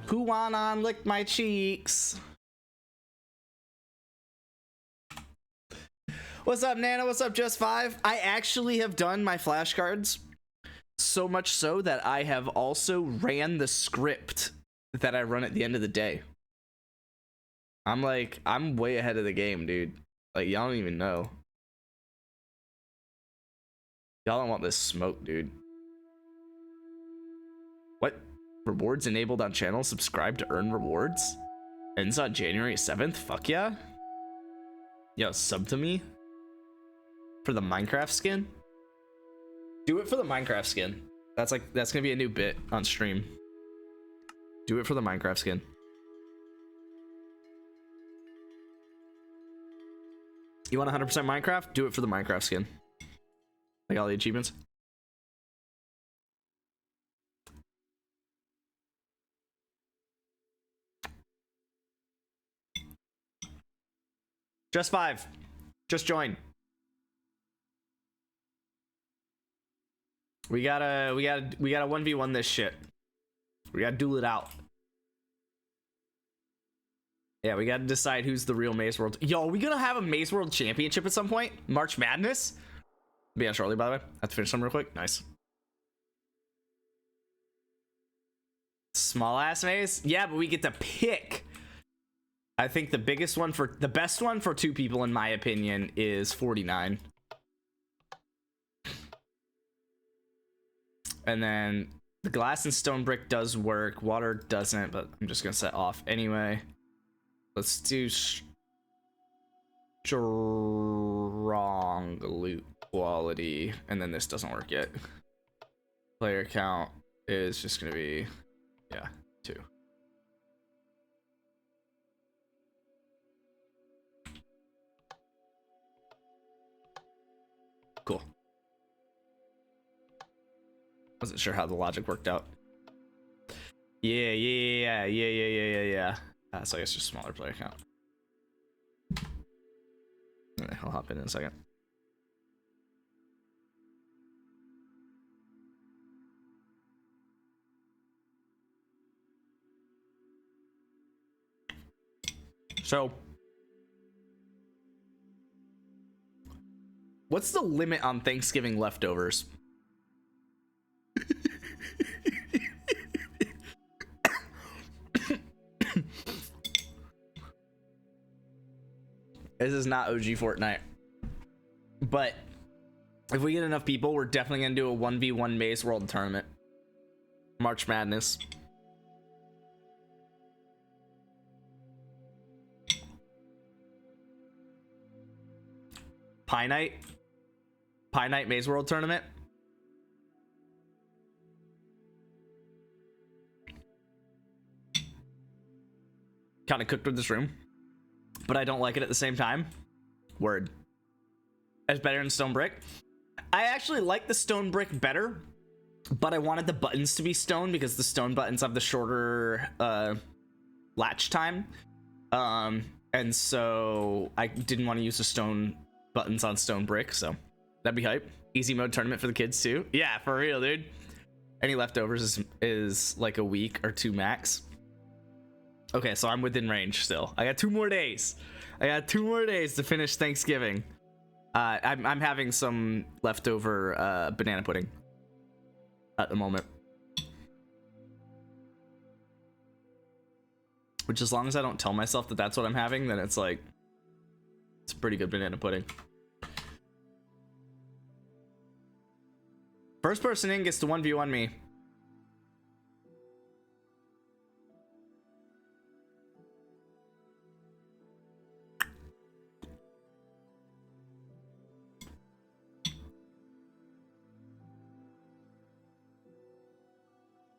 Who wanna lick my cheeks? What's up, Nana? What's up, Just Five? I actually have done my flashcards, so much so that I have also ran the script that I run at the end of the day. I'm way ahead of the game, dude. Like, y'all don't even know. Y'all don't want this smoke, dude. What? Rewards enabled on channel? Subscribe to earn rewards? Ends on January 7th? Fuck yeah. Yo, sub to me? For the Minecraft skin? Do it for the Minecraft skin. That's gonna be a new bit on stream. Do it for the Minecraft skin. You want 100% Minecraft? Do it for the Minecraft skin. Like all the achievements. Just Five. Just join. We gotta 1v1 this shit. We gotta duel it out. Yeah, we gotta decide who's the real Maze World. Yo, are we gonna have a Maze World Championship at some point? March Madness? Be on shortly, by the way. I have to finish some real quick. Nice. Small ass maze? Yeah, but we get to pick. I think the best one for two people, in my opinion, is 49. And then the glass and stone brick does work. Water doesn't, but I'm just gonna set off anyway. Let's do strong loot quality, and then this doesn't work yet. Player count is just gonna be, yeah, 2. Cool. Wasn't sure how the logic worked out. Yeah. So I guess just smaller player count. I'll hop in a second. So, what's the limit on Thanksgiving leftovers? This is not OG Fortnite. But if we get enough people, we're definitely going to do a 1v1 Maze World tournament. March Madness. Pie Night Maze World tournament. Kind of cooked with this room, but I don't like it at the same time. Word. It's better than stone brick. I actually like the stone brick better, but I wanted the buttons to be stone because the stone buttons have the shorter latch time, and so I didn't want to use the stone buttons on stone brick. So that'd be hype. Easy mode tournament for the kids too. Yeah, for real, dude. Any leftovers is like a week or 2 max. Okay, so I'm within range still. I got 2 more days. To finish Thanksgiving. I'm having some leftover banana pudding at the moment. Which, as long as I don't tell myself that that's what I'm having, then it's like, it's pretty good banana pudding. First person in gets to 1v1 me.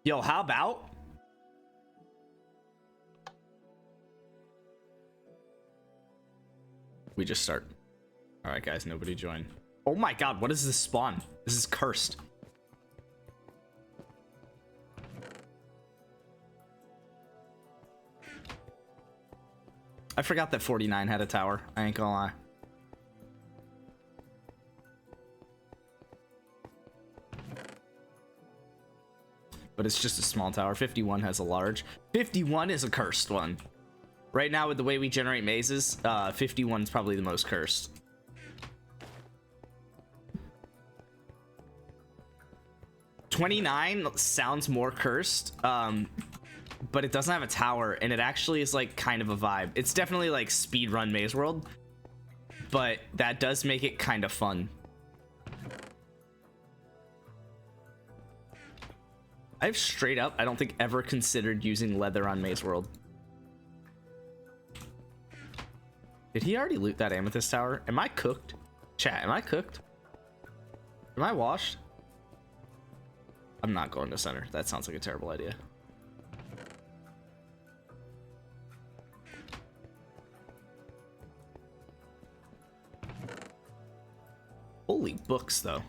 Yo, how about? We just start. All right, guys, nobody join. Oh my God, what is this spawn? This is cursed. I forgot that 49 had a tower. I ain't gonna lie. but it's just a small tower. 51 has a large. 51 is a cursed one. Right now, with the way we generate mazes, 51 is probably the most cursed. $29 sounds more cursed, but it doesn't have a tower, and it actually is like kind of a vibe. It's definitely like speedrun Maze World, but that does make it kind of fun. I've straight up, I don't think ever considered using leather on Maze World. Did he already loot that amethyst tower? Am I cooked? Chat, am I cooked? Am I washed? I'm not going to center. That sounds like a terrible idea. Holy books, though.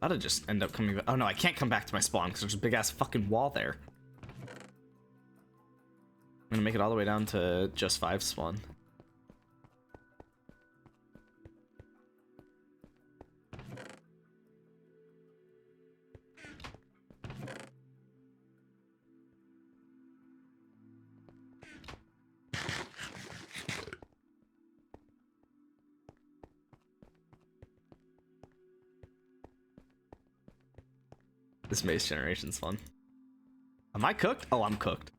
I'd just end up coming back. Oh no, I can't come back to my spawn because there's a big ass fucking wall there. I'm gonna make it all the way down to just 5 spawn. This maze generation's fun. Am I cooked? Oh, I'm cooked.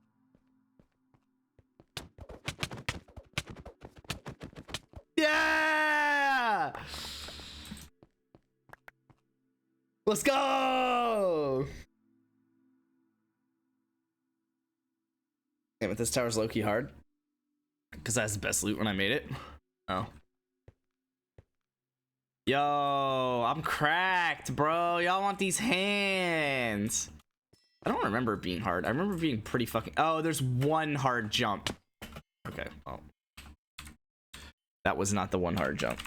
Yeah! Let's go! Damn it, this tower's low-key hard. Because that's the best loot when I made it. Oh. Yo, I'm cracked, bro. Y'all want these hands? I don't remember it being hard. I remember it being pretty fucking... Oh, there's one hard jump. Okay, well. That was not the one hard jump.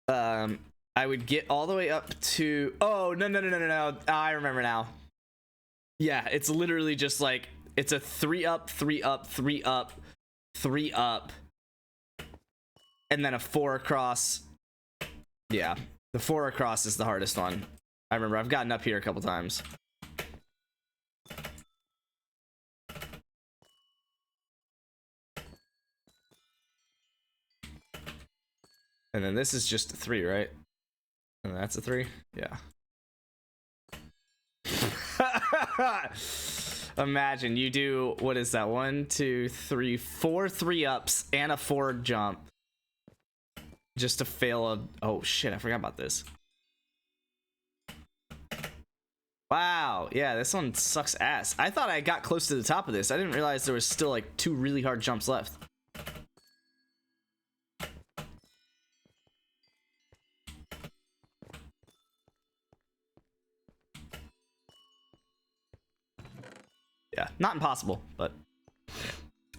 I would get all the way up to... Oh, no. I remember now. Yeah, it's literally just like... It's a 3 up, 3 up, 3 up, 3 up. And then a 4 across. Yeah, the 4 across is the hardest one. I remember I've gotten up here a couple times. And then this is just a 3, right? And that's a 3? Yeah. Imagine you do, what is that? 1, 2, 3, 4 3-ups and a 4 jump. Just to fail a... Oh shit, I forgot about this. Wow, yeah, this one sucks ass. I thought I got close to the top of this. I didn't realize there was still like 2 really hard jumps left. Yeah, not impossible, but...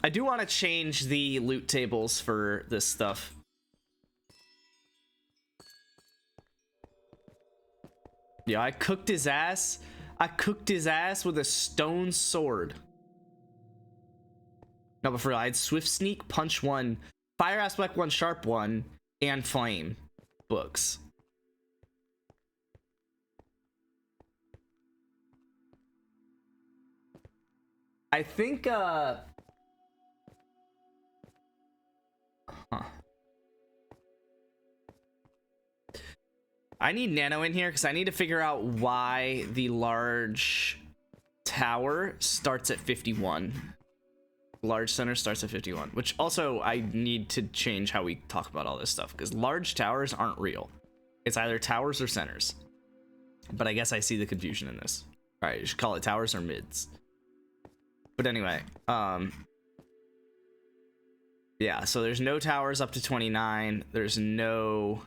I do want to change the loot tables for this stuff. Yeah, I cooked his ass. I cooked his ass with a stone sword. No, but for real, I had Swift Sneak, Punch 1, Fire Aspect 1, Sharp 1, and Flame books. I think, Huh. I need Nano in here because I need to figure out why the large tower starts at 51. Large center starts at 51, which also I need to change how we talk about all this stuff because large towers aren't real. It's either towers or centers. But I guess I see the confusion in this. All right, you should call it towers or mids. But anyway, yeah, so there's no towers up to 29. There's no...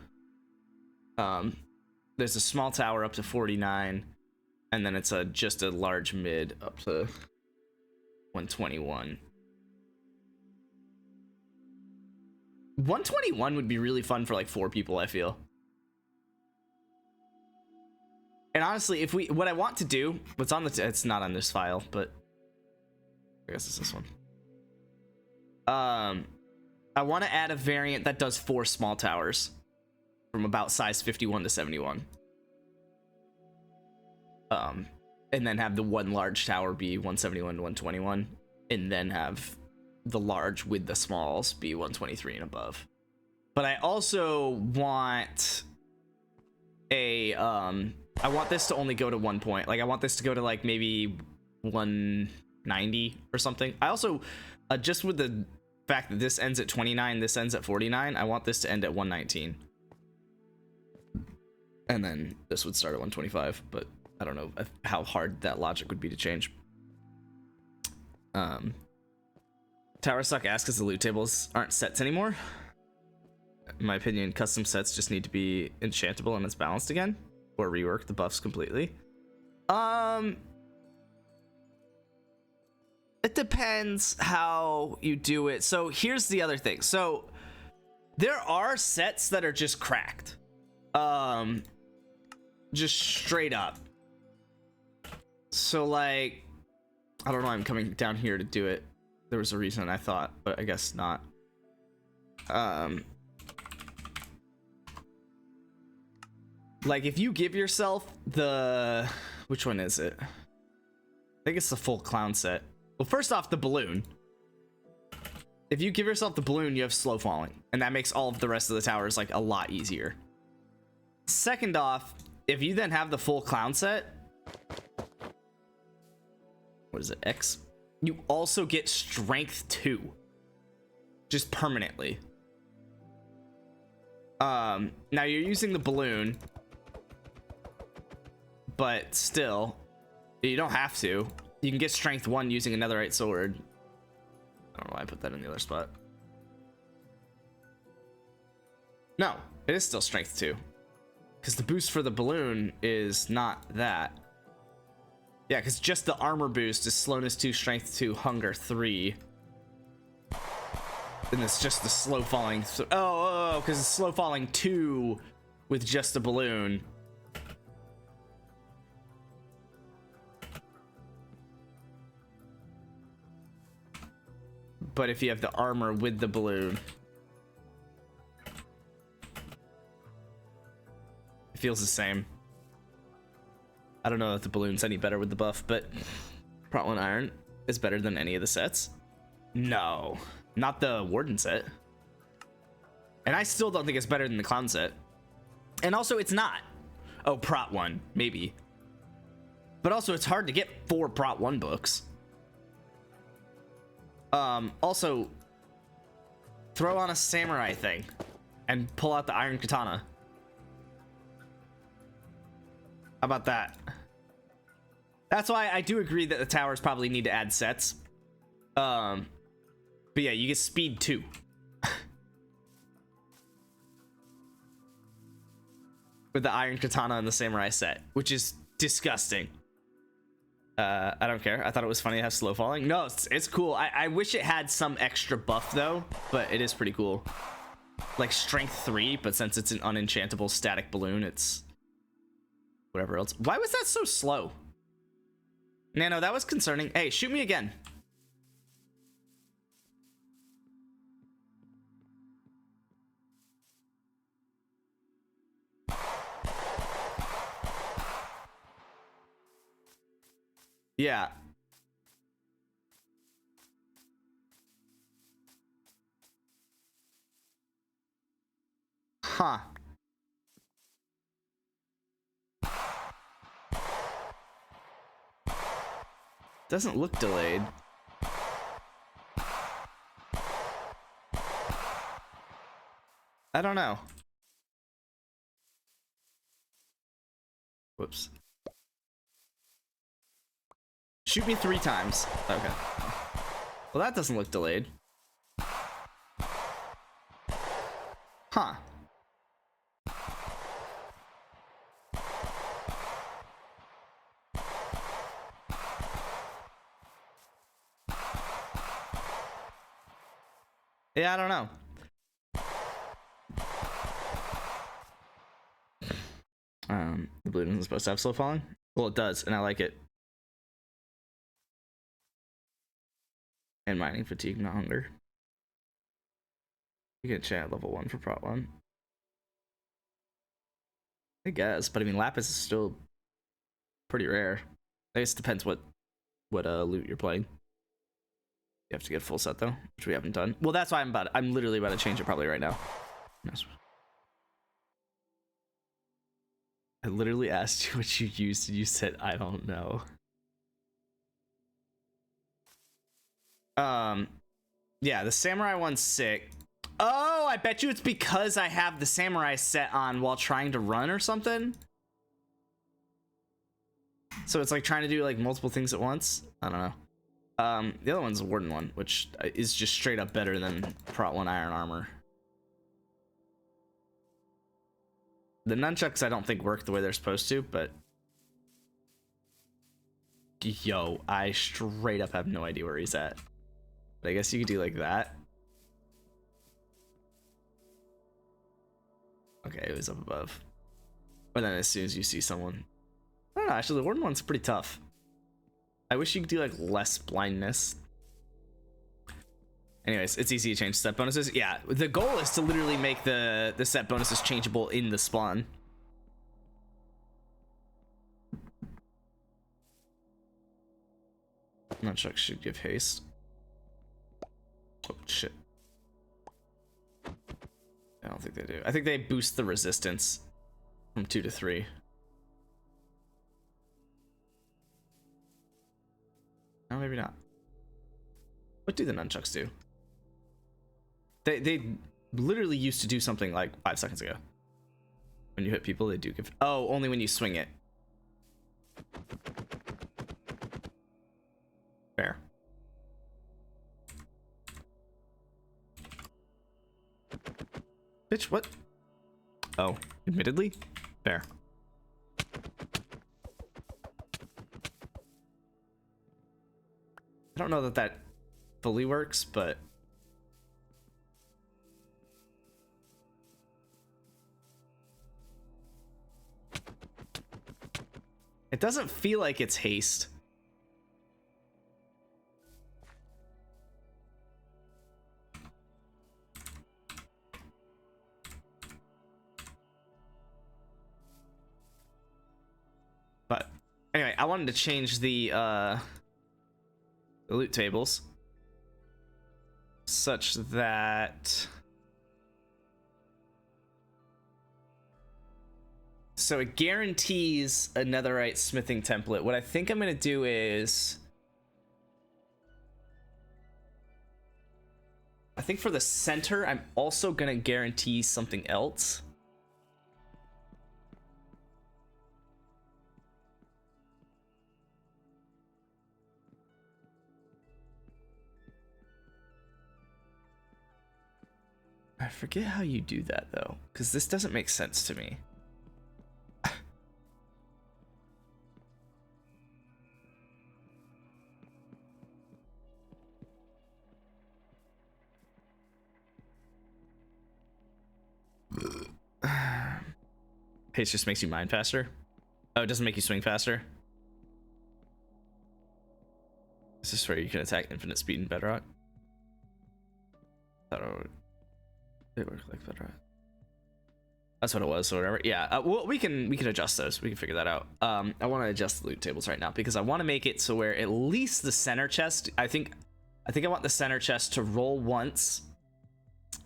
there's a small tower up to 49, and then it's just a large mid up to 121. 121 would be really fun for like 4 people, I feel. And honestly, if we, what I want to do, what's on the, it's not on this file, but I guess it's this one. I want to add a variant that does 4 small towers from about size 51 to 71. And then have the one large tower be 171 to 121, and then have the large with the smalls be 123 and above. But I also want a I want this to only go to 1 point. Like I want this to go to like maybe 190 or something. I also just with the fact that this ends at 29, this ends at 49, I want this to end at 119. And then this would start at 125, but I don't know how hard that logic would be to change. Towers suck ass because the loot tables aren't sets anymore. In my opinion, custom sets just need to be enchantable and it's balanced again, or rework the buffs completely. It depends how you do it. So here's the other thing. So there are sets that are just cracked. Just straight up. So like, I don't know, I'm coming down here to do it. There was a reason I thought, but I guess not. Like if you give yourself the, which one is it? I think it's the full clown set. Well, first off, the balloon. If you give yourself the balloon, you have slow falling, and that makes all of the rest of the towers like a lot easier. Second off, if you then have the full clown set, what is it, X? You also get strength 2, just permanently. Now you're using the balloon, but still, you don't have to. You can get strength 1 using a netherite sword. I don't know why I put that in the other spot. No, it is still strength 2. Because the boost for the balloon is not that. Yeah, because just the armor boost is slowness 2, strength 2, hunger 3. And it's just the slow falling. Oh, because it's slow falling 2 with just the balloon. But if you have the armor with the balloon, it feels the same. I don't know if the balloon's any better with the buff, but Prot 1 Iron is better than any of the sets. No, not the Warden set. And I still don't think it's better than the Clown set. And also, it's not. Oh, Prot 1, maybe. But also, it's hard to get 4 Prot 1 books. Also, throw on a samurai thing and pull out the iron katana. How about that? That's why I do agree that the towers probably need to add sets. But yeah, you get speed 2. With the iron katana and the samurai set, which is disgusting. I don't care. I thought it was funny to have slow falling. No, it's cool. I wish it had some extra buff though, but it is pretty cool. Like strength 3, but since it's an unenchantable static balloon, it's whatever else. Why was that so slow? Nano, that was concerning. Hey, shoot me again. Yeah. Huh. Doesn't look delayed. I don't know. Whoops. Shoot me 3 times. Okay. Well, that doesn't look delayed. Huh. Yeah, I don't know. The balloon isn't supposed to have slow falling? Well, it does, and I like it. And mining fatigue, not hunger. You can chant level 1 for Prot 1. I guess, but I mean, Lapis is still pretty rare. I guess it depends what loot you're playing. You have to get full set though, which we haven't done. Well, that's why I'm literally about to change it probably right now. I literally asked you what you used and you said I don't know. Yeah, the samurai one's sick. Oh, I bet you it's because I have the samurai set on while trying to run or something. So it's like trying to do like multiple things at once. I don't know. The other one's a Warden one, which is just straight up better than Prot 1 Iron Armor. The nunchucks I don't think work the way they're supposed to, but yo, I straight up have no idea where he's at. But I guess you could do like that. Okay, it was up above. But then as soon as you see someone, I don't know, actually the Warden one's pretty tough. I wish you could do like less blindness. Anyways, it's easy to change set bonuses. Yeah, the goal is to literally make the set bonuses changeable in the spawn. Nunchucks should give haste. Oh shit. I don't think they do. I think they boost the resistance from 2 to 3. No, maybe not. What do the nunchucks do? They literally used to do something like 5 seconds ago. When you hit people, they do give. Oh, only when you swing it. Fair. Bitch, what? Oh, admittedly? Fair. I don't know that that fully works, but it doesn't feel like it's haste. But anyway, I wanted to change the loot tables such that so it guarantees a netherite smithing template. What I think I'm gonna do is I think for the center I'm also gonna guarantee something else. I forget how you do that though, because this doesn't make sense to me. Pace just makes you mine faster. Oh, it doesn't make you swing faster. Is this where you can attack infinite speed in Bedrock? I don't know. It worked like Bedrock. That's what it was, or whatever. Yeah, well, we can adjust those. We can figure that out. I want to adjust the loot tables right now because I want to make it so where at least the center chest. I think I want the center chest to roll once.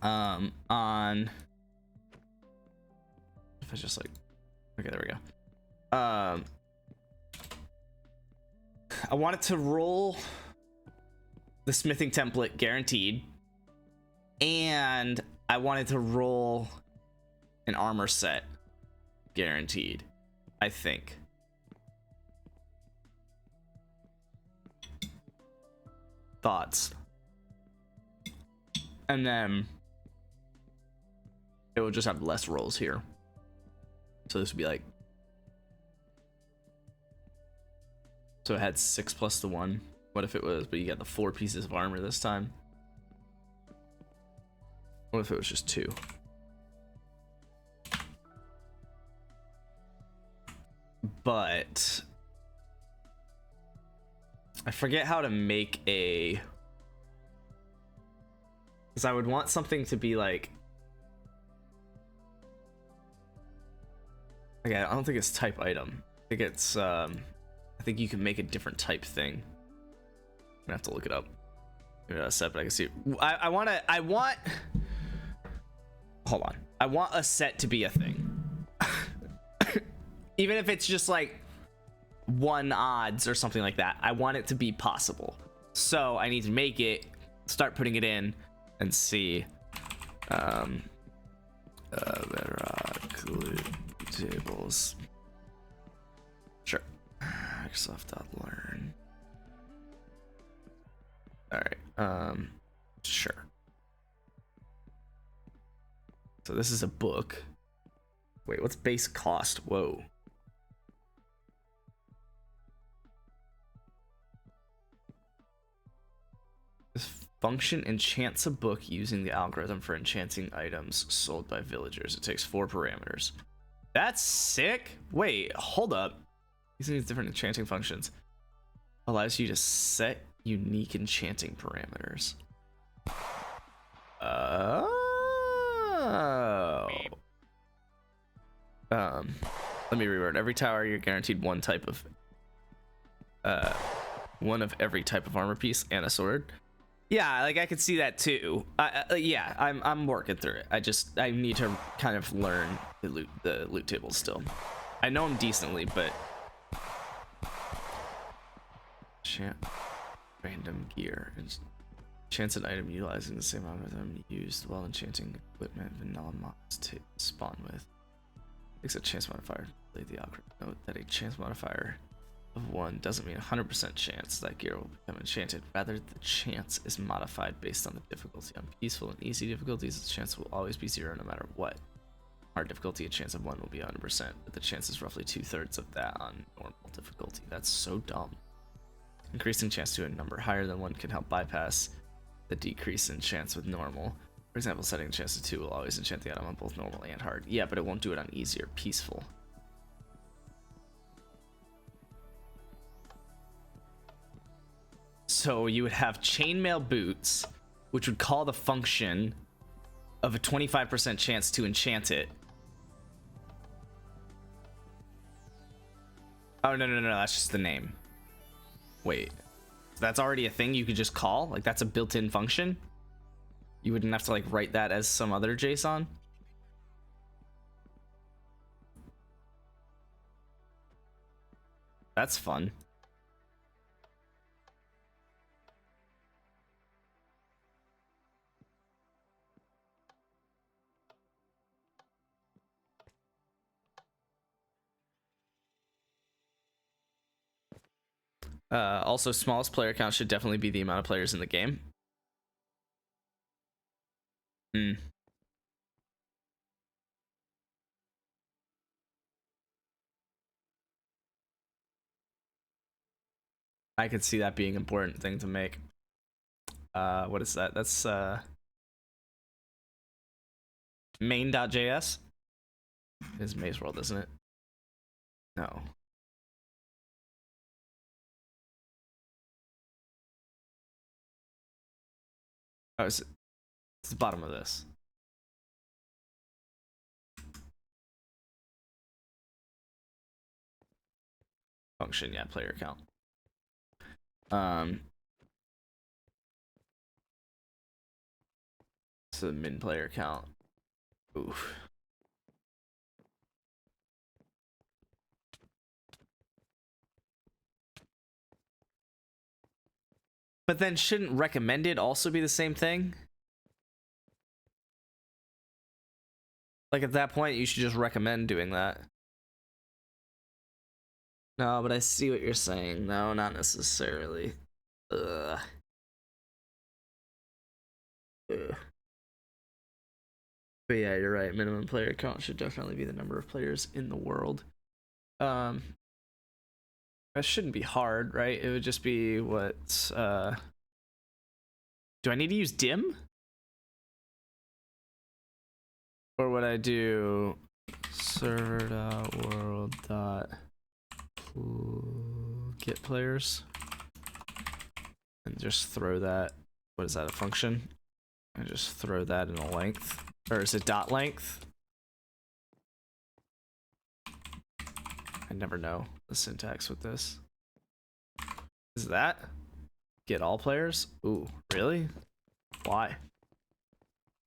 On. If I just like, okay, there we go. I want it to roll the smithing template guaranteed, and I wanted to roll an armor set guaranteed, I think. Thoughts? And then it will just have less rolls here. So this would be like, so it had 6 plus the 1. What if it was, but you got the 4 pieces of armor this time? What if it was just 2? But I forget how to make a Because I would want something to be like... Okay, I don't think it's type item. I think it's, I think you can make a different type thing. I'm gonna have to look it up. Maybe not a set, but I can see. I want... Hold on. I want a set to be a thing. Even if it's just like 1 odds or something like that. I want it to be possible. So I need to make it, start putting it in, and see. Bedrock loot tables. Sure. Microsoft.learn. All right. Sure. So this is a book. Wait, what's base cost? Whoa. This function enchants a book using the algorithm for enchanting items sold by villagers. It takes 4 parameters. That's sick. Wait, hold up. Using these different enchanting functions allows you to set unique enchanting parameters. Oh. Let me reword. Every tower you're guaranteed one type of one of every type of armor piece and a sword. Yeah, like I could see that too. Yeah, I'm working through it. I need to kind of learn the loot tables still. I know them decently, but random gear. Enchants an item utilizing the same algorithm used while enchanting equipment vanilla mods to spawn with. Takes a chance modifier. The algorithm. Note that a chance modifier of 1 doesn't mean 100% chance that gear will become enchanted. Rather, the chance is modified based on the difficulty. On peaceful and easy difficulties, the chance will always be 0 no matter what. Hard difficulty, a chance of 1 will be 100%, but the chance is roughly 2/3 of that on normal difficulty. That's so dumb. Increasing chance to a number higher than 1 can help bypass the decrease in chance with normal. For example, setting a chance to 2 will always enchant the item on both normal and hard. Yeah, but it won't do it on easy or peaceful. So you would have chainmail boots, which would call the function of a 25% chance to enchant it. Oh, no, that's just the name. Wait. That's already a thing you could just call? Like, that's a built-in function? You wouldn't have to, like, write that as some other JSON? That's fun. Also, smallest player count should definitely be the amount of players in the game. I could see that being an important thing to make. What is that? That's main.js. Is Maze World, isn't it? No. Oh, it's the bottom of this. Function, yeah, player count. So min player count. Oof. But then shouldn't recommended also be the same thing? Like at that point, you should just recommend doing that. No, but I see what you're saying. No, not necessarily. Ugh. Ugh. But yeah, you're right. Minimum player count should definitely be the number of players in the world. That shouldn't be hard, right? It would just be what, do I need to use dim? Or would I do server.world.get players and just throw that? What is that, a function? I just throw that in a length, or is it dot length? I never know the syntax with this. Is that get all players? Ooh, really? Why?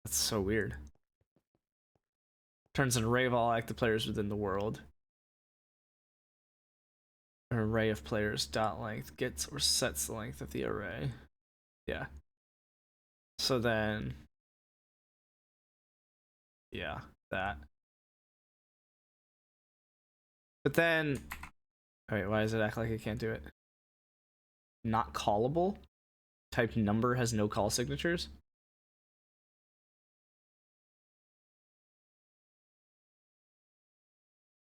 That's so weird. Turns an array of all active players within the world. An array of players dot length gets or sets the length of the array. Yeah. So then, yeah, that. But then, wait, why does it act like I can't do it? Not callable? Type number has no call signatures?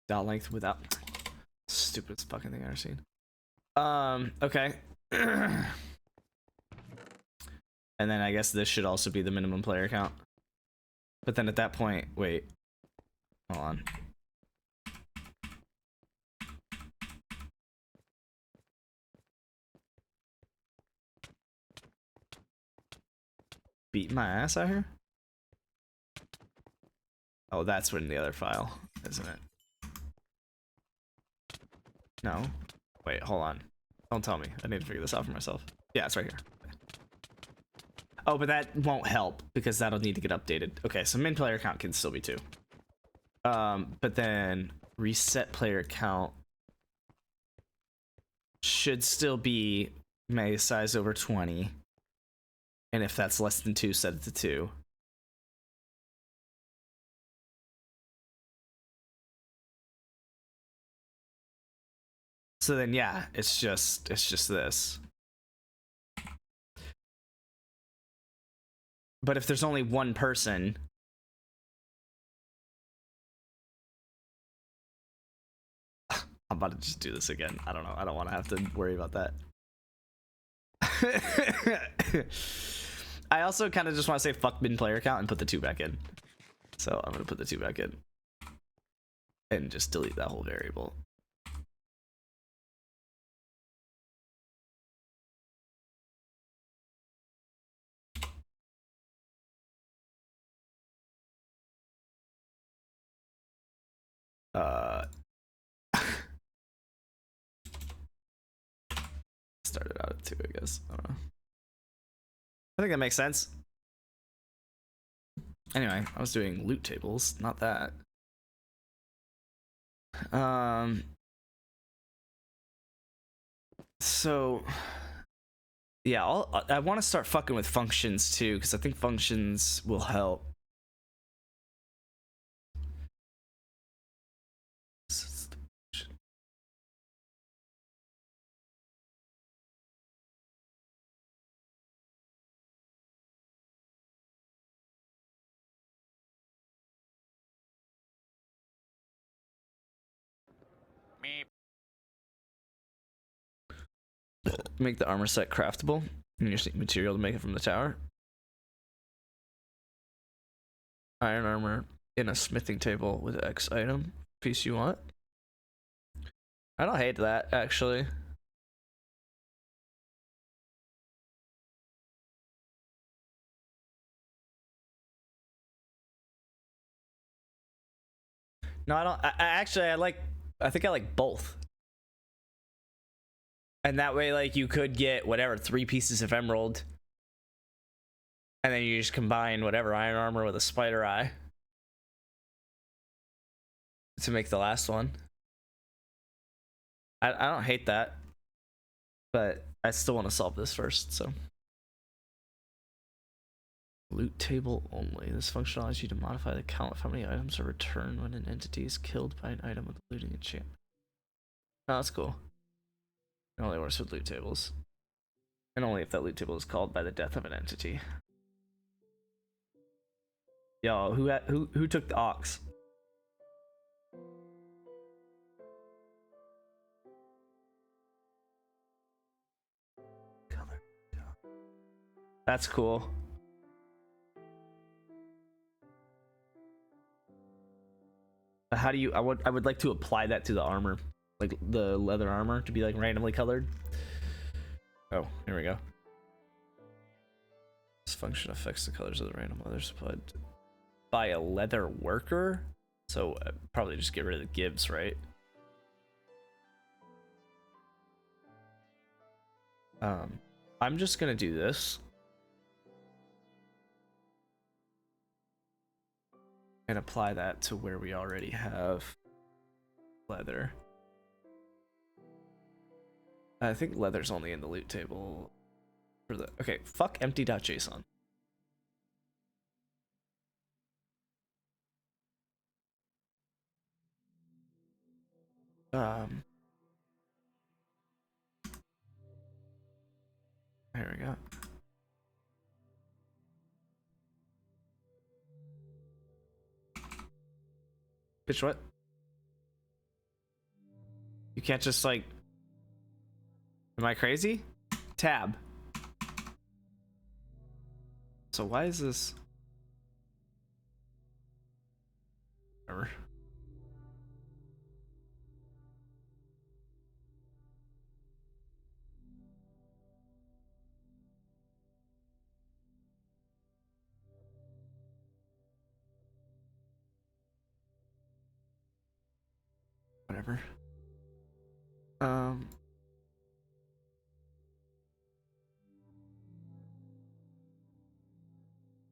Dot length without. Stupidest fucking thing I've ever seen. Okay. And then I guess this should also be the minimum player count. But then at that point, wait. Hold on. Beat my ass out here? Oh, that's in the other file, isn't it? No. Wait, hold on. Don't tell me. I need to figure this out for myself. Yeah, it's right here. Oh, but that won't help because that'll need to get updated. Okay, so min player count can still be 2. But then reset player count should still be may size over 20. And if that's less than 2, set it to 2. So then yeah, it's just this. But if there's only one person, I'm about to just do this again. I don't know. I don't want to have to worry about that. I also kind of just want to say fuck min player count and put the 2 back in. So I'm going to put the 2 back in. And just delete that whole variable. Started out at 2, I guess. I don't know. I think that makes sense. Anyway, I was doing loot tables, not that. So yeah, I want to start fucking with functions too, because I think functions will help. Make the armor set craftable. And you just need material to make it from the tower. Iron armor in a smithing table with X item. Piece you want. I don't hate that, actually. No, I don't. I think I like both. And that way, like, you could get whatever 3 pieces of emerald, and then you just combine whatever iron armor with a spider eye to make the last one. I don't hate that, but I still want to solve this first. So loot table only. This function allows you to modify the count of how many items are returned when an entity is killed by an item with looting enchantment. Oh, that's cool. It only works with loot tables. And only if that loot table is called by the death of an entity. Yo, who took the ox? Color. That's cool. How do you I would like to apply that to the armor. Like the leather armor to be like randomly colored. Oh, here we go. This function affects the colors of the random leather supplied by a leather worker. So probably just get rid of the gives, right? I'm just gonna do this. And apply that to where we already have leather. I think leather's only in the loot table for the, okay, fuck empty.json. There we go. Bitch, what? You can't just like, am I crazy? Tab. So why is this? Whatever. Whatever.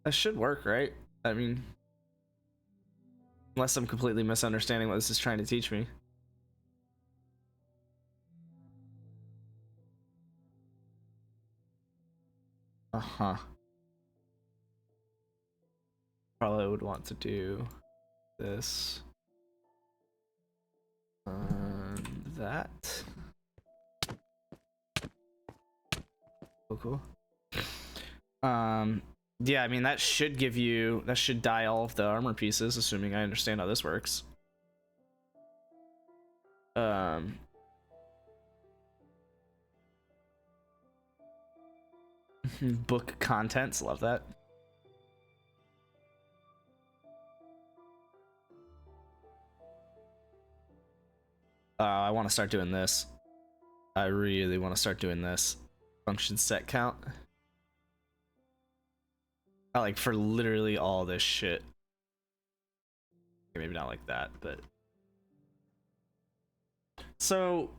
That should work, right? I mean, unless I'm completely misunderstanding what this is trying to teach me. Uh-huh. Probably would want to do this and that. Oh, cool. Yeah, I mean that should give you, that should dye all of the armor pieces, assuming I understand how this works. Book contents, love that. I want to start doing this. I really want to start doing this. Function set count. I like for literally all this shit. Maybe not like that, but so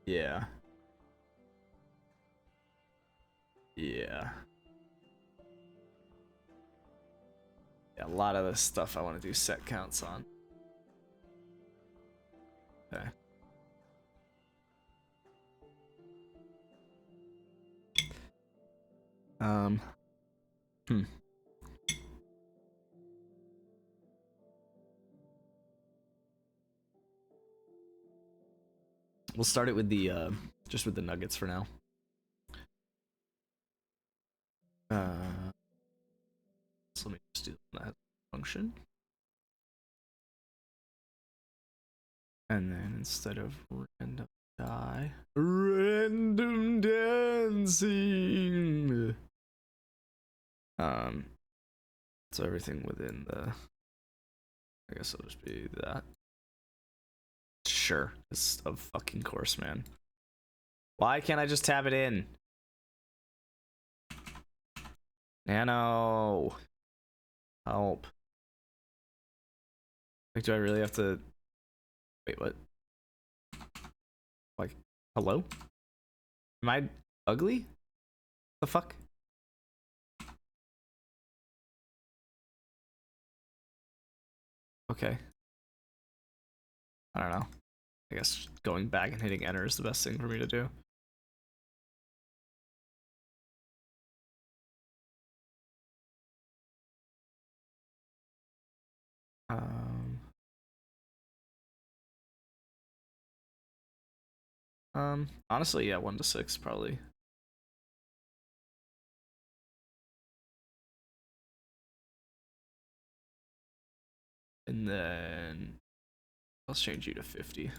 yeah. Yeah. Yeah, a lot of this stuff I want to do set counts on. Okay. We'll start it with the just with the nuggets for now. So let me just do that function. And then instead of random die, random dancing. So everything within the, I guess it'll just be that. Sure, it's of fucking course, man. Why can't I just tab it in? Nano, help. Like, do I really have to? Wait, what? Like, hello? Am I ugly? The fuck? Okay. I don't know. I guess going back and hitting enter is the best thing for me to do. Honestly, yeah, 1 to 6 probably. And then let's change you to 50.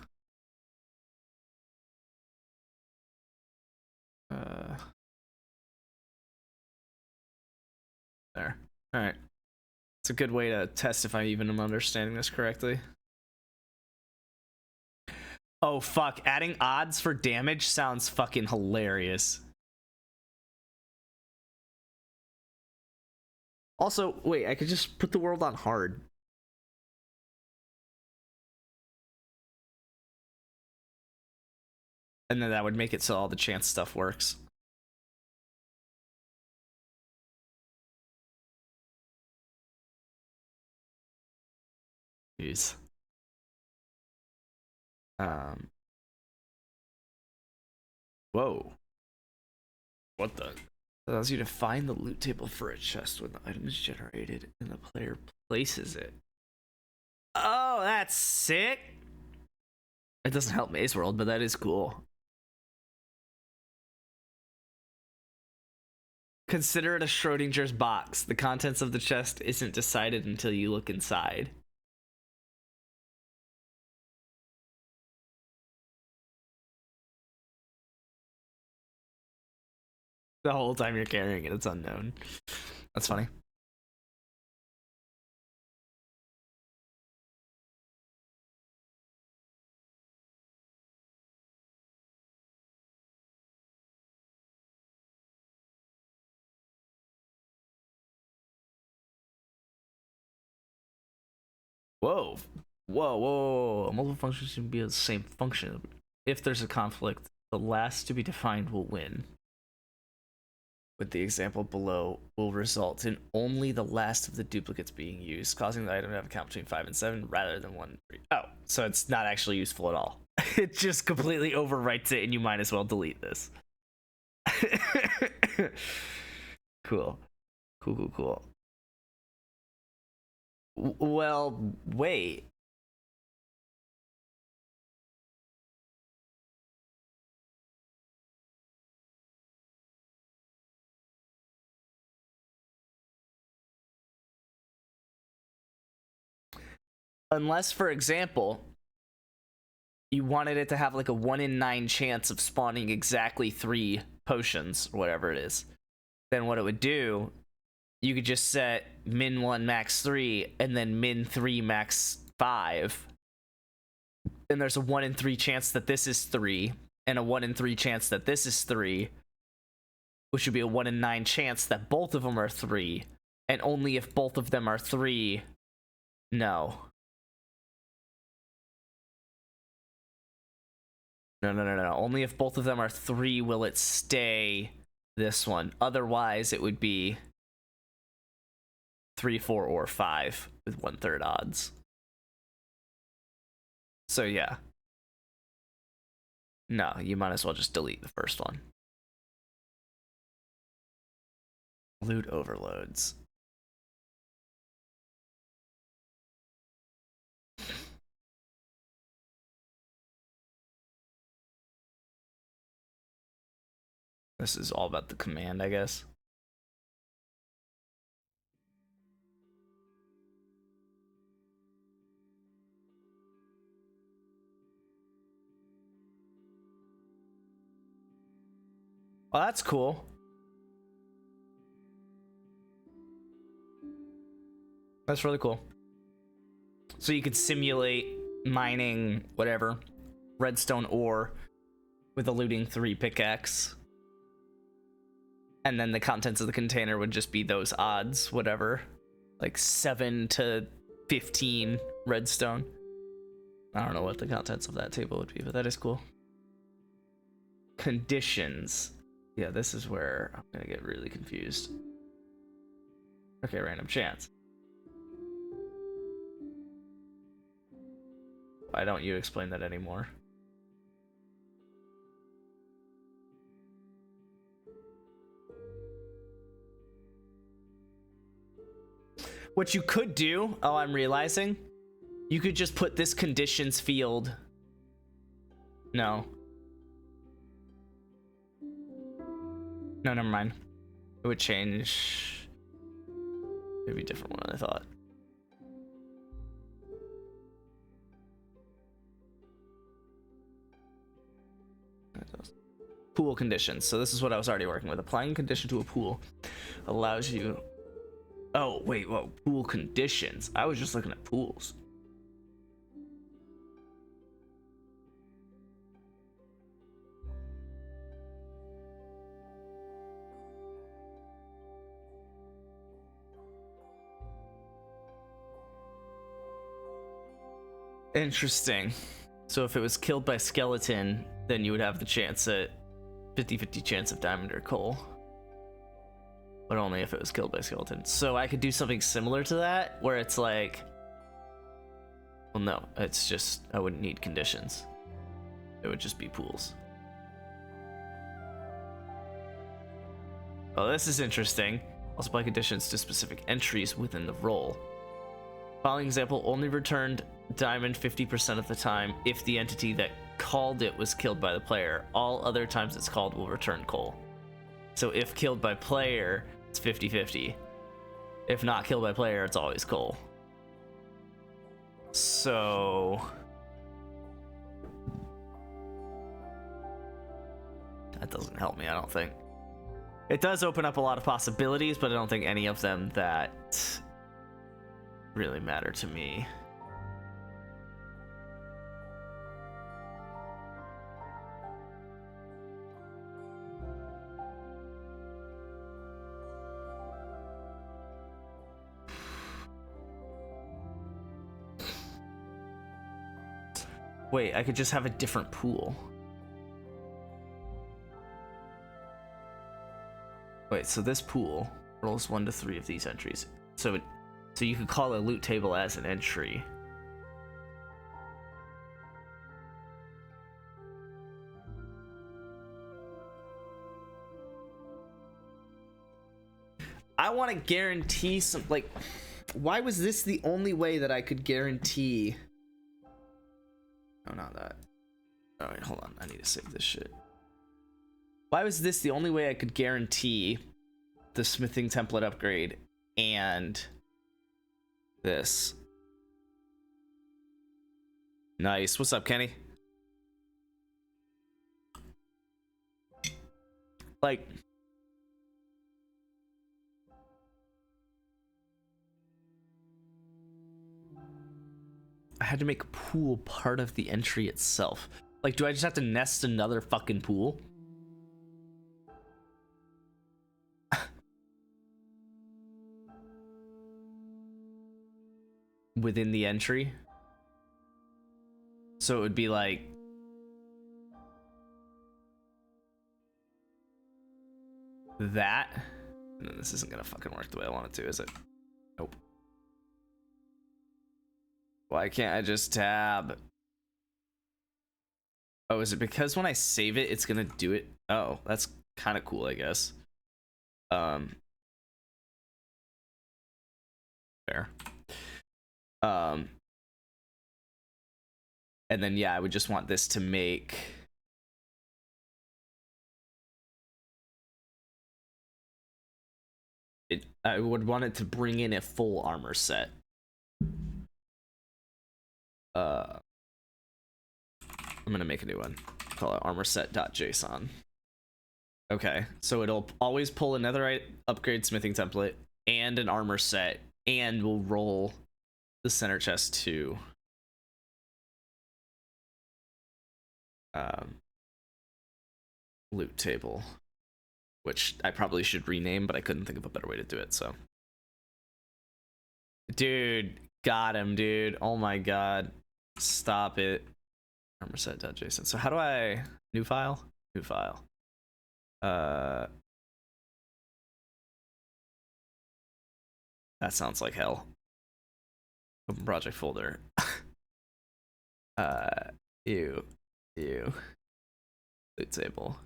There. All right. It's a good way to test if I even am understanding this correctly. Oh fuck, adding odds for damage sounds fucking hilarious. Also, wait, I could just put the world on hard. And then that would make it so all the chance stuff works. Jeez. Whoa. What the? Allows you to find the loot table for a chest when the item is generated and the player places it. Oh, that's sick. It doesn't help Maze World, but that is cool. Consider it a Schrodinger's box. The contents of the chest isn't decided until you look inside. The whole time you're carrying it, it's unknown. That's funny. Whoa. Whoa, whoa, whoa. Multiple functions should be the same function. If there's a conflict, the last to be defined will win. With the example below, will result in only the last of the duplicates being used, causing the item to have a count between 5 and 7 rather than 1 and 3. Oh, so it's not actually useful at all. It just completely overwrites it, and you might as well delete this. Cool. Cool. Well, wait. Unless, for example, you wanted it to have like a 1 in 9 chance of spawning exactly 3 potions, or whatever it is, then what it would do, you could just set min 1 max 3 and then min 3 max 5. And there's a 1 in 3 chance that this is 3, and a 1 in 3 chance that this is 3, which would be a 1 in 9 chance that both of them are 3. And only if both of them are 3, no. No. Only if both of them are 3 will it stay this one. Otherwise, it would be 3, 4, or 5 with 1/3 odds. So yeah. No, you might as well just delete the first one. Loot overloads. This is all about the command, I guess. Well, that's cool. That's really cool. So you could simulate mining whatever redstone ore with a looting 3 pickaxe. And then the contents of the container would just be those odds, whatever. Like 7 to 15 redstone. I don't know what the contents of that table would be, but that is cool. Conditions. Yeah, this is where I'm gonna get really confused. Okay, random chance. Why don't you explain that anymore? What you could do, oh, I'm realizing, you could just put this conditions field. No, never mind. It would change. Maybe a different one than I thought. Pool conditions. So this is what I was already working with. Applying condition to a pool allows you Oh, wait, whoa. Pool conditions. I was just looking at pools. Interesting. So if it was killed by skeleton, then you would have the chance at 50-50 chance of diamond or coal. But only if it was killed by skeleton. So I could do something similar to that, where it's like... Well, no, it's just... I wouldn't need conditions. It would just be pools. Oh, this is interesting. I'll apply conditions to specific entries within the role. Following example only returned diamond 50% of the time if the entity that called it was killed by the player. All other times it's called will return coal. So if killed by player, it's 50-50. If not killed by player, it's always coal. So... that doesn't help me, I don't think. It does open up a lot of possibilities, but I don't think any of them that really matter to me. Wait, I could just have a different pool. Wait, so this pool rolls 1 to 3 of these entries. So you could call a loot table as an entry. I want to guarantee some, like, why was this the only way that I could guarantee? Oh, not that. All right, hold on. I need to save this shit. Why was this the only way I could guarantee the smithing template upgrade and this? Nice. What's up, Kenny? Like, I had to make a pool part of the entry itself. Like, do I just have to nest another fucking pool? Within the entry? So it would be like... that? And then this isn't gonna fucking work the way I want it to, is it? Nope. Why can't I just tab? Oh, is it because when I save it, it's gonna do it? Oh, that's kind of cool, I guess. Fair. And then, yeah, I would just want this to make... I would want it to bring in a full armor set. I'm gonna make a new one. Call it armorset.json. Okay, so it'll always pull another upgrade smithing template and an armor set, and we'll roll the center chest to loot table, which I probably should rename, but I couldn't think of a better way to do it. So, dude, got him, dude. Oh my god, stop it. Armorset.json. So how do I new file? New file. That sounds like hell. Open project folder. Ew. Loot table.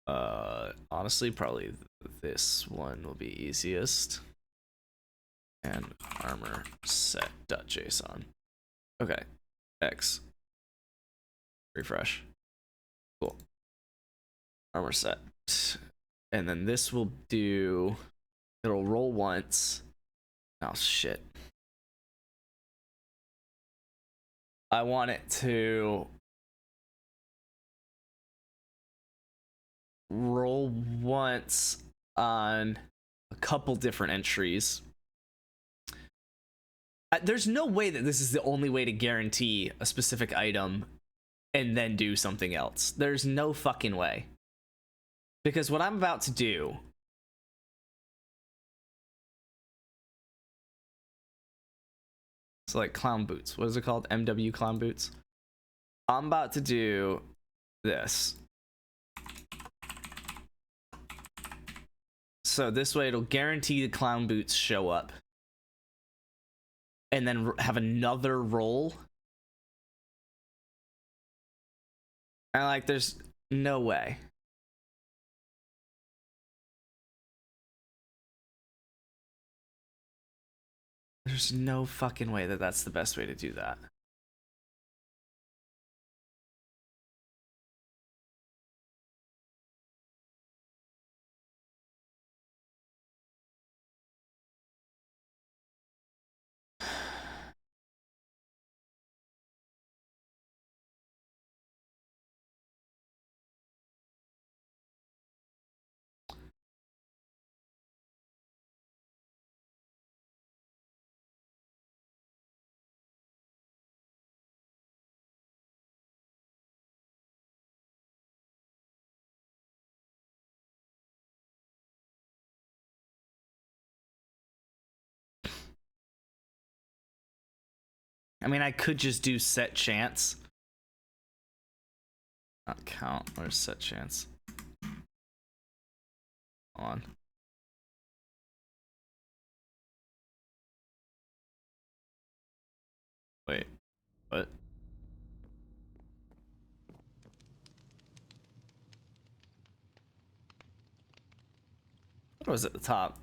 Honestly, probably this one will be easiest. And armor set.json. Okay. X. Refresh. Cool. Armor set. And then this will do... it'll roll once. Oh, shit. I want it to roll once on a couple different entries. There's no way that this is the only way to guarantee a specific item and then do something else. There's no fucking way. Because what I'm about to do... So like clown boots. What is it called? MW clown boots. I'm about to do this. So this way it'll guarantee the clown boots show up. And then have another roll. And like, there's no way. There's no fucking way that that's the best way to do that. I mean, I could just do set chance. Not count or set chance. On. Wait, what? What was at the top?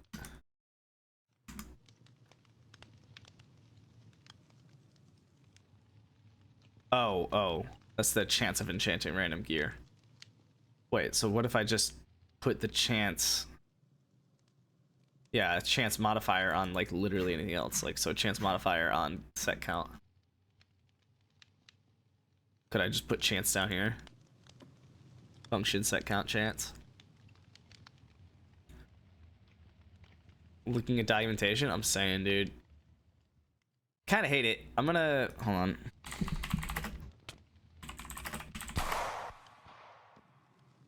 Oh, that's the chance of enchanting random gear. Wait, so what if I just put the chance... Yeah, a chance modifier on like literally anything else. Like, so a chance modifier on set count. Could I just put chance down here? Function set count chance. Looking at documentation, I'm saying, dude. Kind of hate it. I'm gonna... Hold on.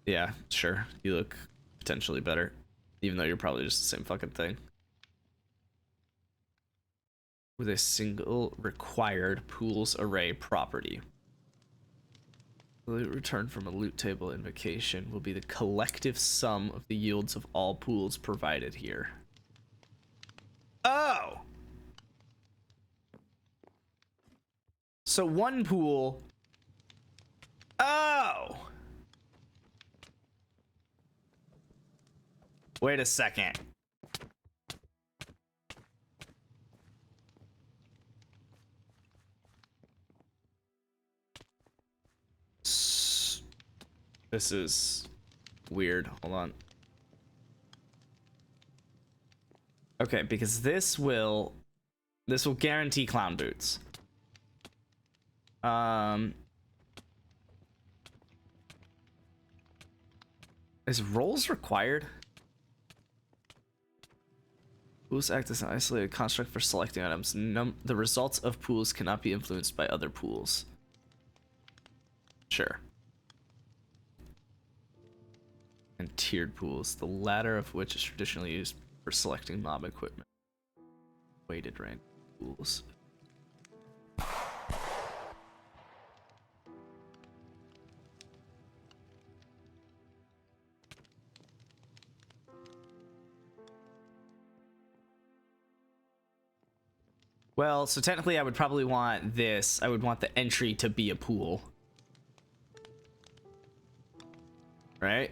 Yeah, sure. You look potentially better. Even though you're probably just the same fucking thing. With a single required pools array property. Loot returned from a loot table invocation will be the collective sum of the yields of all pools provided here. Oh! So one pool... Oh! Wait a second. This is weird. Hold on. Okay, because this will guarantee clown boots. Is rolls required? Pools act as an isolated construct for selecting items. The results of pools cannot be influenced by other pools. Sure. And tiered pools, the latter of which is traditionally used for selecting mob equipment. Weighted random pools. Well, so technically I would probably want this. I would want the entry to be a pool. Right?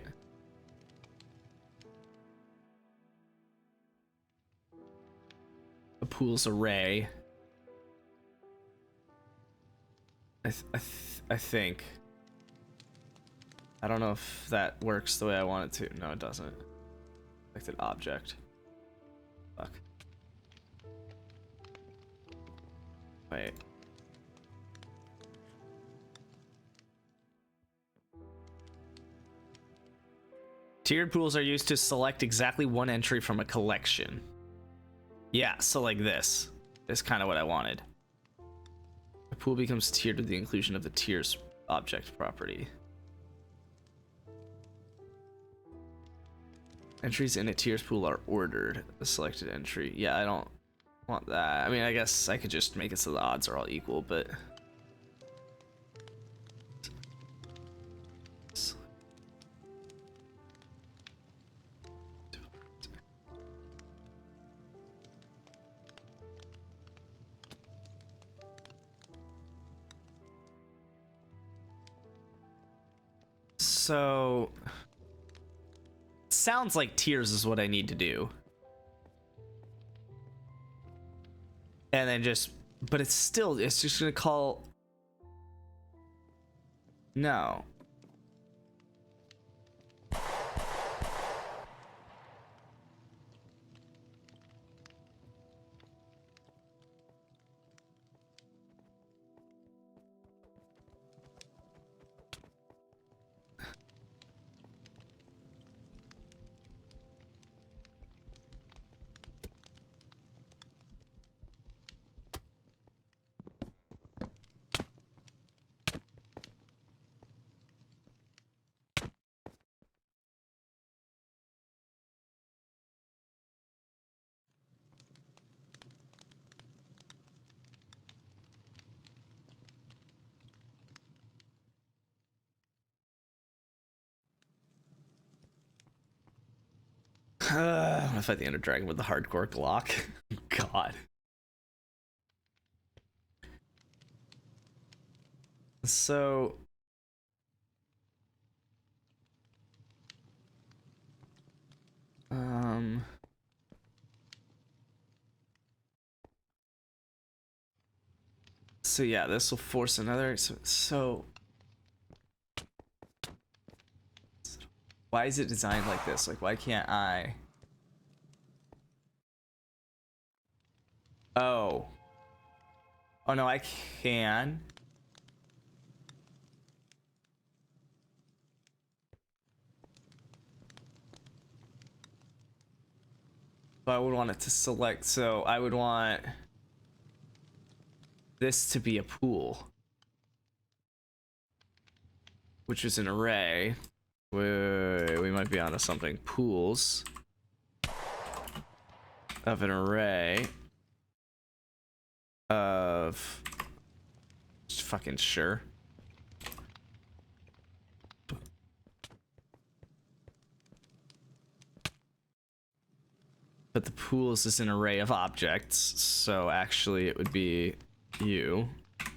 A pool's array. I think. I don't know if that works the way I want it to. No, it doesn't. Selected object. Fuck. Wait. Tiered pools are used to select exactly one entry from a collection. Yeah, so like this is kind of what I wanted. The pool becomes tiered with the inclusion of the tiers object property. Entries in a tiers pool are ordered. The selected entry. Yeah, I don't want that. I mean, I guess I could just make it so the odds are all equal, but... So... sounds like tiers is what I need to do. And then just... but it's still... it's just gonna call... no. I'm gonna fight the Ender Dragon with the hardcore Glock. God. So... so yeah, this will force another... so... why is it designed like this? Like, why can't I... oh. Oh no, I can. But I would want it to select, so I would want this to be a pool, which is an array. Wait, we might be onto something. Pools of an array of... just fucking sure. But the pools is an array of objects, so actually it would be you.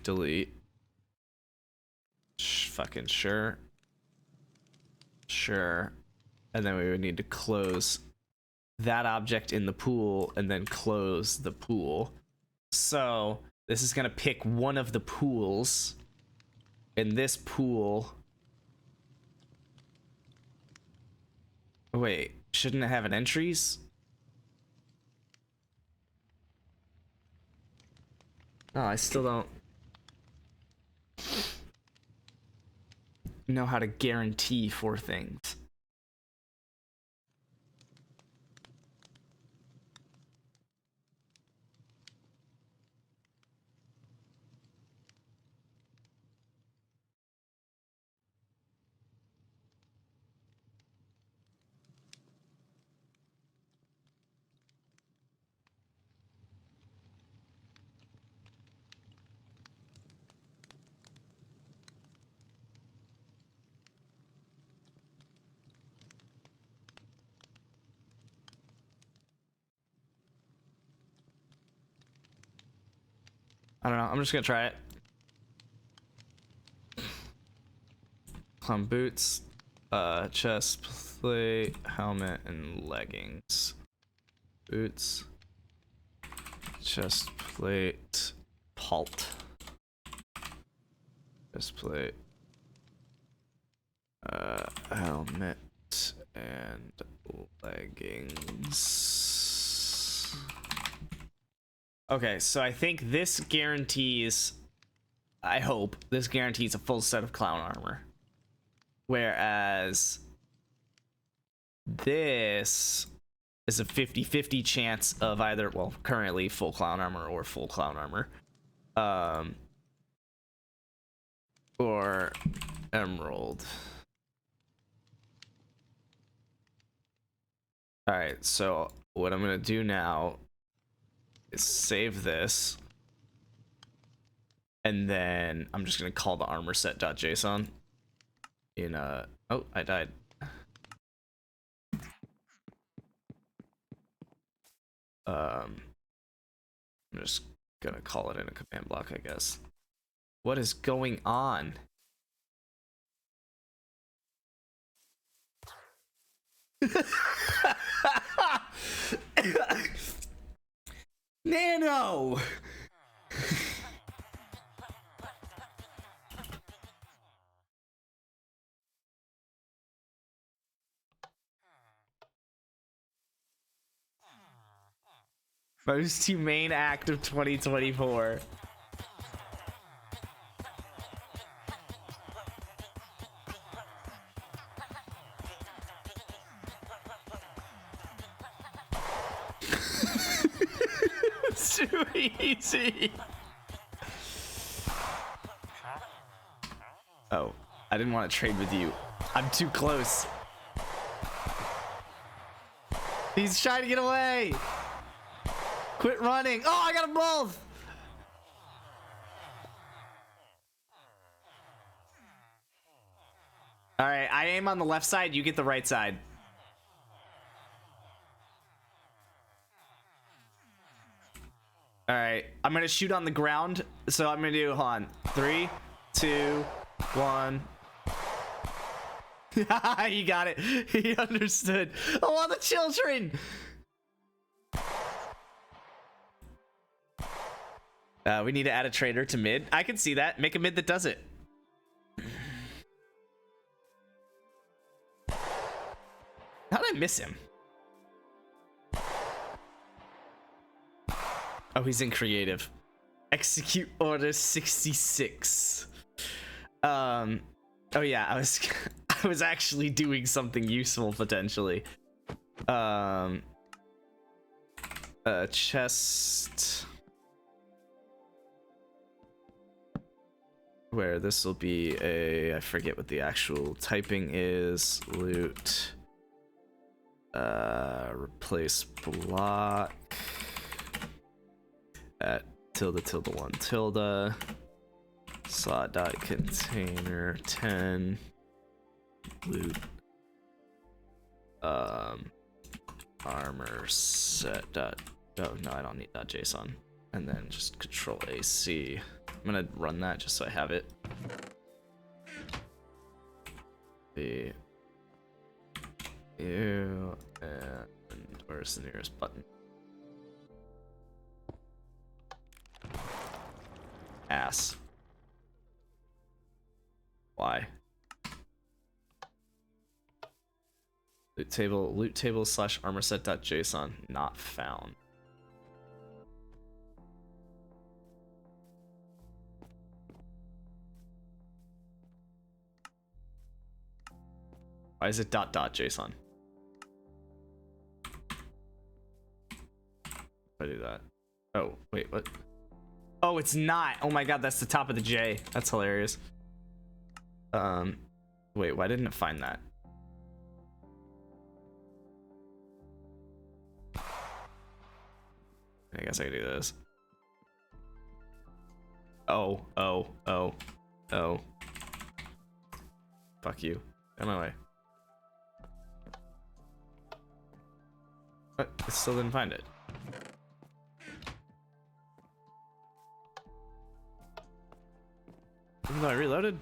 Delete. Fucking sure. Sure. And then we would need to close that object in the pool and then close the pool. So this is gonna pick one of the pools. In this pool... wait, shouldn't it have an entries? No, I still don't know how to guarantee for things. I don't know. I'm just gonna try it. Clown boots, chest plate, helmet, and leggings. Boots, chest plate, palt. Chest plate, helmet, and leggings. Okay, so I think this guarantees, I hope, this guarantees a full set of clown armor. Whereas This is a 50-50 chance of either, well, currently full clown armor or full clown armor. Or emerald. Alright, so what I'm gonna do now is save this. And then I'm just gonna call the armor set.json in oh, I died. I'm just gonna call it in a command block, I guess. What is going on? Nano! Most humane act of 2024. It's too easy. Oh, I didn't want to trade with you. I'm too close. He's trying to get away. Quit running. Oh, I got them both. All right, I aim on the left side. You get the right side. All right, I'm gonna shoot on the ground. So I'm gonna do, hold on. 3, 2, 1. He got it. He understood. Oh, all the children. We need to add a trader to mid. I can see that. Make a mid that does it. How did I miss him? Oh, he's in creative. Execute order 66. Oh yeah, I was actually doing something useful potentially. Chest. Where this will be a, I forget what the actual typing is. Loot. Replace block at tilde ~1 tilde slot dot container 10 loot armor set dot, oh no, I don't need .json, and then just control AC. I'm gonna run that just so I have it. The ew, and where's the nearest button? Ass. Why? Loot table slash armor set.json not found. Why is it .json? I do that. Oh, wait, what? Oh, it's not. Oh my god, that's the top of the J. That's hilarious. Wait, why didn't it find that? I guess I can do this. Oh. Fuck you. Get out of my way. But it still didn't find it. Even though I reloaded?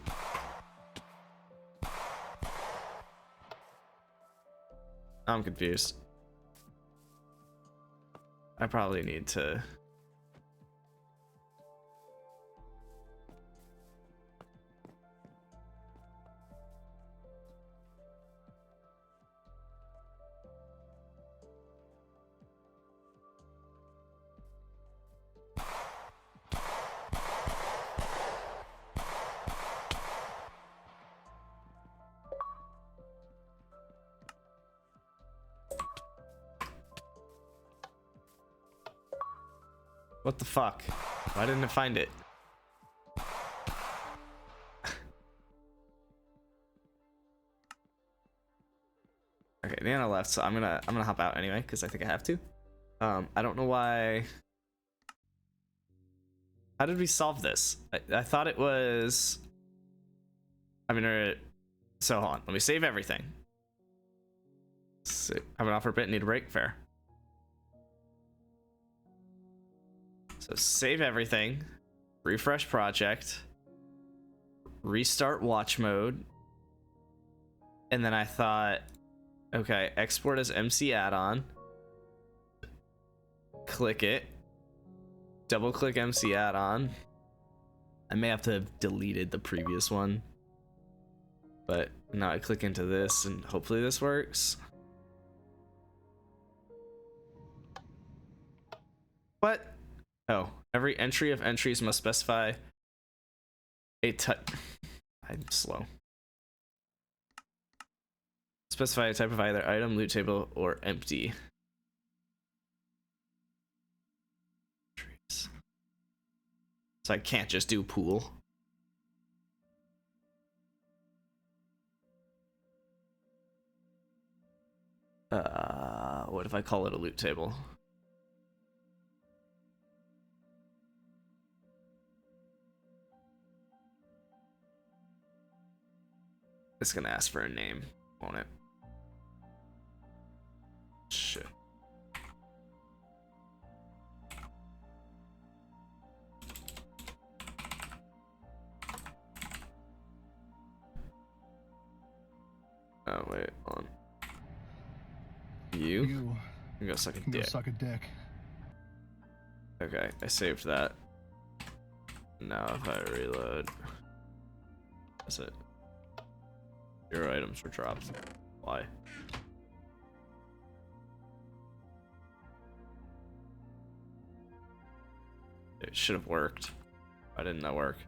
I'm confused. I probably need to... What the fuck? Why didn't it find it? Okay, Nana left, so I'm gonna hop out anyway because I think I have to. I don't know why. How did we solve this? I thought it was. I mean, so hold on. Let me save everything. Have an offer a bit. Need a break. Fair. So save everything. Refresh project. Restart watch mode. And then I thought, okay, export as MC add-on. Click it. Double click MC add-on. I may have to have deleted the previous one. But now I click into this and hopefully this works. What? Oh, every entry of entries must specify a type. I'm slow. Specify a type of either item, loot table, or empty. So I can't just do pool. What if I call it a loot table? It's gonna ask for a name, won't it? Shit. Oh wait, hold on. You can go suck a dick. Go suck a dick. Okay, I saved that. Now if I reload, that's it. Your items were dropped. Why? It should have worked. Why didn't that work?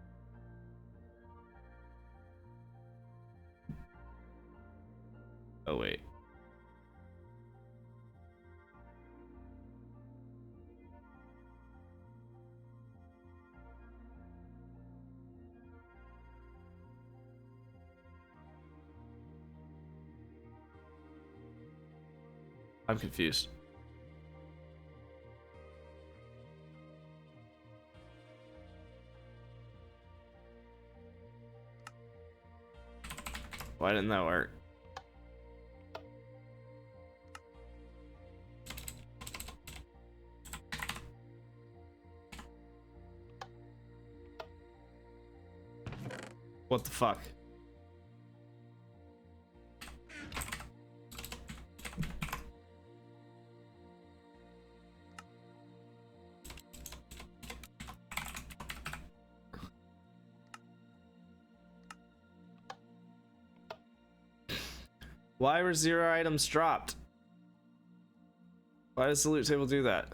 Oh wait. I'm confused. Why didn't that work? What the fuck? Why were 0 items dropped? Why does the loot table do that?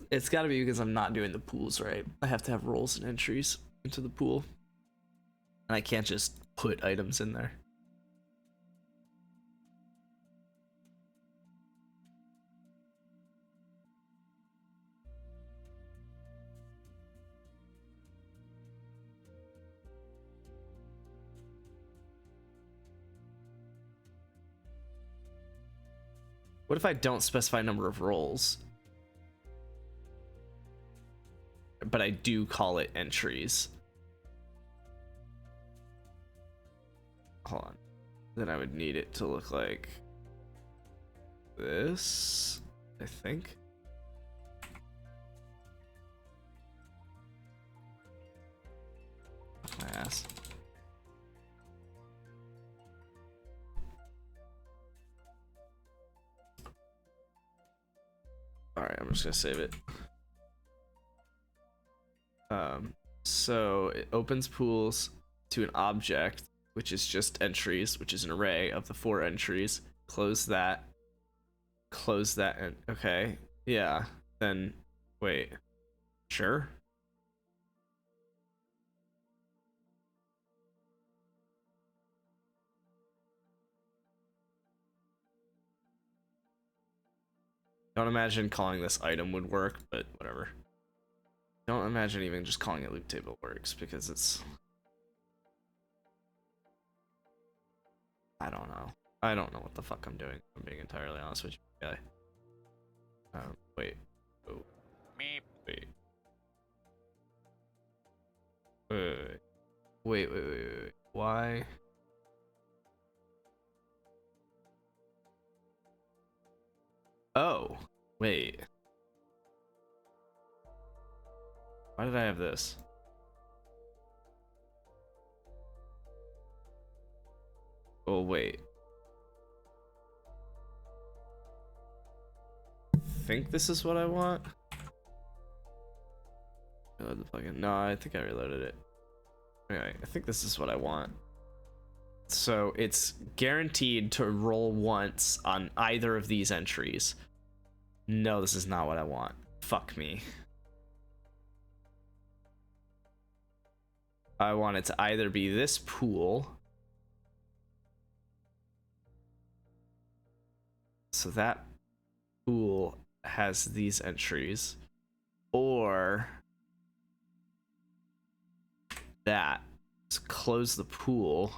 It's got to be because I'm not doing the pools right. I have to have roles and entries into the pool, and I can't just put items in there. What if I don't specify number of roles, but I do call it entries? Hold on. Then I would need it to look like this, I think. My ass. Alright, I'm just gonna save it. So it opens pools to an object, which is just entries, which is an array of the 4 entries. Close that, and okay, yeah. Then wait, sure. Don't imagine calling this item would work, but whatever. Don't imagine even just calling it loot table works because it's... I don't know. I don't know what the fuck I'm doing, if I'm being entirely honest with you, guy. Wait. Oh. Meep. Wait. Wait. Why? Oh. Wait. Why did I have this? Oh, wait. Think this is what I want? Reload the plugin. No, I think I reloaded it. Okay, I think this is what I want. So it's guaranteed to roll once on either of these entries. No, this is not what I want. Fuck me. I want it to either be this pool. So that pool has these entries. Or that. Let's close the pool.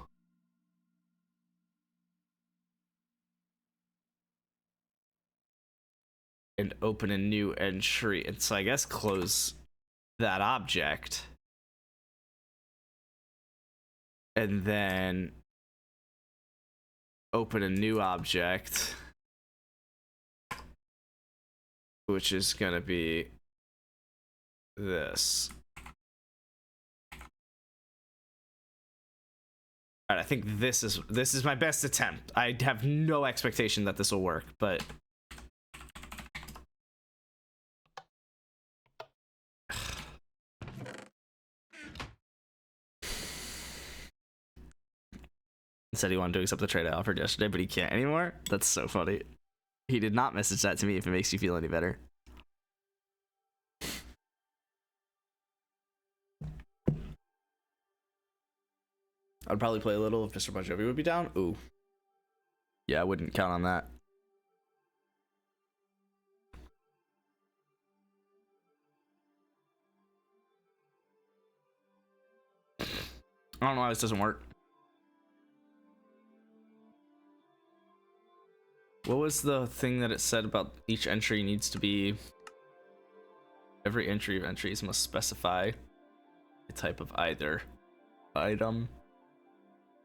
And open a new entry. And so I guess close that object. And then open a new object. Which is gonna be this. All right, I think this is my best attempt. I have no expectation that this will work, but said he wanted to accept the trade I offered yesterday, but he can't anymore. That's so funny. He did not message that to me. If it makes you feel any better. I'd probably play a little if Mr. Bon Jovi would be down. Ooh. Yeah, I wouldn't count on that. I don't know why this doesn't work. What was the thing that it said about each entry needs to be... Every entry of entries must specify a type of either item,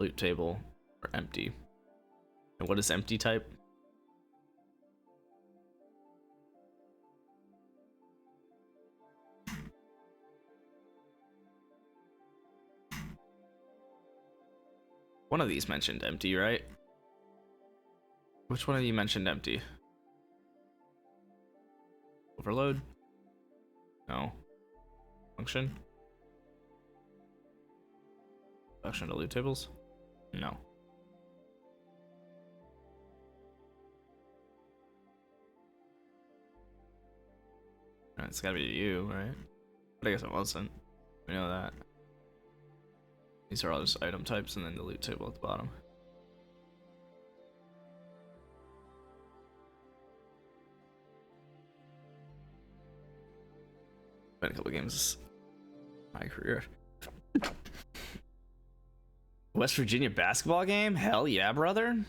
loot table, or empty. And what is empty type? One of these mentioned empty, right? Which one of you mentioned empty? Overload? No. Function? Function to loot tables? No. Alright, it's gotta be you, right? But I guess it wasn't. We know that. These are all just item types and then the loot table at the bottom. Been a couple games in my career. West Virginia basketball game? Hell yeah, brother.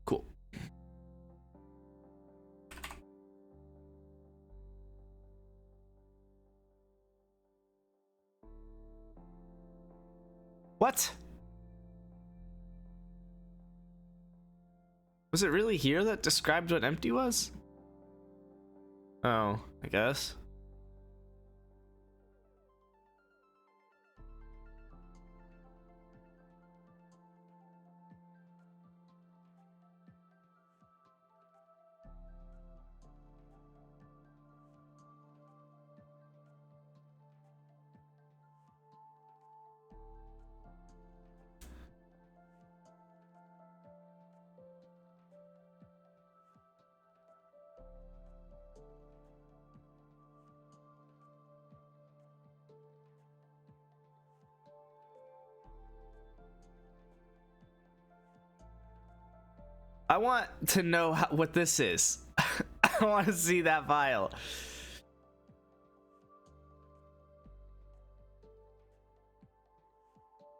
Cool. What? Was it really here that described what empty was? Oh, I guess. I want to know what this is. I want to see that file.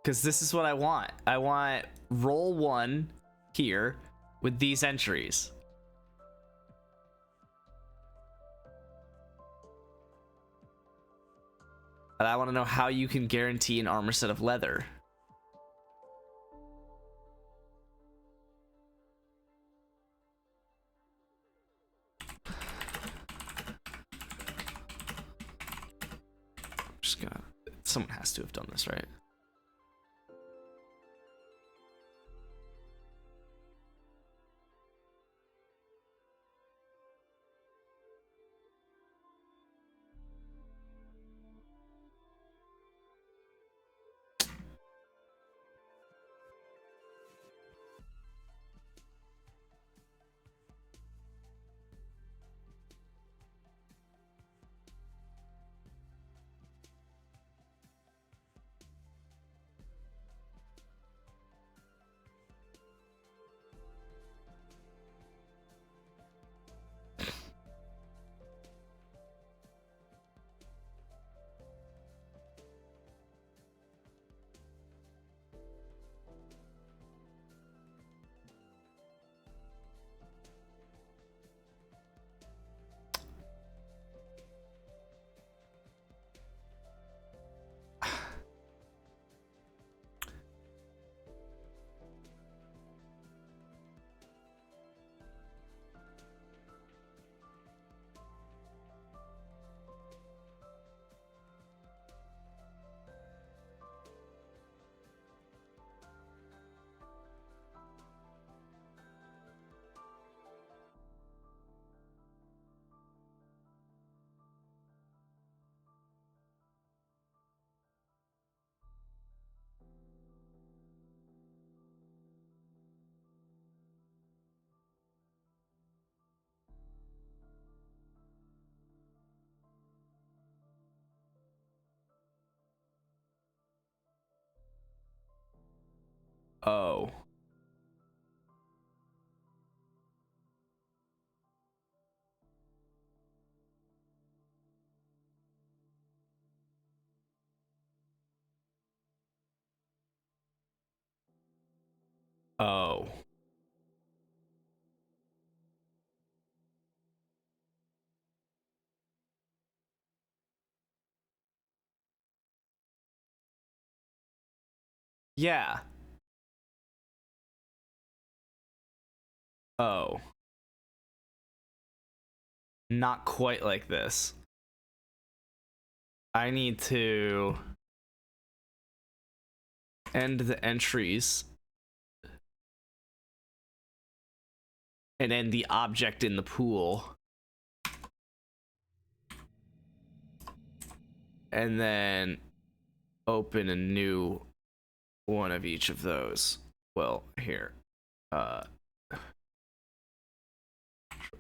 Because this is what I want. I want roll 1 here with these entries. And I want to know how you can guarantee an armor set of leather. I'm just gonna... Someone has to have done this, right? Oh. Oh. Yeah. Oh. Not quite like this. I need to end the entries and end the object in the pool. And then open a new one of each of those. Well, here. Control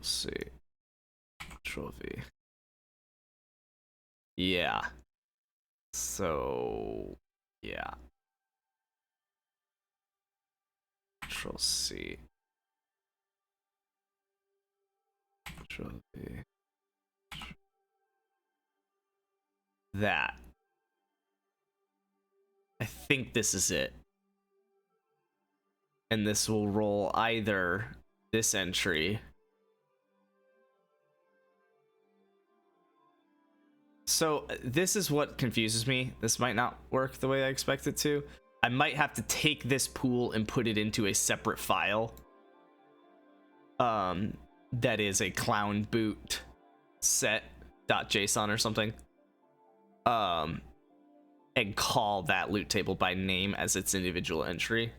C. Control V. Yeah. So, yeah. Control C. Control V. That. I think this is it. And this will roll either this entry. So this is what confuses me. This might not work the way I expect it to. I might have to take this pool and put it into a separate file. That is a clown boot set.json or something. And call that loot table by name as its individual entry.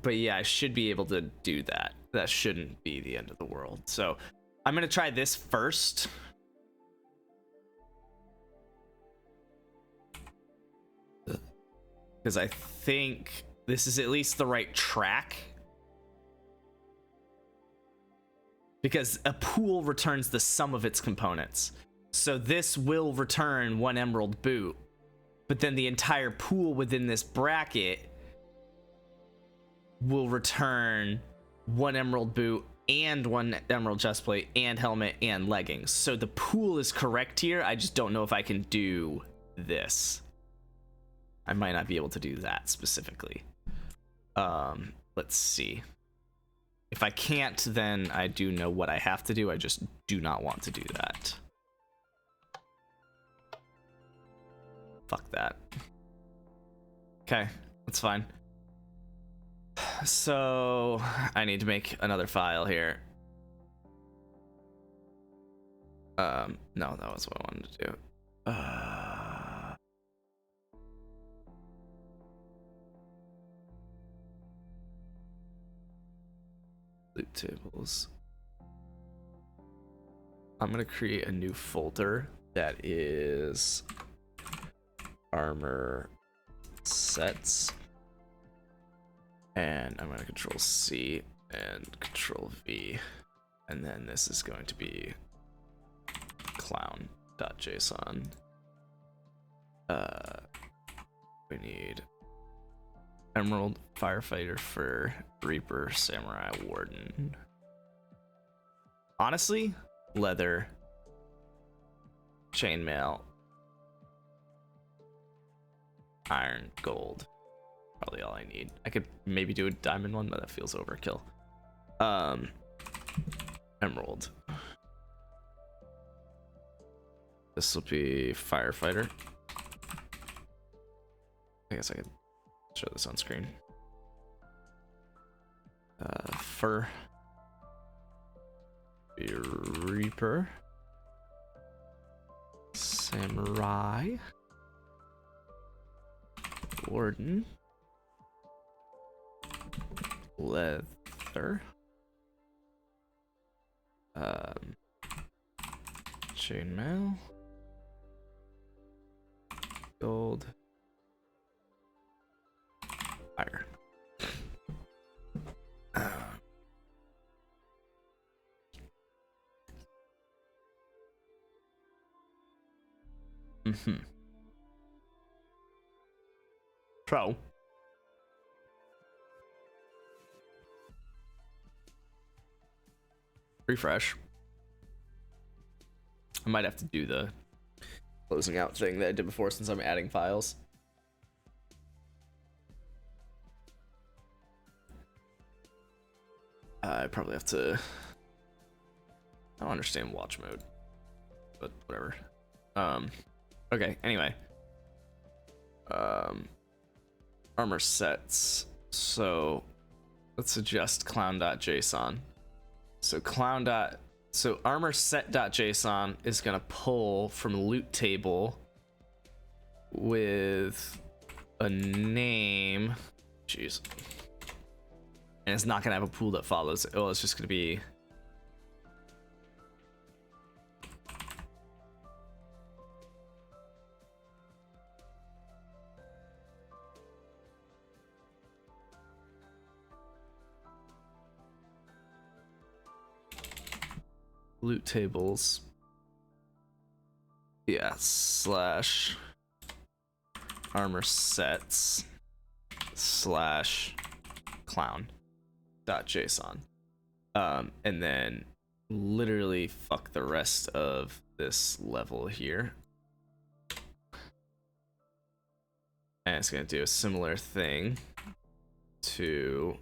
But yeah, I should be able to do that. That shouldn't be the end of the world. So I'm gonna try this first. Because I think this is at least the right track. Because a pool returns the sum of its components. So this will return 1 emerald boot, but then the entire pool within this bracket will return 1 emerald boot and 1 emerald chestplate and helmet and leggings. So the pool is correct here. I just don't know if I can do this. I might not be able to do that specifically. Let's see. If I can't, then I do know what I have to do. I just do not want to do that. Fuck that. Okay, that's fine. So I need to make another file here. No, that was what I wanted to do. Loot tables. I'm gonna create a new folder that is armor sets, and I'm gonna control C and control V, and then this is going to be clown.json. We need emerald, firefighter, fur, reaper, samurai, warden. Honestly, leather, chainmail, iron, gold. Probably all I need. I could maybe do a diamond one, but that feels overkill. Emerald. This will be firefighter. I guess I could show this on screen. Fur. Be reaper. Samurai. Warden. Leather. Chainmail. Gold. Fire. So refresh. I might have to do the closing out thing that I did before since I'm adding files. I probably have to. I don't understand watch mode, but whatever. Okay, anyway. Armor sets. So let's adjust clown.json. So armor set.json is gonna pull from loot table with a name. Jeez. And it's not gonna have a pool that follows it. Oh, it's just gonna be loot tables. Yeah, slash armor sets slash clown.json. And then literally fuck the rest of this level here. And it's gonna do a similar thing to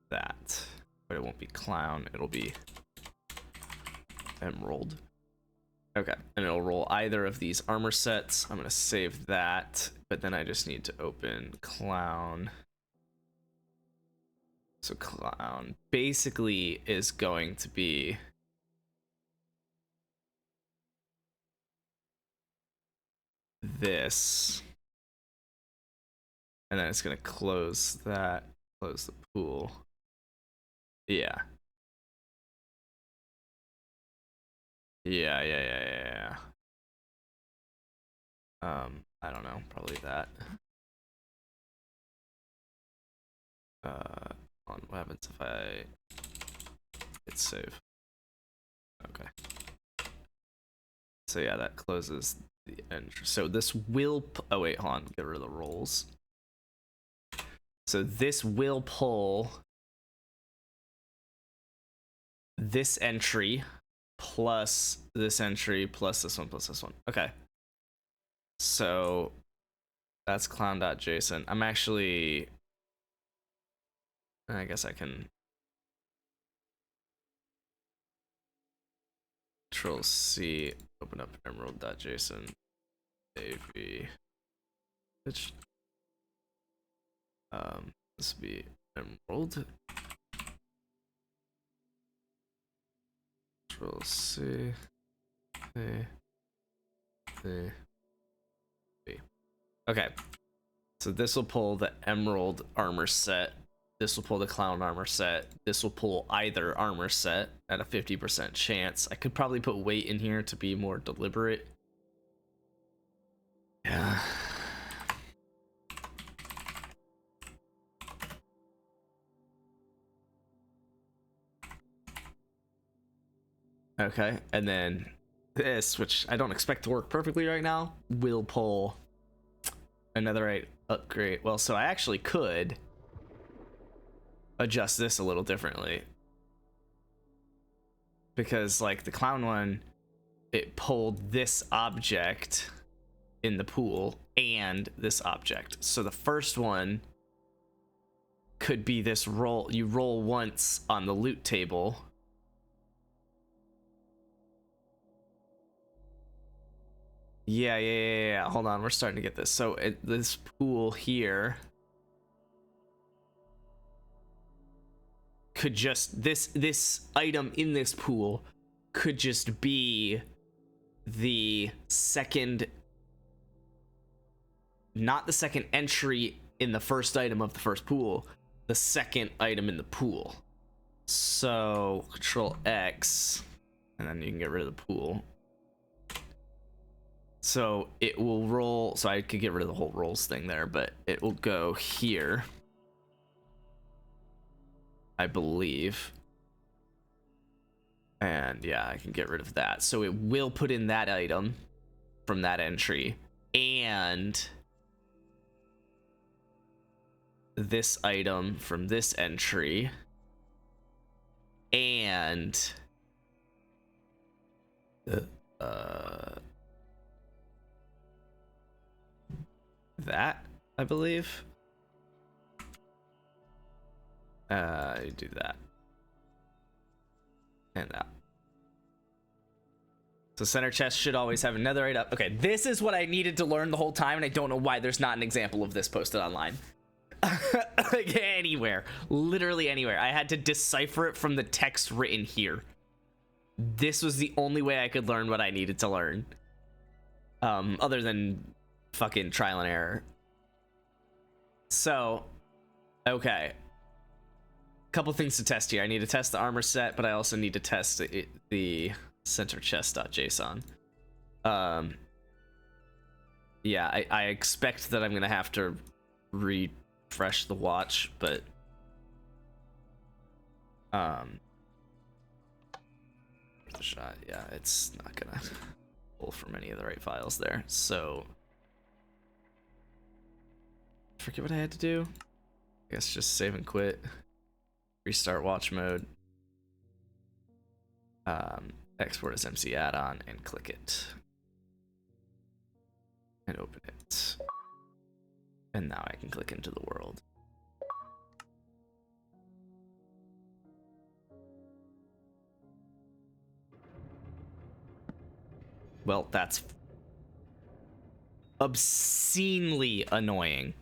that, but it won't be clown, it'll be emerald. Okay, and it'll roll either of these armor sets. I'm gonna save that, but then I just need to open clown. So clown basically is going to be this, and then it's gonna close that, close the pool. Yeah. Yeah. I don't know, probably that. What happens if I hit save? Okay. So yeah, that closes the entry. So this will, oh wait, hold on, get rid of the rolls. So this will pull this entry plus this entry plus this one plus this one. Okay. So that's clown.json. I'm actually, I guess I can Control C, open up emerald.json, AV, which, this would be emerald. Control C, A, A, B. Okay, so this will pull the emerald armor set. This will pull the clown armor set. This will pull either armor set at a 50% chance. I could probably put weight in here to be more deliberate. Yeah. Okay, and then this, which I don't expect to work perfectly right now, will pull another upgrade. Well, so I actually could adjust this a little differently. Because, like, the clown one, it pulled this object in the pool and this object. So the first one could be this roll. You roll once on the loot table. Yeah. Hold on, we're starting to get this. So this pool here could just, this item in this pool could just be the second, not the second entry in the first item of the first pool, the second item in the pool. So Control X, and then you can get rid of the pool. So it will roll, so I could get rid of the whole rolls thing there, but it will go here, I believe. And yeah, I can get rid of that. So it will put in that item from that entry and this item from this entry and that, I believe. Do that and that. So center chest should always have another item. Okay, this is what I needed to learn the whole time, and I don't know why there's not an example of this posted online. Like anywhere, literally anywhere. I had to decipher it from the text written here. This was the only way I could learn what I needed to learn, other than fucking trial and error. So okay, couple things to test here. I need to test the armor set, but I also need to test the center chest.json. Yeah, I expect that I'm gonna have to refresh the watch, but the shot, yeah, it's not gonna pull from any of the right files there. So forget what I had to do. I guess just save and quit, restart watch mode, export as MC add-on, and click it and open it. And now I can click into the world. Well, that's obscenely annoying.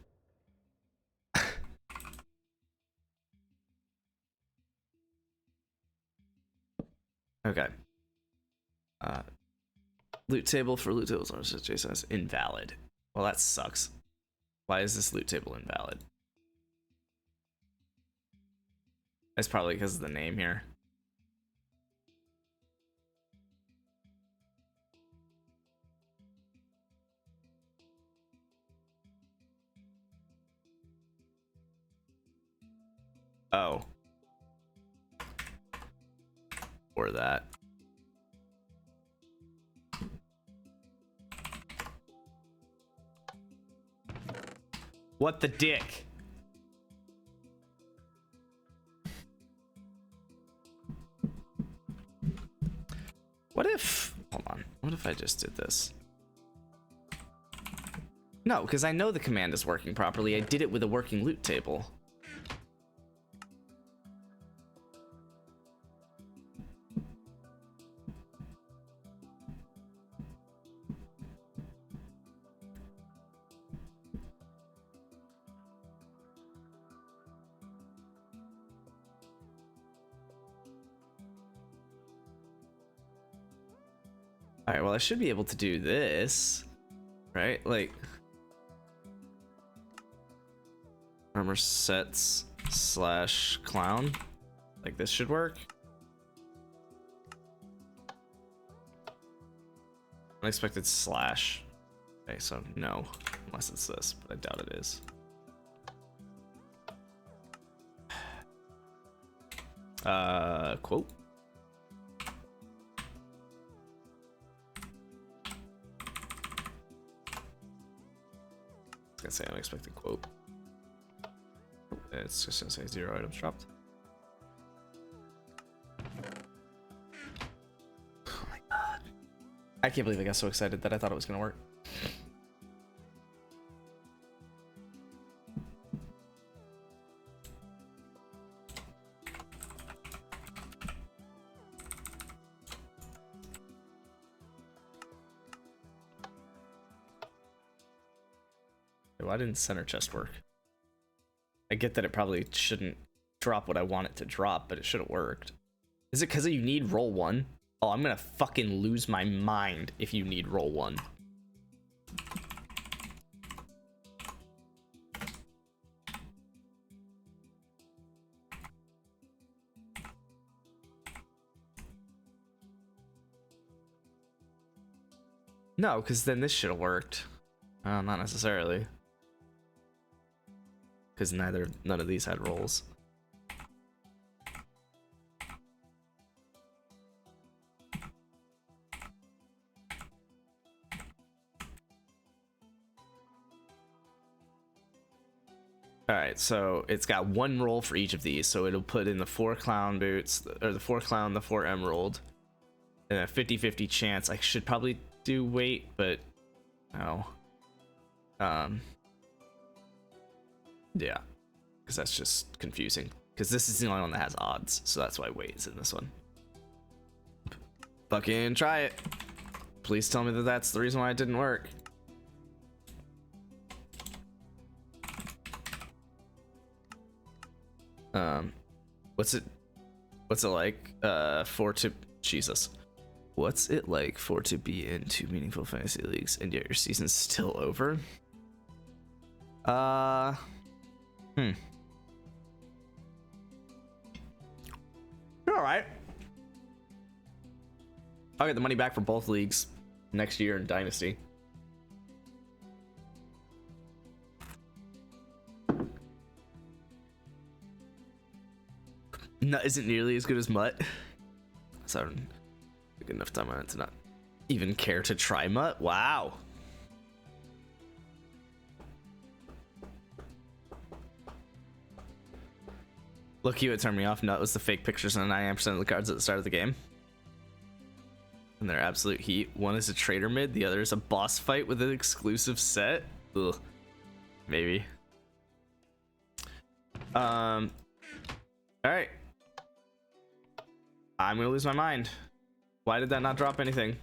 Okay. Loot table for loot tables JSON is invalid. Well, that sucks. Why is this loot table invalid? It's probably because of the name here. Oh. Or that. What the dick? What if... Hold on. What if I just did this? No, because I know the command is working properly. I did it with a working loot table. All right, well, I should be able to do this, right? Like, armor sets / clown. Like, this should work. Unexpected slash. Okay, so no, unless it's this, but I doubt it is. Quote. I was gonna say unexpected quote. It's just gonna say 0 items dropped. Oh my god. I can't believe I got so excited that I thought it was gonna work. Why didn't center chest work? I get that it probably shouldn't drop what I want it to drop, but it should have worked. Is it because you need roll 1? Oh, I'm gonna fucking lose my mind if you need roll 1. No, because then this should have worked. Not necessarily. Because none of these had rolls. Alright, so it's got 1 roll for each of these, so it'll put in the 4 clown boots, or the 4 clown, the 4 emerald, and a 50-50 chance. I should probably do weight, but no. Yeah, because that's just confusing. Because this is the only one that has odds, so that's why weight is in this one. Fucking try it. Please tell me that that's the reason why it didn't work. What's it like for to Jesus? What's it like for to be in 2 meaningful fantasy leagues and yet your season's still over? All right. I'll get the money back for both leagues next year in Dynasty. No, isn't nearly as good as Mutt. So I don't have enough time on it to not even care to try Mutt. Wow. Look, you, it turned me off. No, it was the fake pictures on 99% of the cards at the start of the game. And they're absolute heat. One is a trader mid, the other is a boss fight with an exclusive set. Ugh. Maybe. Alright. I'm gonna lose my mind. Why did that not drop anything?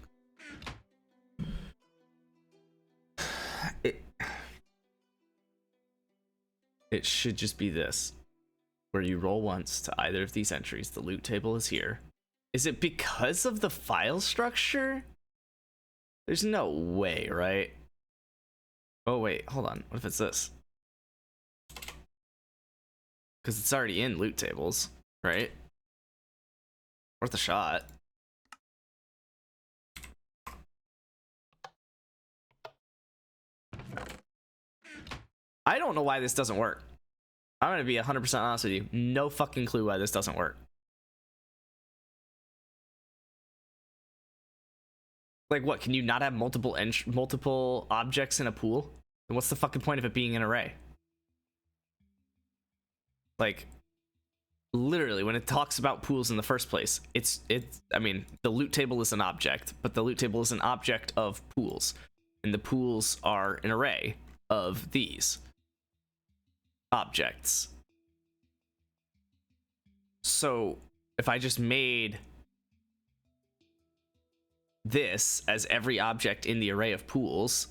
It should just be this. Where you roll once to either of these entries. The loot table is here. Is it because of the file structure? There's no way, right? Oh wait, hold on. What if it's this? Because it's already in loot tables, right? Worth a shot. I don't know why this doesn't work. I'm gonna be 100% honest with you. No fucking clue why this doesn't work. Like what? Can you not have multiple objects in a pool? And what's the fucking point of it being an array? Like, literally, when it talks about pools in the first place, it's I mean, the loot table is an object, but the loot table is an object of pools, and the pools are an array of these objects. So if I just made this as every object in the array of pools,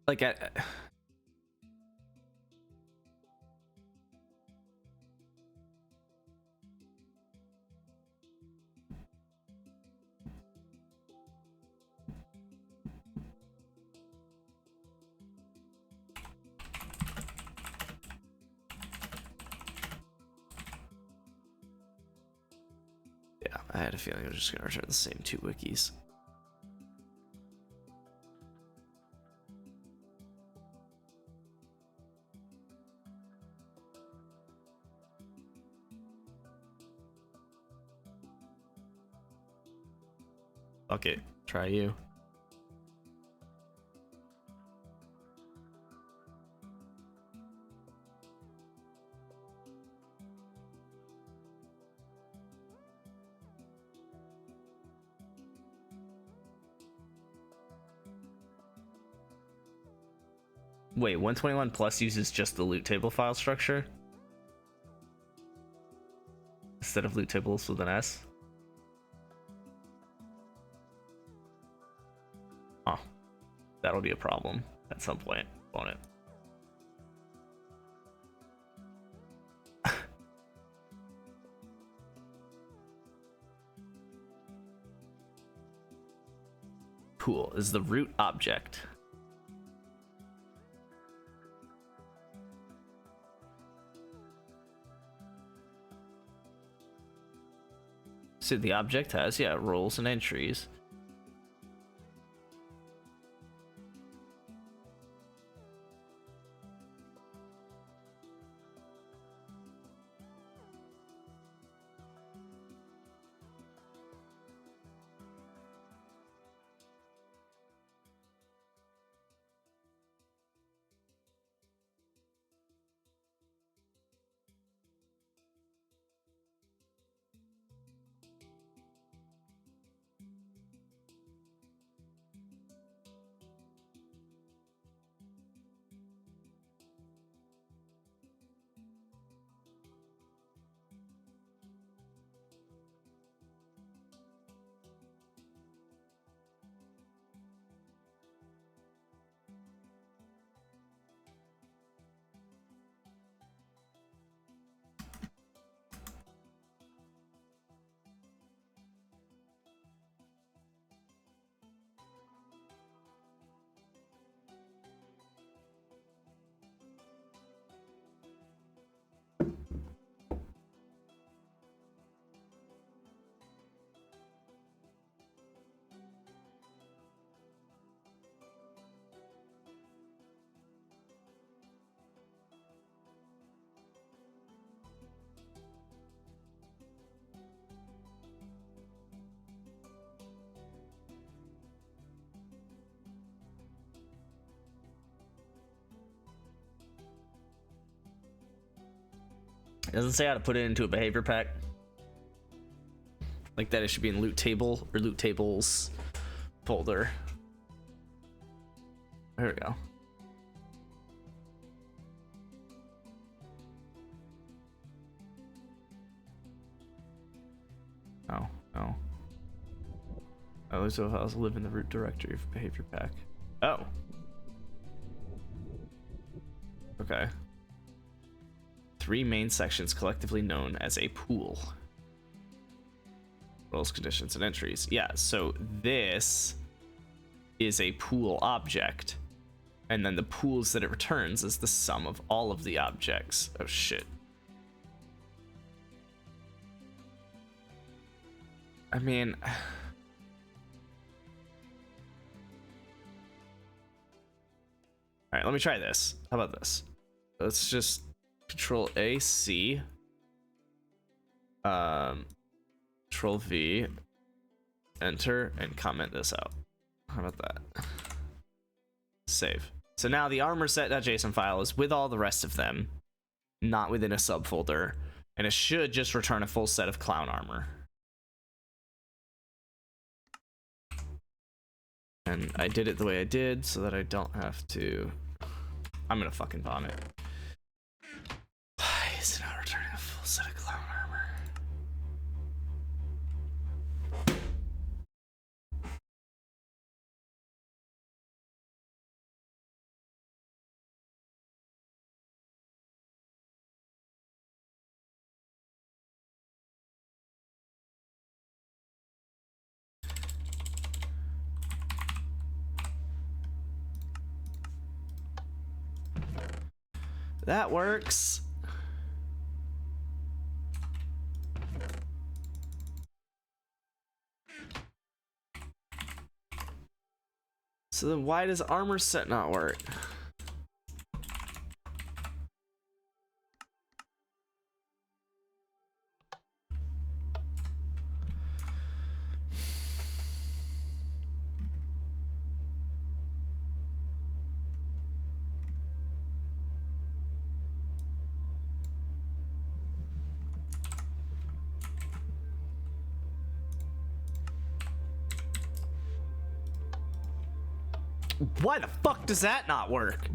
like yeah, I had a feeling I was just gonna return the same two wikis. Fuck it, try you. Wait, 121 plus uses just the loot table file structure instead of loot tables with an S? Oh, that'll be a problem at some point, won't it? Pool is the root object. So the object has, yeah, roles and entries. It doesn't say how to put it into a behavior pack. Like that it should be in loot table or loot tables folder. There we go. Oh, no. Oh, so files live in the root directory of behavior pack. Oh. Okay. 3 main sections collectively known as a pool. Roles, conditions, and entries. Yeah, so this is a pool object. And then the pools that it returns is the sum of all of the objects. Oh, shit. I mean... Alright, let me try this. How about this? Let's just Control A, C. Control V. Enter and comment this out. How about that? Save. So now the armor set.json file is with all the rest of them, not within a subfolder, and it should just return a full set of clown armor. And I did it the way I did so that I don't have to. I'm gonna fucking vomit. Why is it not returning a full set of clown armor? That works. So then why does armor set not work? Why the fuck does that not work?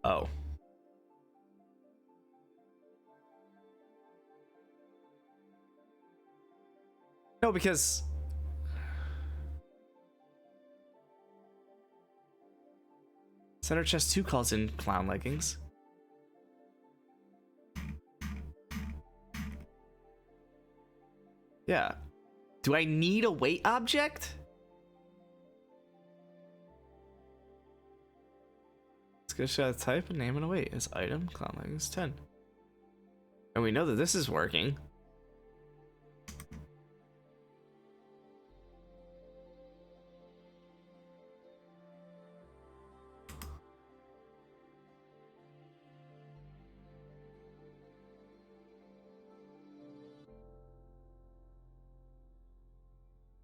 Oh. No, because center chest 2 calls in clown leggings. Yeah. Do I need a weight object? Let's go show the type and name and a weight as item clown leggings 10. And we know that this is working.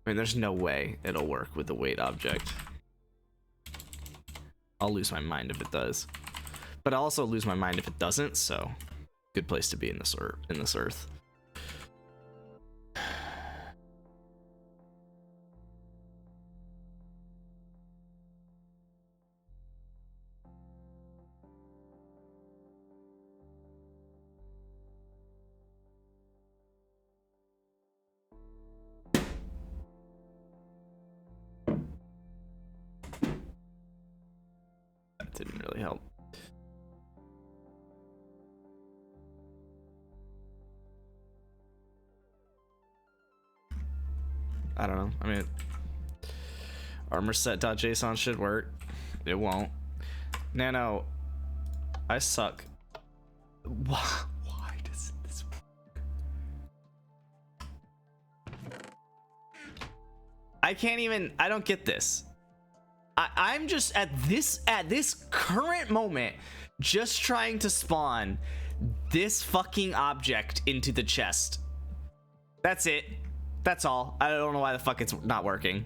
I mean, there's no way it'll work with the weight object. I'll lose my mind if it does. But I'll also lose my mind if it doesn't, so good place to be in this earth. That didn't really help. I don't know. I mean, armor set.json should work. It won't. Nano, I suck. Why does this work? I can't even. I don't get this. I'm just at this current moment just trying to spawn this fucking object into the chest. That's it. That's all. I don't know why the fuck it's not working.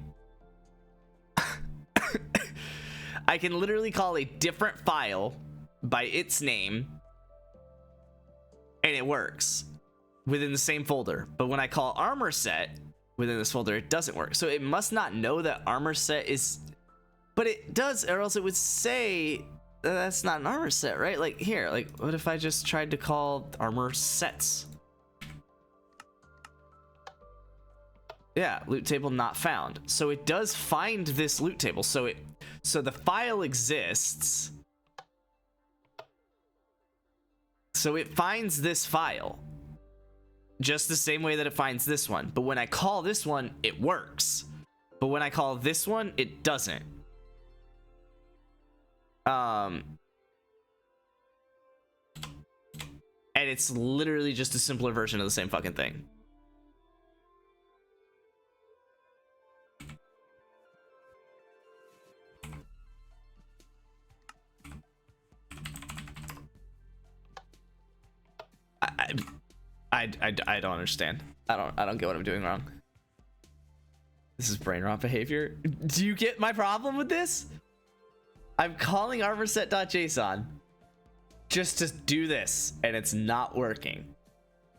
I can literally call a different file by its name and it works within the same folder. But when I call armor set within this folder, it doesn't work. So it must not know that armor set is, but it does, or else it would say that's not an armor set, right? Like here, like what if I just tried to call armor sets? Yeah, loot table not found. So it does find this loot table. So the file exists. So it finds this file just the same way that it finds this one. But when I call this one, it works. But when I call this one, it doesn't. And it's literally just a simpler version of the same fucking thing. I don't understand. I don't get what I'm doing wrong. This is brain rot behavior. Do you get my problem with this? I'm calling armorset.json just to do this, and it's not working.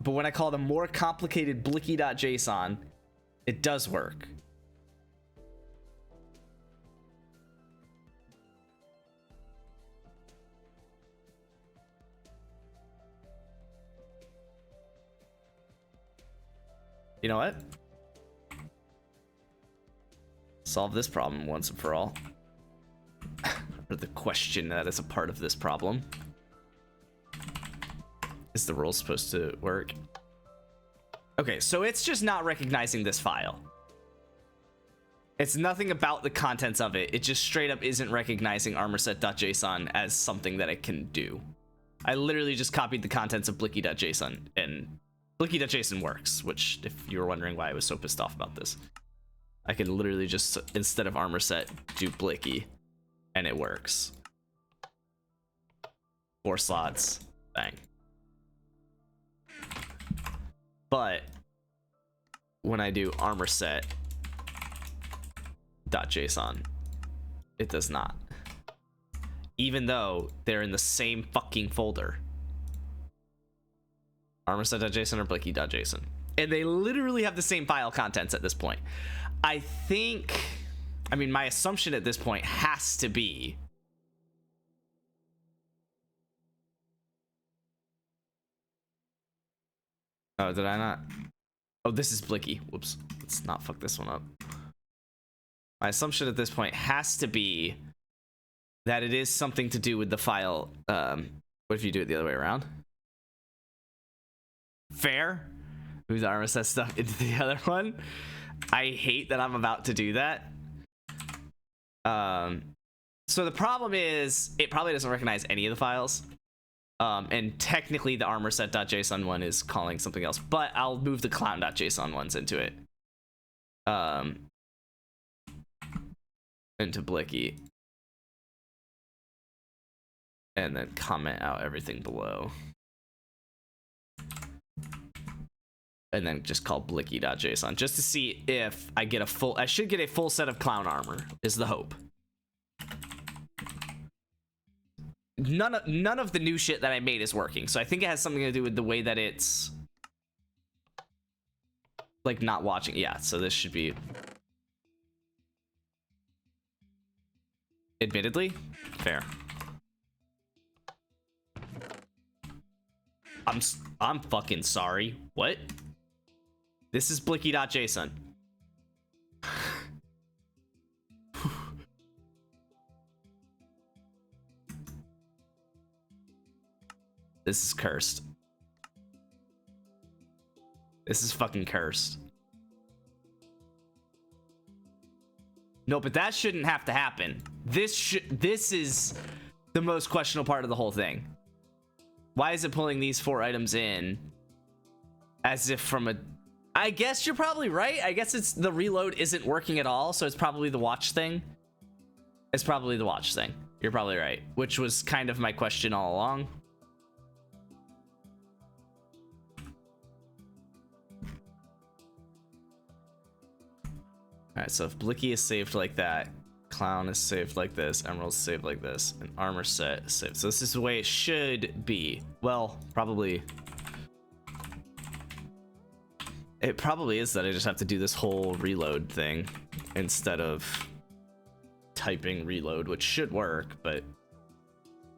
But when I call the more complicated blicky.json, it does work. You know what? Solve this problem once and for all. Or the question that is a part of this problem. Is the rule supposed to work? Okay, so it's just not recognizing this file. It's nothing about the contents of it. It just straight up isn't recognizing armorset.json as something that it can do. I literally just copied the contents of blicky.json, and blicky.json works, which, if you were wondering why I was so pissed off about this, I can literally just, instead of armorset, do blicky, and it works. 4 slots, bang. But when I do armorset.json, it does not. Even though they're in the same fucking folder. Armorset.json or blicky.json. And they literally have the same file contents at this point. I mean, my assumption at this point has to be oh, did I not? Oh, this is blicky. Whoops. Let's not fuck this one up. My assumption at this point has to be that it is something to do with the file. What if you do it the other way around? Fair? Move the armorset stuff into the other one. I hate that I'm about to do that. So the problem is it probably doesn't recognize any of the files. And technically the armorset.json one is calling something else, but I'll move the clown.json ones into it. Into blicky. And then comment out everything below. And then just call blicky.json just to see if I get I should get a full set of clown armor is the hope. None of the new shit that I made is working. So I think it has something to do with the way that it's like not watching. Yeah, so this should be admittedly fair. I'm fucking sorry. What? This is blicky.json. This is cursed. This is fucking cursed. No, but that shouldn't have to happen. This is the most questionable part of the whole thing. Why is it pulling these 4 items in as if from a... I guess you're probably right. I guess it's the reload isn't working at all, so it's probably the watch thing. It's probably the watch thing. You're probably right, which was kind of my question all along. Alright, so if blicky is saved like that, clown is saved like this, emerald is saved like this, and armor set is saved. So this is the way it should be. Well, probably... It probably is that I just have to do this whole reload thing instead of typing reload, which should work, but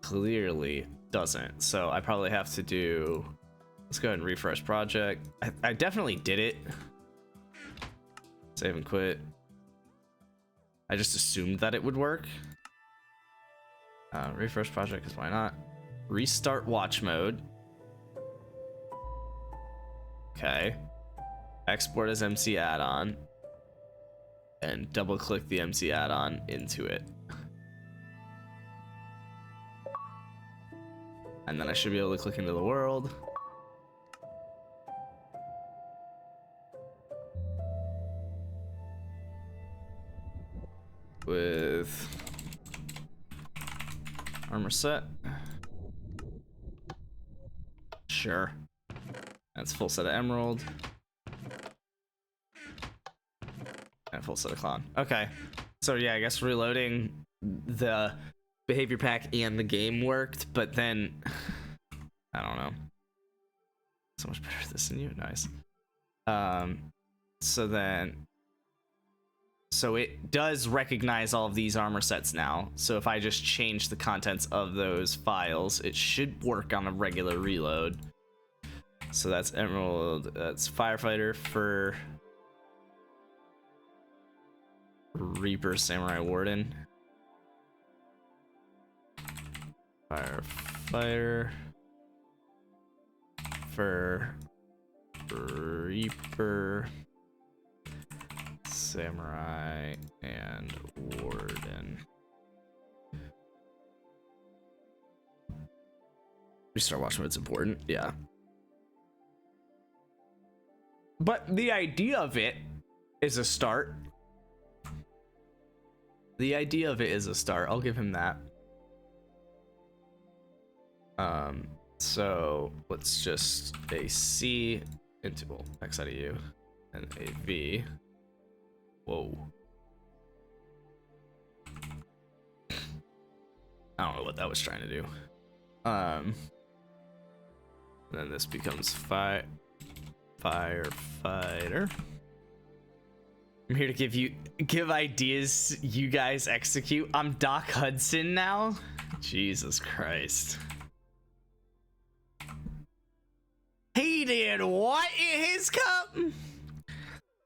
clearly doesn't. So I probably have to do... Let's go ahead and refresh project. I definitely did it. Save and quit. I just assumed that it would work. Refresh project, because why not? Restart watch mode. Okay. Export as MC add-on. And double click the MC add-on into it. And then I should be able to click into the world. With armor set. Sure. That's full set of emerald. And full set of clown. Okay. So yeah, I guess reloading the behavior pack and the game worked, but then I don't know. So much better at this than you. Nice. So it does recognize all of these armor sets now. So if I just change the contents of those files, it should work on a regular reload. So that's emerald, that's firefighter, for Reaper, Samurai, Warden. Firefighter for Reaper, Samurai, and Warden. Restart watch mode's important, yeah. But the idea of it is a start. The idea of it is a start. I'll give him that. So let's just a C into, well, X out of U and a V. Whoa. I don't know what that was trying to do. Then this becomes firefighter. I'm here to give ideas you guys execute. I'm Doc Hudson now. Jesus Christ. He did what in his cup?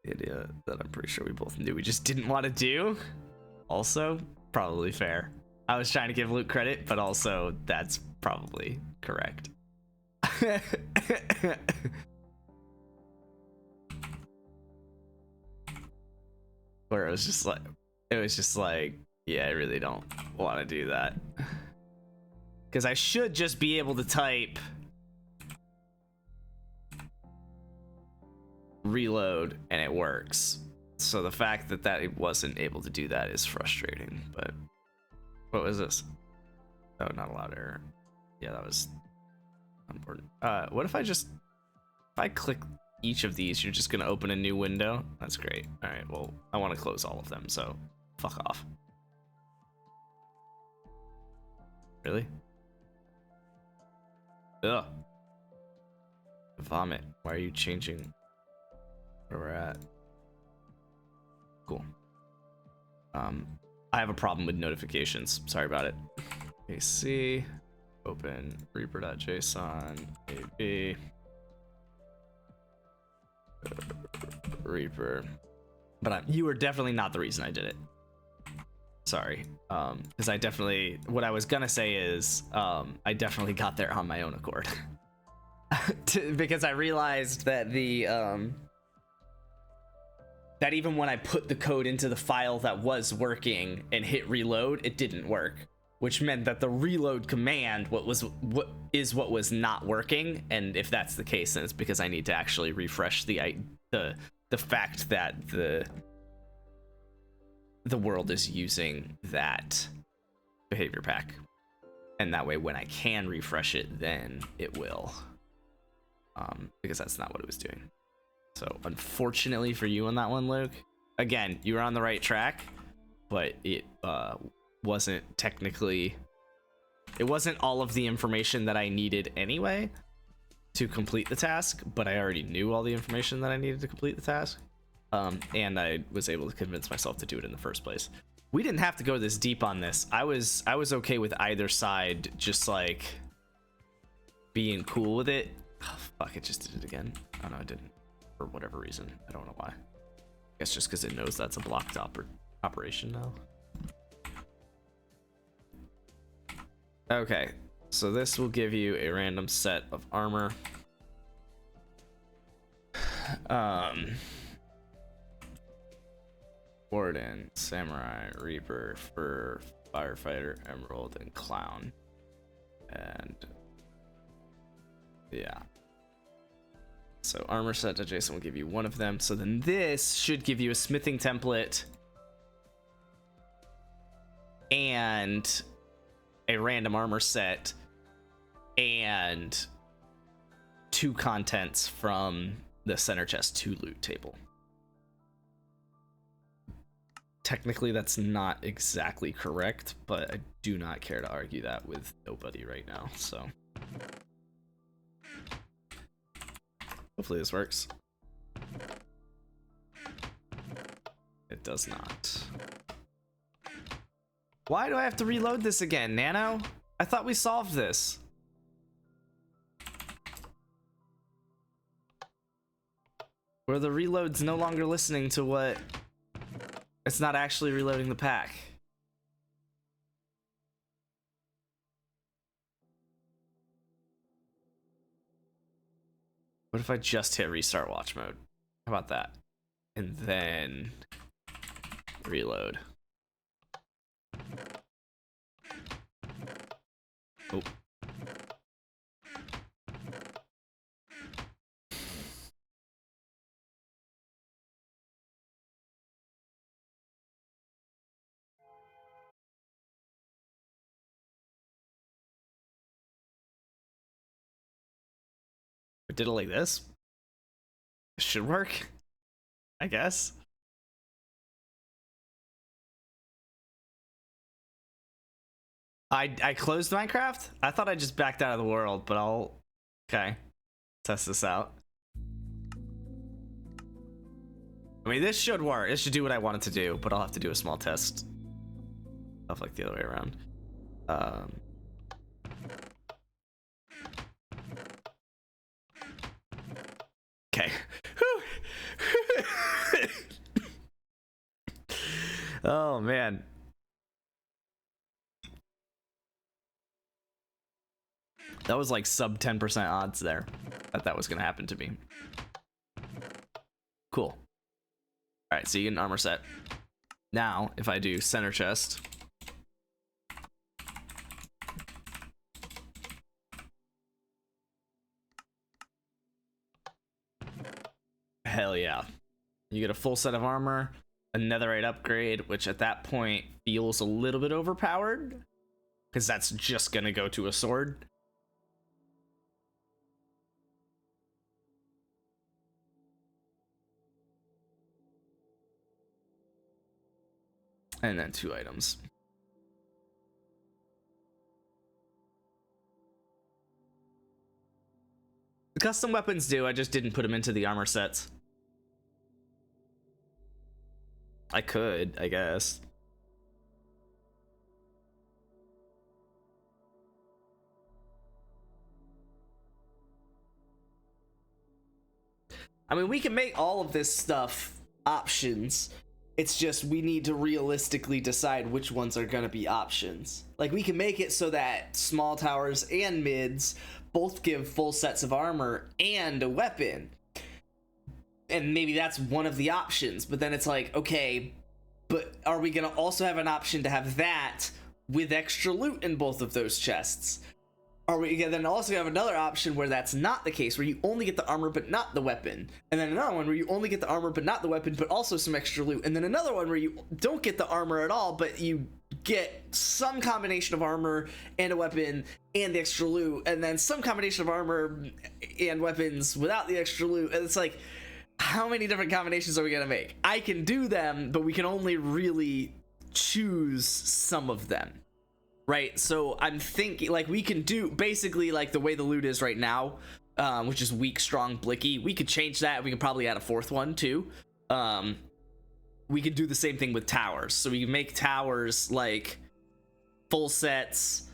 Idiot that I'm pretty sure we both knew we just didn't want to do. Also, probably fair. I was trying to give Luke credit, but also that's probably correct. Where it was just like, yeah, I really don't want to do that. Because I should just be able to type reload and it works. So the fact that it wasn't able to do that is frustrating. But what was this? Oh, not allowed error. Yeah, that was important. What if I click each of these, you're just gonna open a new window? That's great. All right, well, I want to close all of them, so fuck off. Really? Ugh. Vomit. Why are you changing where we're at? Cool. I have a problem with notifications. Sorry about it. AC, open reaper.json, AB, Reaper. But you were definitely not the reason I did it. Sorry. Because what I was gonna say is, I definitely got there on my own accord. Because I realized that that even when I put the code into the file that was working and hit reload, it didn't work, which meant that the reload command what was not working. And if that's the case, then it's because I need to actually refresh the fact that the world is using that behavior pack, and that way when I can refresh it, then it will, because that's not what it was doing. So unfortunately for you on that one, Luke, again, you were on the right track, but it wasn't all of the information that I needed anyway to complete the task, but I already knew all the information that I needed to complete the task. And I was able to convince myself to do it in the first place. We didn't have to go this deep on this. I was okay with either side just like being cool with it. Oh, fuck, it just did it again. Oh no, it didn't. For whatever reason. I don't know why. I guess just because it knows that's a blocked operation now. Okay, so this will give you a random set of armor. Warden, Samurai, Reaper, Fur, Firefighter, Emerald, and Clown. And yeah. So armor set.json will give you one of them. So then this should give you a smithing template and a random armor set and 2 contents from the center chest to loot table. Technically, that's not exactly correct, but I do not care to argue that with nobody right now, so. Hopefully this works. It does not. Why do I have to reload this again, Nano? I thought we solved this. Where the reload's no longer listening to what... It's not actually reloading the pack. What if I just hit restart watch mode? How about that? And then reload. Oh. I did it like this. It should work, I guess. I closed Minecraft? I thought I just backed out of the world, but I'll... Okay. Test this out. I mean, this should work. It should do what I want it to do, but I'll have to do a small test. Stuff like the other way around. Okay. Oh, man. That was like sub 10% odds there that was gonna happen to me. Cool. All right, so you get an armor set. Now, if I do center chest, hell yeah, you get a full set of armor, a netherite upgrade, which at that point feels a little bit overpowered because that's just gonna go to a sword. And then 2 items. The custom weapons do, I just didn't put them into the armor sets. I could, I guess. I mean, we can make all of this stuff options. It's just we need to realistically decide which ones are going to be options. Like, we can make it so that small towers and mids both give full sets of armor and a weapon. And maybe that's one of the options. But then it's like, okay, but are we going to also have an option to have that with extra loot in both of those chests? Are we then also have another option where that's not the case, where you only get the armor but not the weapon, and then another one where you only get the armor but not the weapon but also some extra loot, and then another one where you don't get the armor at all but you get some combination of armor and a weapon and the extra loot, and then some combination of armor and weapons without the extra loot. And it's like, how many different combinations are we gonna make? I can do them, but we can only really choose some of them. Right, so I'm thinking, like, we can do basically like the way the loot is right now, which is weak, strong, blicky. We could change that. We could probably add a 4th one too. We could do the same thing with towers. So we can make towers like full sets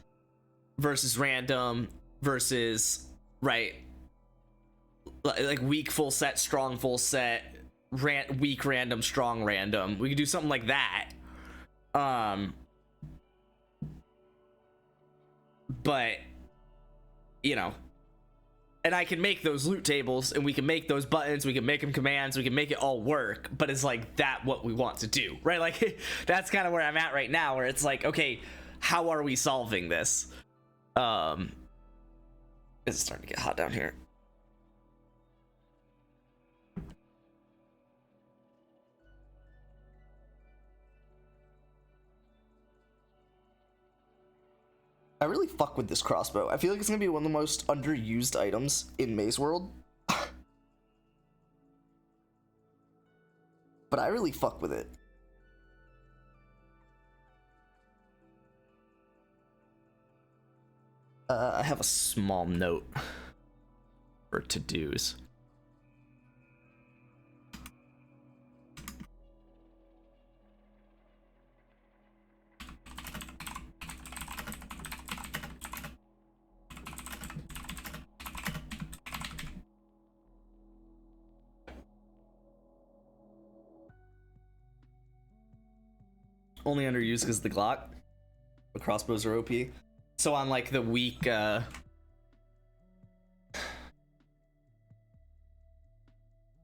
versus random versus, right, like weak full set, strong full set, weak random, strong random. We could do something like that. But, you know, and I can make those loot tables, and we can make those buttons, we can make them commands, we can make it all work, but is like that what we want to do, right? Like, that's kind of where I'm at right now, where it's like, okay, how are we solving this? It's starting to get hot down here. I really fuck with this crossbow. I feel like it's gonna be one of the most underused items in Maze World. But I really fuck with it. I have a small note for to-dos. Only underused because the Glock. The crossbows are OP. So on like the weak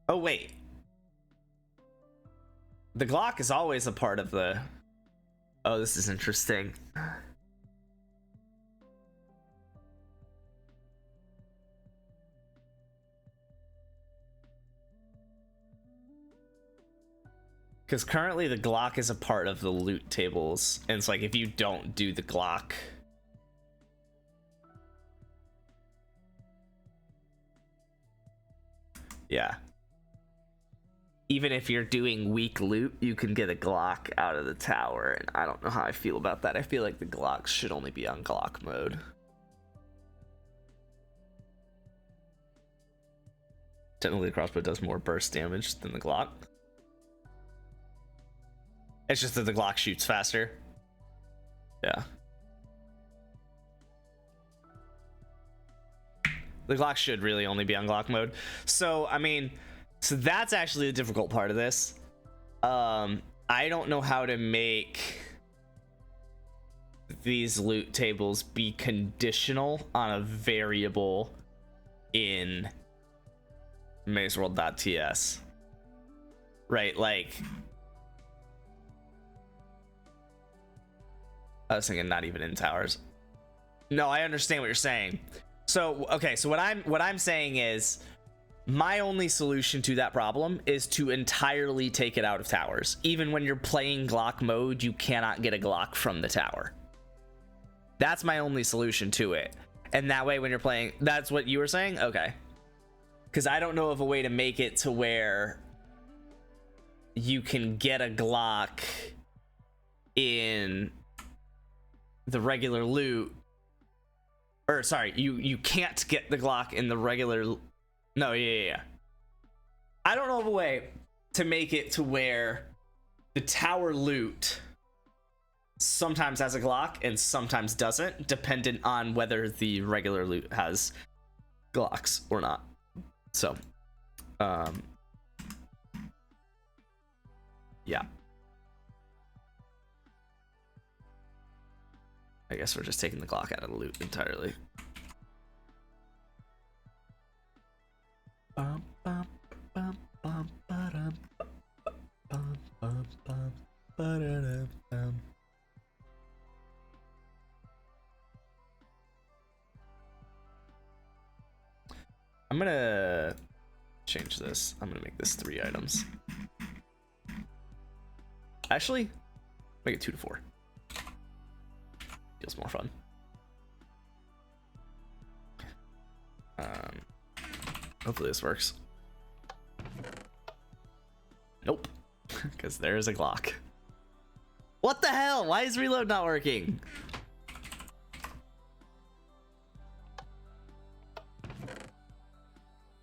Oh wait. The Glock is always a part of the... Oh, this is interesting. Because currently the Glock is a part of the loot tables. And it's like, if you don't do the Glock... Yeah. Even if you're doing weak loot, you can get a Glock out of the tower. And I don't know how I feel about that. I feel like the Glocks should only be on Glock mode. Technically, the crossbow does more burst damage than the Glock. It's just that the Glock shoots faster. Yeah. The Glock should really only be on Glock mode. So, I mean, so that's actually the difficult part of this. I don't know how to make these loot tables be conditional on a variable in mazeworld.ts. Right, like... I was thinking not even in towers. No, I understand what you're saying. So, okay, so what I'm saying is my only solution to that problem is to entirely take it out of towers. Even when you're playing Glock mode, you cannot get a Glock from the tower. That's my only solution to it. And that way when you're playing, that's what you were saying? Okay. Because I don't know of a way to make it to where you can get a Glock in the regular loot, or sorry, you can't get the Glock in the regular. No, yeah. I don't know of a way to make it to where the tower loot sometimes has a Glock and sometimes doesn't, dependent on whether the regular loot has Glocks or not. So, yeah. I guess we're just taking the Glock out of the loot entirely. I'm gonna change this. I'm gonna make this 3 items. Actually, make it 2 to 4. Feels more fun. Hopefully this works. Nope. Because there's a Glock. What the hell? Why is reload not working?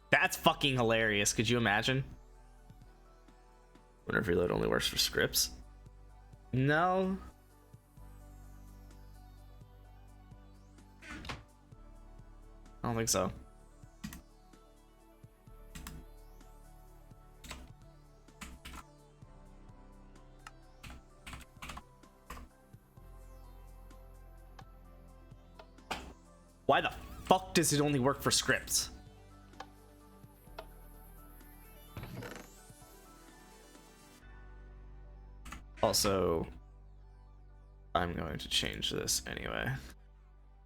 That's fucking hilarious. Could you imagine? Wonder if reload only works for scripts. No. I don't think so. Why the fuck does it only work for scripts? Also, I'm going to change this anyway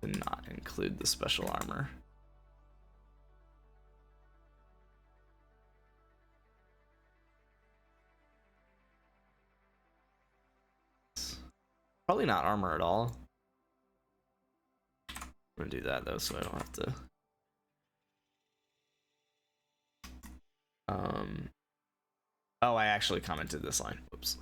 to not include the special armor. Probably not armor at all. I'm gonna do that though, so I don't have to. Oh, I actually commented this line. Whoops.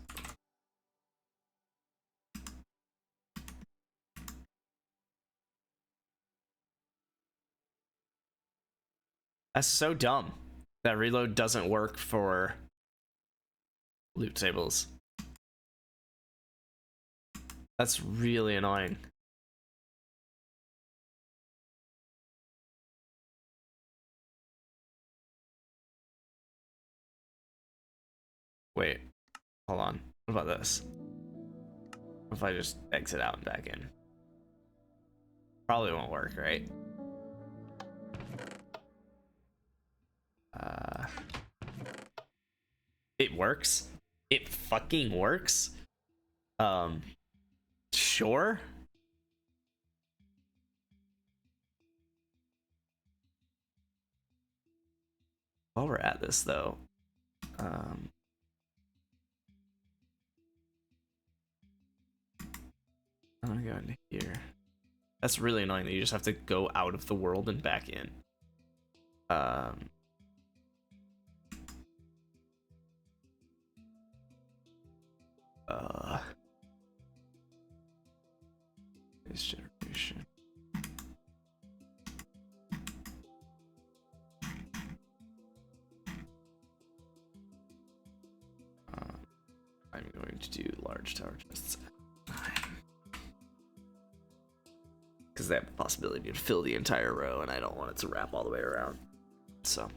That's so dumb that reload doesn't work for loot tables. That's really annoying. Wait, hold on. What about this? What if I just exit out and back in? Probably won't work, right? It works. It fucking works. Sure. While we're at this though, I'm gonna go into here. That's really annoying that you just have to go out of the world and back in. This generation. I'm going to do large tower chests at 9. Because they have the possibility to fill the entire row, and I don't want it to wrap all the way around. So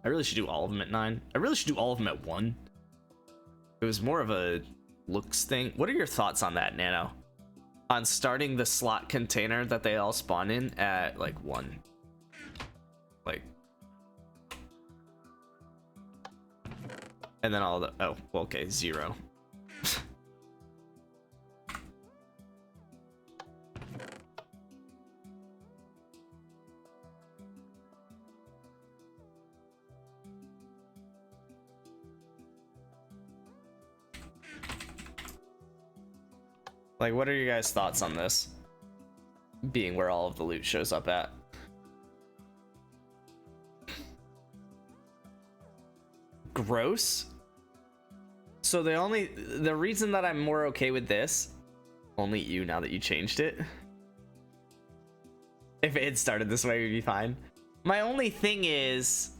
I really should do all of them at 9. I really should do all of them at 1. It was more of a looks thing. What are your thoughts on that, Nano? On starting the slot container that they all spawn in at like 1. Like, and then all the, oh, well, okay, 0. Like, what are your guys' thoughts on this? Being where all of the loot shows up at. Gross? So the reason that I'm more okay with this, only you now that you changed it. If it had started this way, we'd be fine. My only thing is,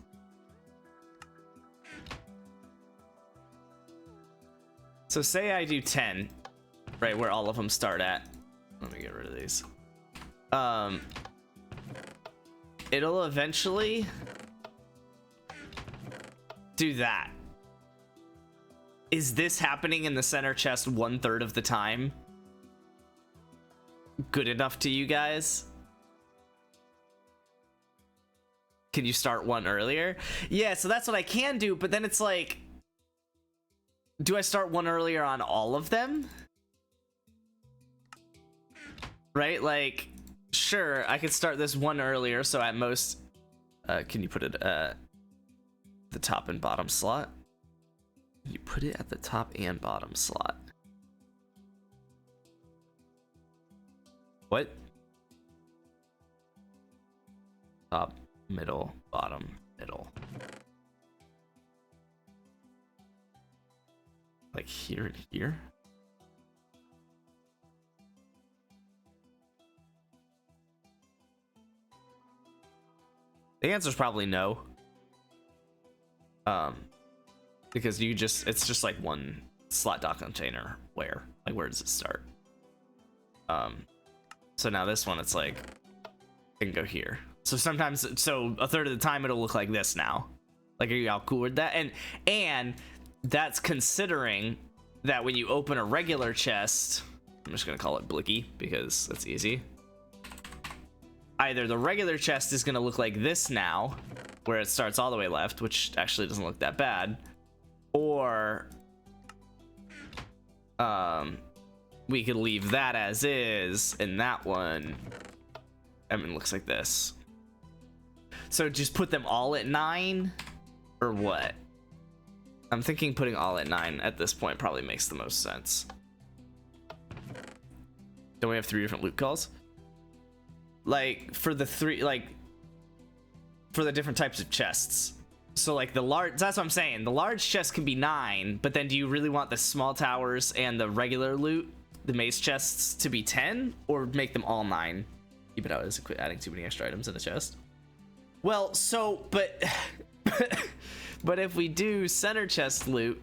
so say I do 10, right, where all of them start at. Let me get rid of these. It'll eventually do that. Is this happening in the center chest 1/3 of the time good enough to you guys? Can you start one earlier? Yeah, so that's what I can do, but then it's like, do I start one earlier on all of them? Right, like, sure, I could start this one earlier, so at most, can you put it at the top and bottom slot? You put it at the top and bottom slot. What? Top, middle, bottom, middle. Like here and here? The answer's probably no. Because it's just like one slot dock container. Where does it start? So now this one, it's like, it can go here. So sometimes, so 1/3 of the time it'll look like this now. Like, are you all cool with that? And that's considering that when you open a regular chest, I'm just gonna call it Blicky because that's easy. Either the regular chest is gonna look like this now, where it starts all the way left, which actually doesn't look that bad, or we could leave that as is, and that one, I mean, looks like this. So just put them all at 9, or what? I'm thinking putting all at 9 at this point probably makes the most sense. Don't we have 3 different loot calls? Like for the 3, like for the different types of chests. So like the large, that's what I'm saying. The large chest can be 9, but then do you really want the small towers and the regular loot, the maze chests, to be 10, or make them all 9? Keep it out as quit adding too many extra items in the chest. Well, so, but but if we do center chest loot,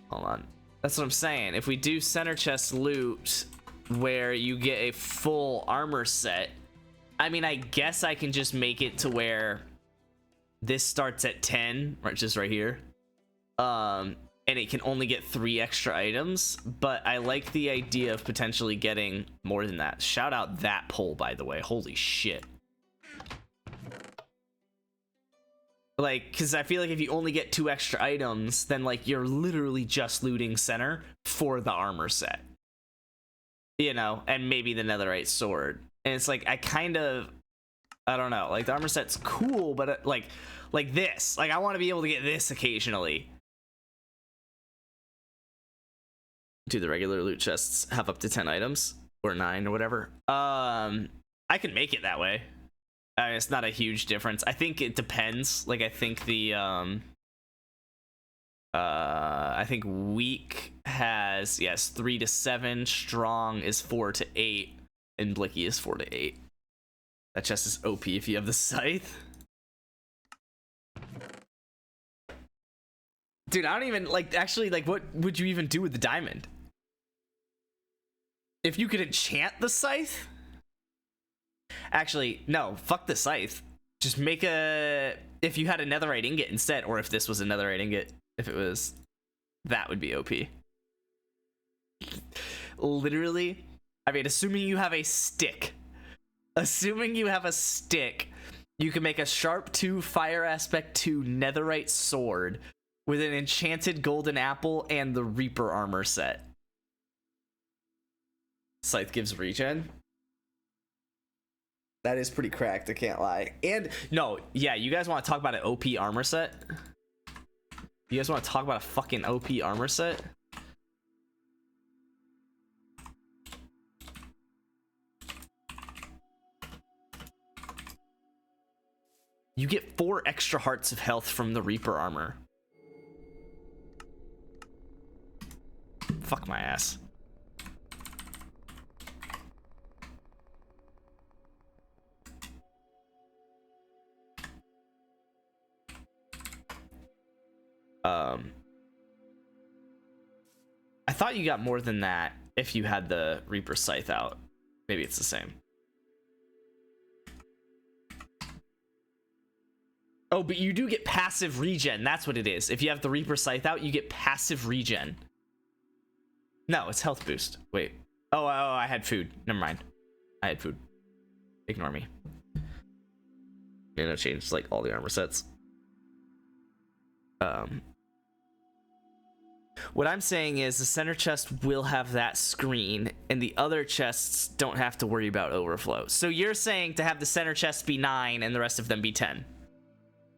hold on. That's what I'm saying. If we do center chest loot where you get a full armor set, I mean, I guess I can just make it to where this starts at 10, which is right here. And it can only get 3 extra items, but I like the idea of potentially getting more than that. Shout out that poll, by the way. Holy shit. Like, because I feel like if you only get 2 extra items, then like you're literally just looting center for the armor set, you know, and maybe the netherite sword. And it's like, I don't know, like the armor set's cool, but like this, like I want to be able to get this occasionally. Do the regular loot chests have up to 10 items or 9 or whatever? I can make it that way. It's not a huge difference. I think it depends. Like I think the I think weak has, yes, 3 to 7, strong is 4 to 8, and blicky is 4 to 8. That chest is OP if you have the scythe. Dude, I don't even like, actually, like what would you even do with the diamond? If you could enchant the scythe? Actually, no, fuck the scythe. Just make a, if you had a netherite ingot instead, or if this was a netherite ingot, if it was, that would be OP. Literally, I mean, assuming you have a stick, you can make a sharp 2, fire aspect 2 netherite sword with an enchanted golden apple and the reaper armor set. Scythe gives regen. That is pretty cracked, I can't lie. And no, yeah, you guys want to talk about an OP armor set? You guys want to talk about a fucking OP armor set? You get 4 extra hearts of health from the Reaper armor. Fuck my ass. I thought you got more than that if you had the Reaper Scythe out. Maybe it's the same. Oh, but you do get passive regen. That's what it is. If you have the Reaper Scythe out, you get passive regen. No, it's health boost. Wait. Oh, I had food. Never mind. I had food. Ignore me. You're gonna change like all the armor sets. What I'm saying is the center chest will have that screen and the other chests don't have to worry about overflow. So you're saying to have the center chest be 9 and the rest of them be 10.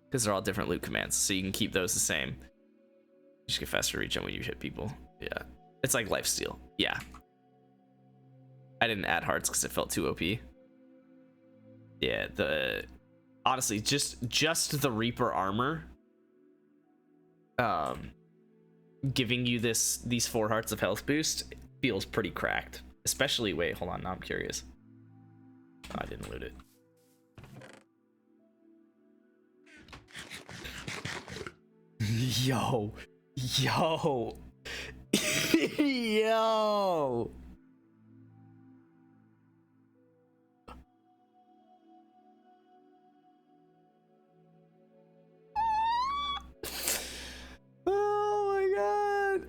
Because they're all different loot commands, so you can keep those the same. You just get faster regen when you hit people. Yeah. It's like lifesteal. Yeah. I didn't add hearts because it felt too OP. Yeah, honestly, just the Reaper armor. Giving you these 4 hearts of health boost feels pretty cracked. Especially, wait, hold on, now I'm curious. Oh, I didn't loot it. Yo. Yo. Oh my god.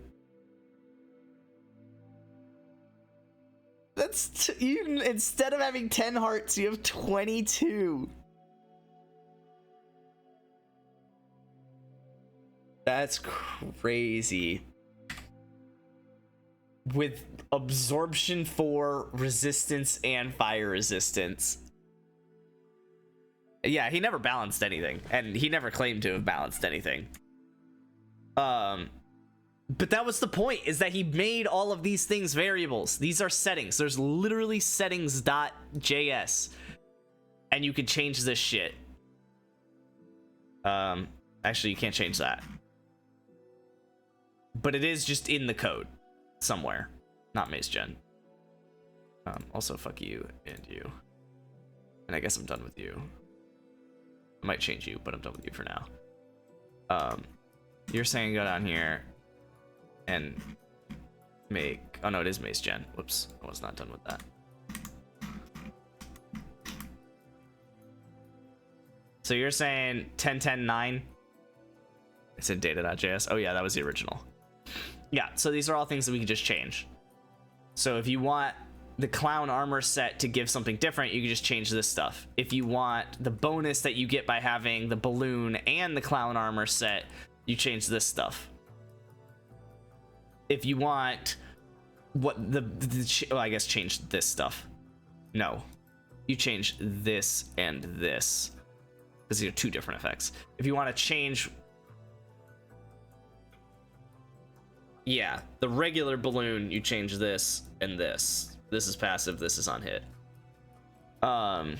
That's you, instead of having 10 hearts, you have 22. That's crazy. With absorption 4, resistance, and fire resistance. Yeah, he never balanced anything, and he never claimed to have balanced anything. But that was the point, is that he made all of these things variables. These are settings. There's literally settings.js. And you can change this shit. Actually, you can't change that. But it is just in the code somewhere. Not MazeGen. Also, fuck you and you. And I guess I'm done with you. I might change you, but I'm done with you for now. You're saying go down here and make... Oh no, it is MazeGen. Whoops, I was not done with that. So you're saying 10.10.9? It's in data.js. Oh yeah, that was the original. Yeah, so these are all things that we can just change. So if you want the clown armor set to give something different, you can just change this stuff. If you want the bonus that you get by having the balloon and the clown armor set, you change this stuff. If you want what well, I guess change this stuff. No, you change this and this, because these are two different effects. If you want to change, yeah, the regular balloon, you change this and this. This is passive, this is on hit. Clown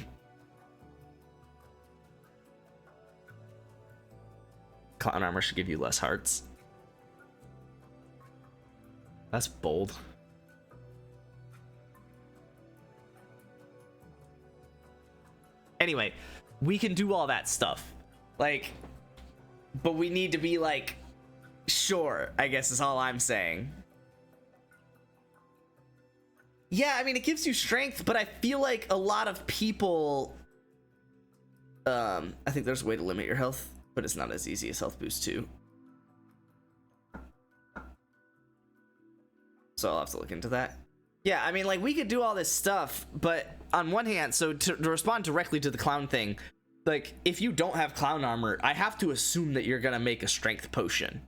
armor should give you less hearts. That's bold. Anyway, we can do all that stuff. Like, but we need to be like, sure, I guess is all I'm saying. Yeah, I mean, it gives you strength, but I feel like a lot of people... I think there's a way to limit your health, but it's not as easy as health boost 2. So I'll have to look into that. Yeah, I mean, like, we could do all this stuff, but on one hand, so to respond directly to the clown thing, like, if you don't have clown armor, I have to assume that you're gonna make a strength potion,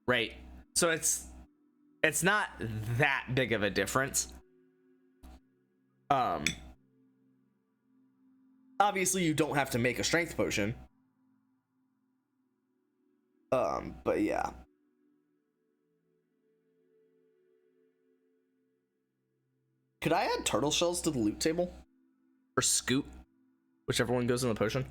right? So it's not that big of a difference. Obviously you don't have to make a strength potion. But yeah. Could I add turtle shells to the loot table? Or scoot? Whichever one goes in the potion.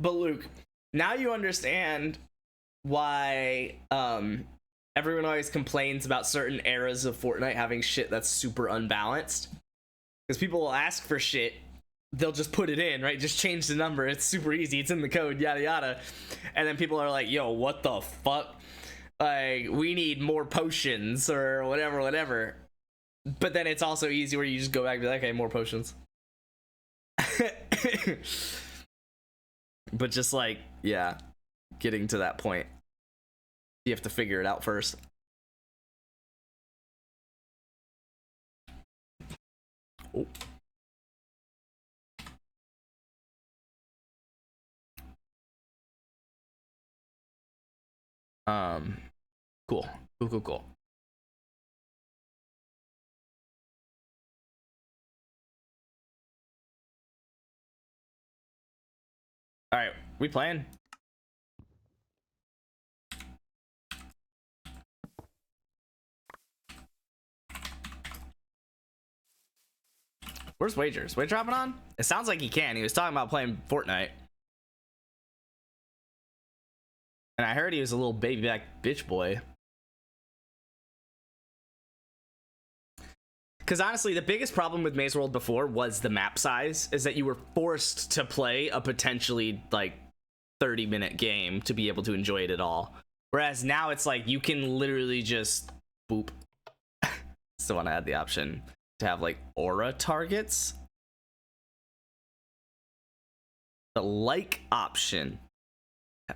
But Luke, now you understand why everyone always complains about certain eras of Fortnite having shit that's super unbalanced. Because people will ask for shit, they'll just put it in, right? Just change the number. It's super easy. It's in the code, yada yada. And then people are like, yo, what the fuck? Like, we need more potions or whatever. But then it's also easy where you just go back and be like, okay, more potions. But just like, yeah, getting to that point, you have to figure it out first. Oh. Cool. Cool. All right, we playing? Where's Wagers? Wager hopping on? It sounds like he can. He was talking about playing Fortnite. And I heard he was a little baby back bitch boy. Because honestly, the biggest problem with Maze World before was the map size, is that you were forced to play a potentially like 30-minute game to be able to enjoy it at all. Whereas now it's like you can literally just boop. Still want to add the option to have like aura targets. The like option.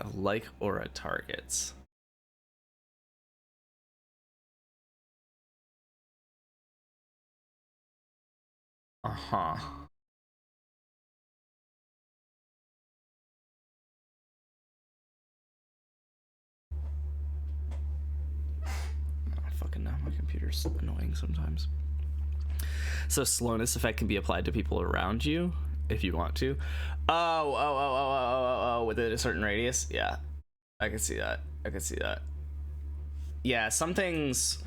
Have like aura targets. Uh-huh. fucking know. My computer's annoying sometimes. So slowness effect can be applied to people around you if you want to. Oh, within a certain radius. Yeah, I can see that. Yeah, some things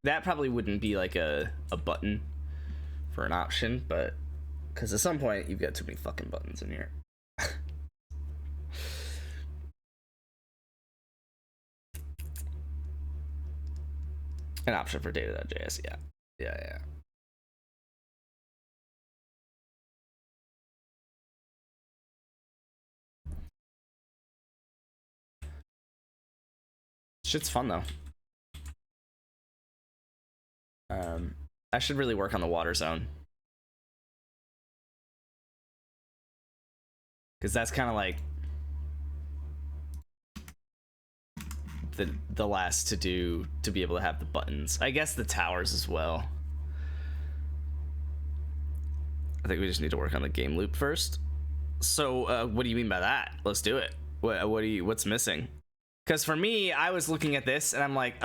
that probably wouldn't be like a button for an option, but because at some point you've got too many fucking buttons in here. An option for data.js. Yeah. Shit's fun though. I should really work on the water zone, because that's kind of like the last to do to be able to have the buttons. I guess the towers as well. I think we just need to work on the game loop first. So what do you mean by that? Let's do it. What's missing? Because for me, I was looking at this and I'm like,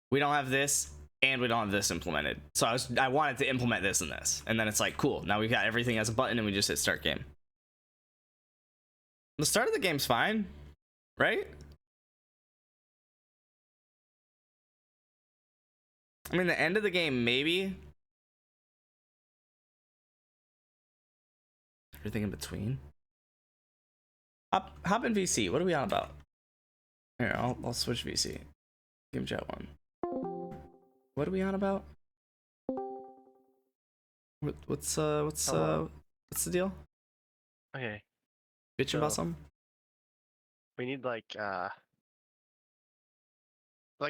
we don't have this and we don't have this implemented. So I wanted to implement this and this, and then it's like, cool, now we've got everything as a button and we just hit start game. The start of the game's fine, right? I mean, the end of the game, maybe. Everything in between. Hop in VC. What are we on about? Here, I'll switch VC. Game chat one. What are we on about? What's the deal? Okay. Bitching about something? We need like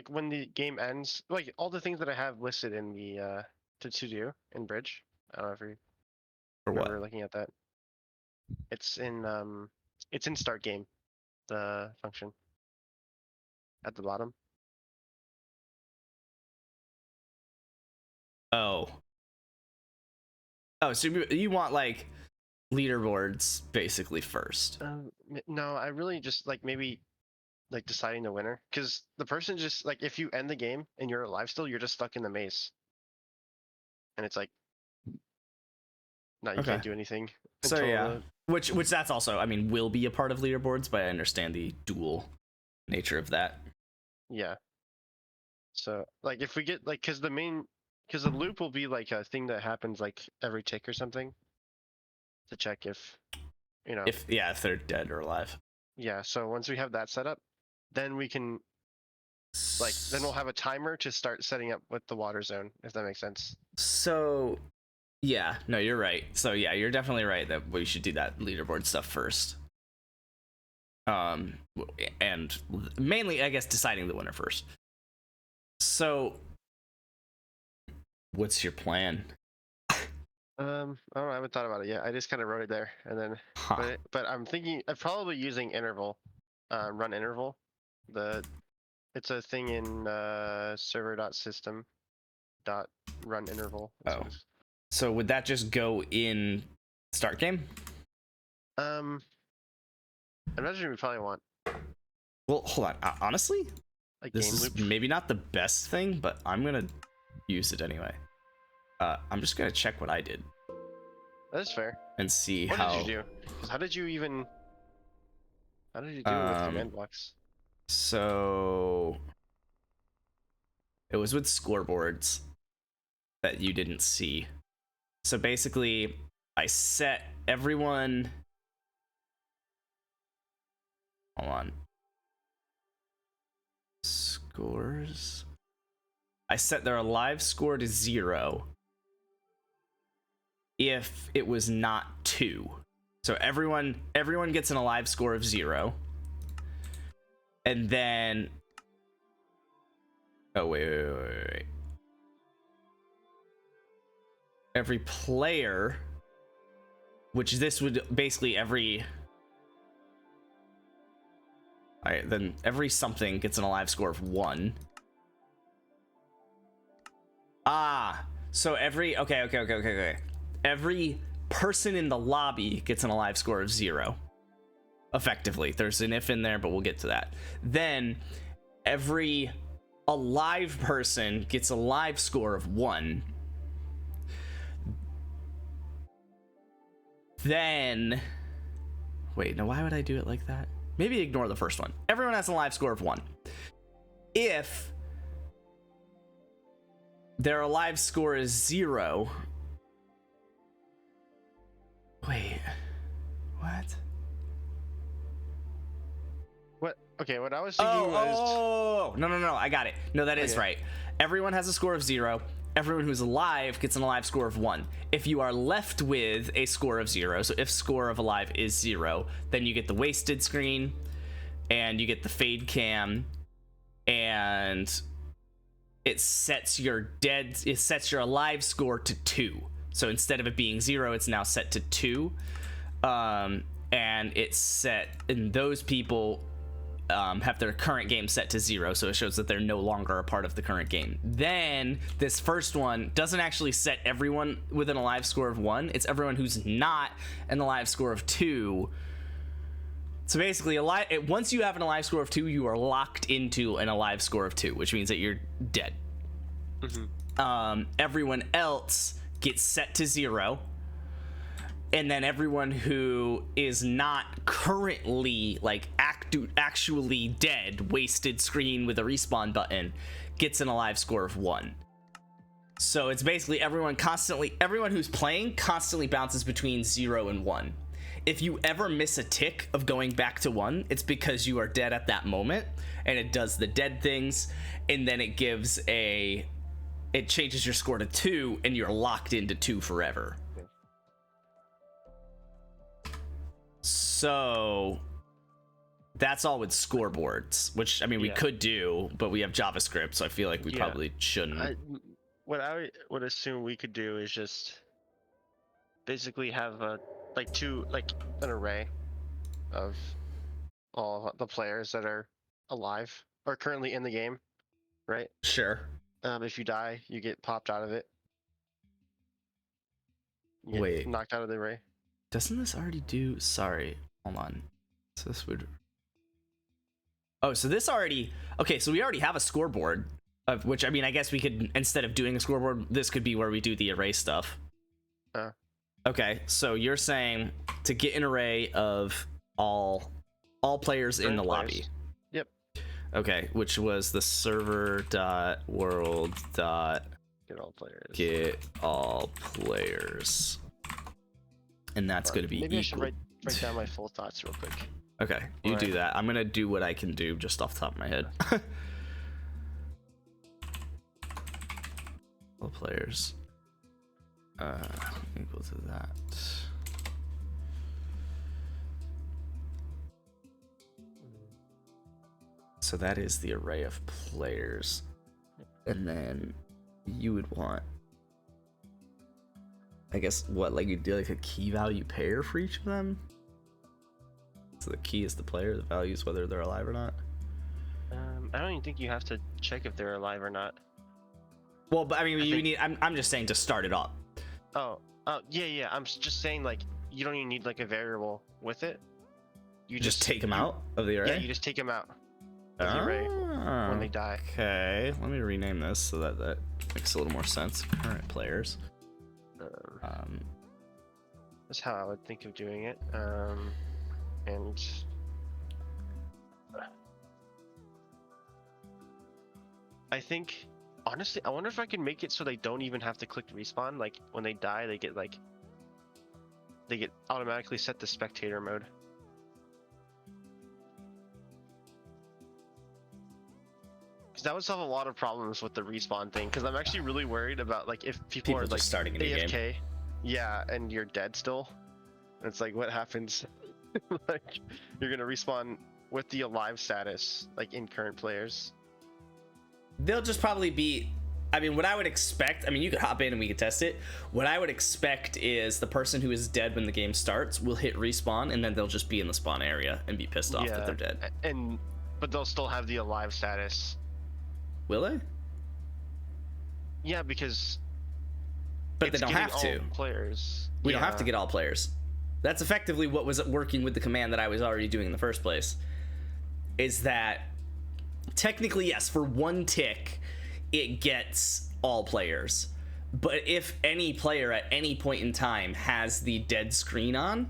when the game ends, like all the things that I have listed in the to do in Bridge. I don't know if you For what? remember looking at that. It's in start game, the function at the bottom. Oh, so you want like leaderboards basically first? No, I really just like maybe like deciding the winner, because the person just like, if you end the game and you're alive still, you're just stuck in the maze, and it's like, no, you can't do anything. So yeah, which that's also, I mean, will be a part of leaderboards, but I understand the dual nature of that. Yeah. So like if we get like, because the loop will be like a thing that happens like every tick or something, to check if if they're dead or alive. Yeah, so once we have that set up, then we can then we'll have a timer to start setting up with the water zone, if that makes sense. So yeah, no, you're right. So yeah, you're definitely right that we should do that leaderboard stuff first. And mainly, I guess, deciding the winner first. So what's your plan? I don't know, I haven't thought about it yet. I just kind of wrote it there, and then but I'm thinking of probably using interval, run interval. It's a thing in server.system.run interval. Oh, so would that just go in start game? I imagine we probably want. Well, hold on. Honestly, like this game is loop. maybe not the best thing, but I'm gonna use it anyway. I'm just gonna check what I did. That's fair. And see what how. What did you do? How did you do with command blocks? So it was with scoreboards that you didn't see. So basically, I set everyone. Hold on. Scores. I set their alive score to 0 if it was not 2. So everyone gets an alive score of 0. And then wait. Every player, which this would basically every Alright, then every something gets an alive score of 1. So every okay. Every person in the lobby gets an alive score of 0. Effectively. There's an if in there, but we'll get to that. Then every a live person gets a live score of 1, then wait, no, why would I do it like that? Maybe ignore the first one. Everyone has a live score of 1. If their live score is 0, wait, what? What? Okay, what I was thinking was. No, I got it. No, that is right. Everyone has a score of 0. Everyone who's alive gets an alive score of 1. If you are left with a score of 0, so if score of alive is 0, then you get the wasted screen, and you get the fade cam, and it sets your alive score to 2. So instead of it being 0, it's now set to 2, and it's set, and those people have their current game set to 0, so it shows that they're no longer a part of the current game. Then this first one doesn't actually set everyone with an alive score of 1. It's everyone who's not an alive score of 2. So basically, once you have an alive score of 2, you are locked into an alive score of 2, which means that you're dead. Everyone else gets set to 0. And then everyone who is not currently like actually dead, wasted screen with a respawn button, gets an alive score of 1. So it's basically everyone who's playing constantly bounces between 0 and 1. If you ever miss a tick of going back to 1, it's because you are dead at that moment, and it does the dead things, and then it changes your score to 2, and you're locked into 2 forever. So that's all with scoreboards, which I mean we could do, but we have JavaScript, so I feel like we probably shouldn't. What I would assume we could do is just basically have an array of all the players that are alive or currently in the game, right? Sure. If you die, you get popped out of it. You get knocked out of the array. Doesn't this already do? Sorry, hold on. So this would. Oh, so this already. Okay, so we already have a scoreboard, of which I mean, I guess we could, instead of doing a scoreboard, this could be where we do the array stuff. Okay, so you're saying to get an array of all players in the lobby. Yep. Okay, which was the server.world. Get all players. And that's going to be maybe equal. I should write down my full thoughts real quick. Okay, you do that. I'm going to do what I can do just off the top of my head. All players. Equal to that. So that is the array of players. And then you would want, I guess, what, like you do like a key value pair for each of them? So the key is the player, the value is whether they're alive or not? I don't even think you have to check if they're alive or not. Well, but I mean, I'm just saying to start it up. Oh, yeah. I'm just saying, like, you don't even need like a variable with it. You just take them out of the array? Yeah, you just take them out of the array when they die. Okay, let me rename this so that makes a little more sense. Current players. That's how I would think of doing it. And I think, honestly, I wonder if I can make it so they don't even have to click respawn. Like when they die, they get automatically set to spectator mode. Because that would solve a lot of problems with the respawn thing. Because I'm actually really worried about like if people are like starting a new AFK, game. Yeah, and you're dead still. It's like, what happens? Like you're gonna respawn with the alive status, like in current players. They'll just probably be, I mean, what I would expect, I mean, you could hop in and we could test it. What I would expect is the person who is dead when the game starts will hit respawn, and then they'll just be in the spawn area and be pissed off that they're dead. But they'll still have the alive status. Will they? Yeah, because. But they don't have to. Players. We don't have to get all players. That's effectively what was working with the command that I was already doing in the first place. Is that technically, yes, for one tick, it gets all players. But if any player at any point in time has the dead screen on,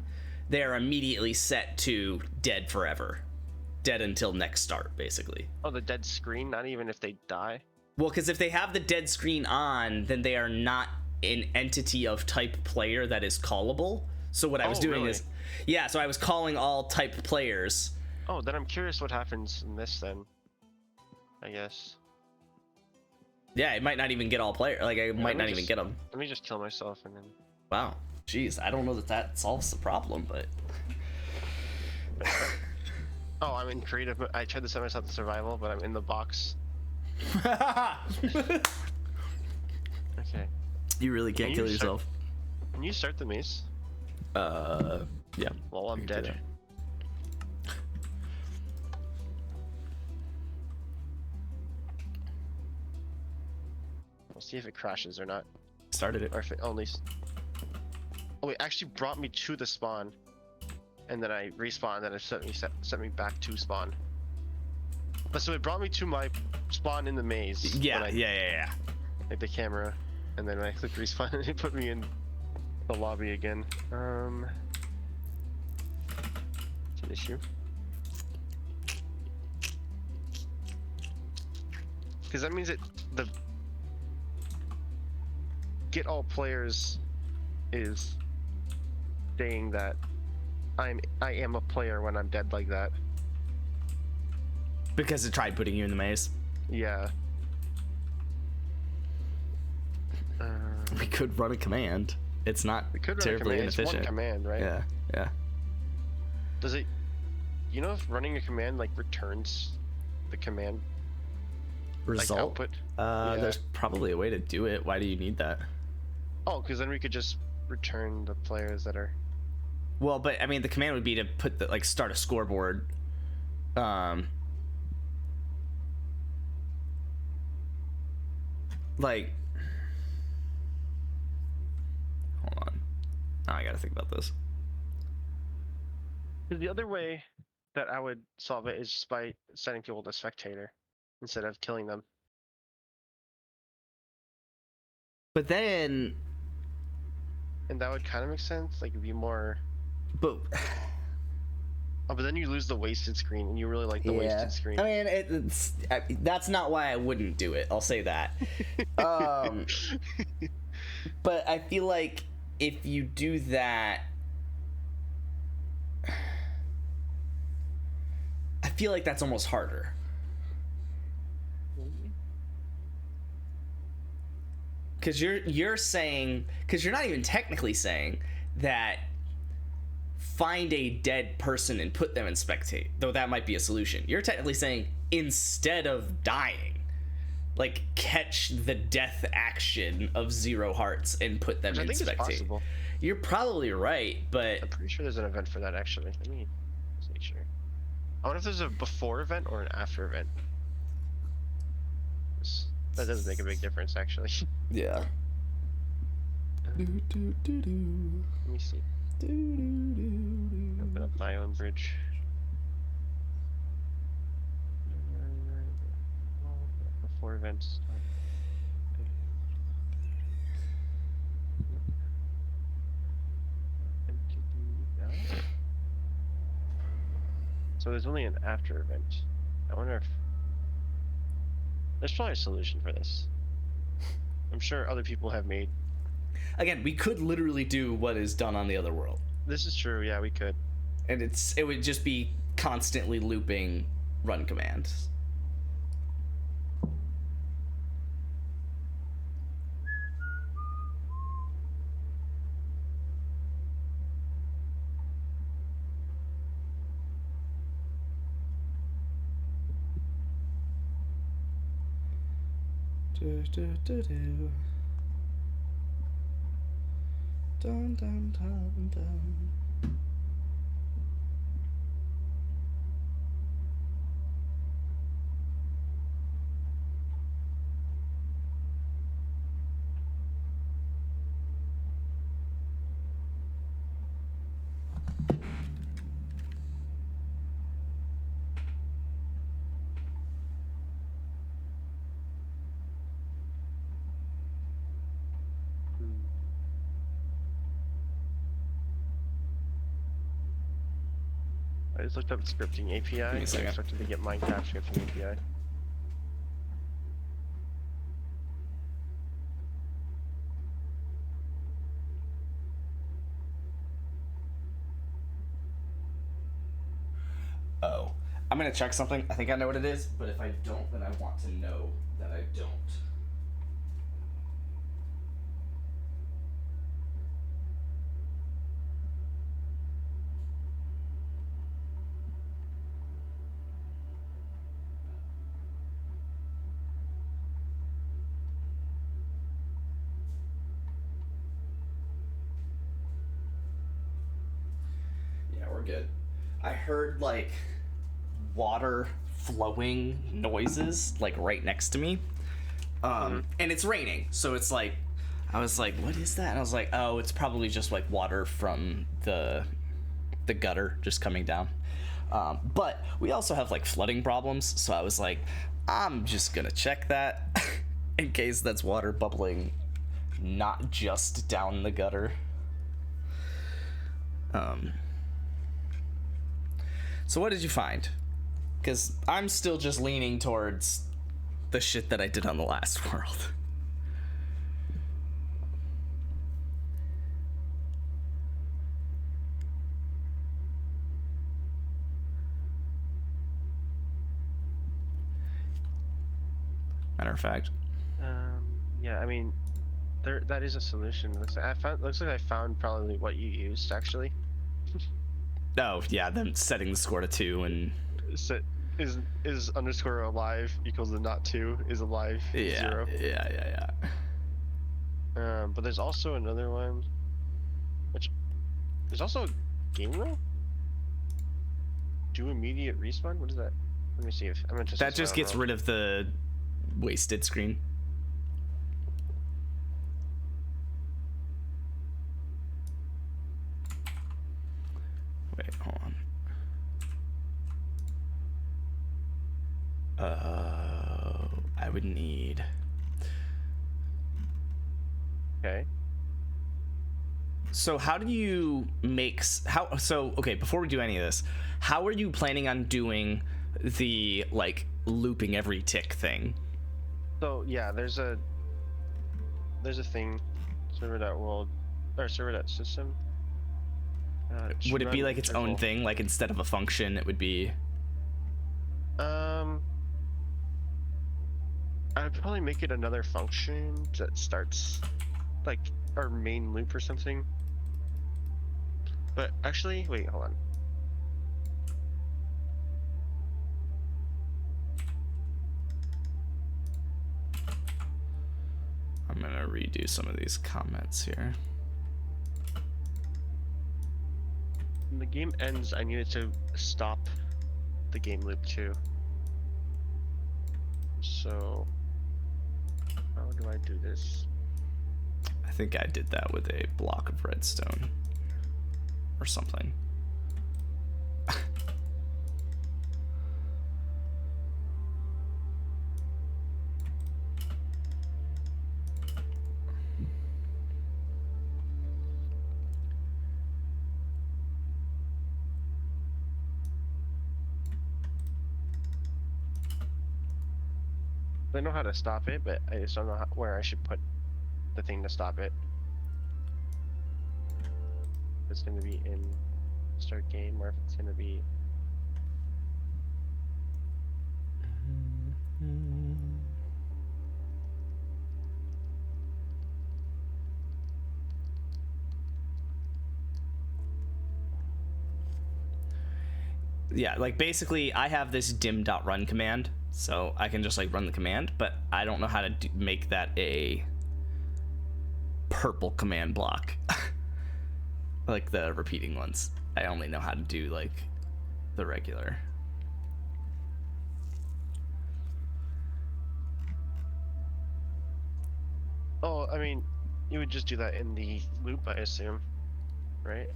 they are immediately set to dead forever. Dead until next start, basically. Oh, the dead screen, not even if they die? Well, because if they have the dead screen on, then they are not an entity of type player that is callable. So what I was doing really? is, yeah, so I was calling all type players. Oh, then I'm curious what happens in this then, I guess. Yeah, it might not even get all player. Like, I might me not even just- get them. Let me just kill myself and then... Wow. Jeez, I don't know that that solves the problem, but... Oh, I'm in creative. I tried to set myself to survival, but I'm in the box. Okay. You really can't Can kill you start- yourself. Can you start the maze Yeah. while I'm You can do dead? We'll see if it crashes or not, Started it. or if it only. Oh, it actually brought me to the spawn, and then I respawned, and it set me back to spawn. But so it brought me to my spawn in the maze. Yeah, when I yeah. like the camera, and then when I clicked respawn, it put me in the lobby again. It's an issue. Because that means the get all players is saying that I am a player when I'm dead like that. Because it tried putting you in the maze. Yeah. We could run a command. It's not We could run a terribly command. It's inefficient. one command, right? Yeah. Does it? You know if running a command like returns the command Result? like output? Yeah. There's probably a way to do it. Why do you need that? Oh, because then we could just return the players that are. Well, but I mean, the command would be to put the start a scoreboard. Like, hold on. Now I gotta think about this. Because the other way that I would solve it is just by setting people to spectator instead of killing them. But then, And that would kind of make sense. Like, it'd be more. but Oh, but then you lose the wasted screen, and you really like the wasted screen. I mean, that's not why I wouldn't do it. I'll say that. But I feel like if you do that, I feel like that's almost harder. Because you're saying, because you're not even technically saying that find a dead person and put them in spectate, though that might be a solution. You're technically saying instead of dying, like catch the death action of 0 hearts and put them Which I in think is spectate. possible. You're probably right, but I'm pretty sure there's an event for that actually. Let me just make sure. I wonder if there's a before event or an after event. That does make a big difference actually. yeah. Let me see. Open up my own bridge. Before events. So there's only an after event. I wonder if there's probably a solution for this. I'm sure other people have made. Again, we could literally do what is done on the other world, This is true. Yeah, we could. and it would just be constantly looping run commands. Dun, dun, dun, dun. I just looked up scripting API. me a I second. expected to get Minecraft scripting API. Oh. I'm gonna check something. I think I know what it is, but if I don't, then I want to know that I don't. Yeah, we're good. I heard like water flowing noises like right next to me. And it's raining, so it's like I was like, what is that? And I was like, oh, it's probably just like water from the gutter just coming down. But we also have like flooding problems, so I was like, I'm just gonna check that in case that's water bubbling not just down the gutter. So what did you find? Because I'm still just leaning towards the shit that I did on the last world. Matter of fact. Yeah, I mean, that is a solution. Looks like I found probably what you used actually. Oh yeah, them setting the score to 2 and Set is underscore alive equals the not 2 is alive 0. Yeah. But there's also another one, which there's also a game rule. Do immediate respawn. What is that? Let me see if I'm interested. That just gets rid of the wasted screen. Wait, hold on. I would need. Okay. So how do you make okay, before we do any of this, how are you planning on doing the like looping every tick thing? So yeah, there's a thing, server.world or server.system. Would it be like its own thing? Like instead of a function, it would be. I'd probably make it another function that starts like our main loop or something. But actually, wait, hold on. I'm gonna redo some of these comments here. When the game ends, I needed to stop the game loop too. So, how do I do this? I think I did that with a block of redstone or something. I know how to stop it, but I just don't know where I should put the thing to stop it. If it's going to be in start game, or if it's going to be. Yeah, like basically I have this dim.run command, so I can just like run the command, but I don't know how to make that a purple command block. Like the repeating ones. I only know how to do like the regular. Oh, I mean, you would just do that in the loop, I assume, right?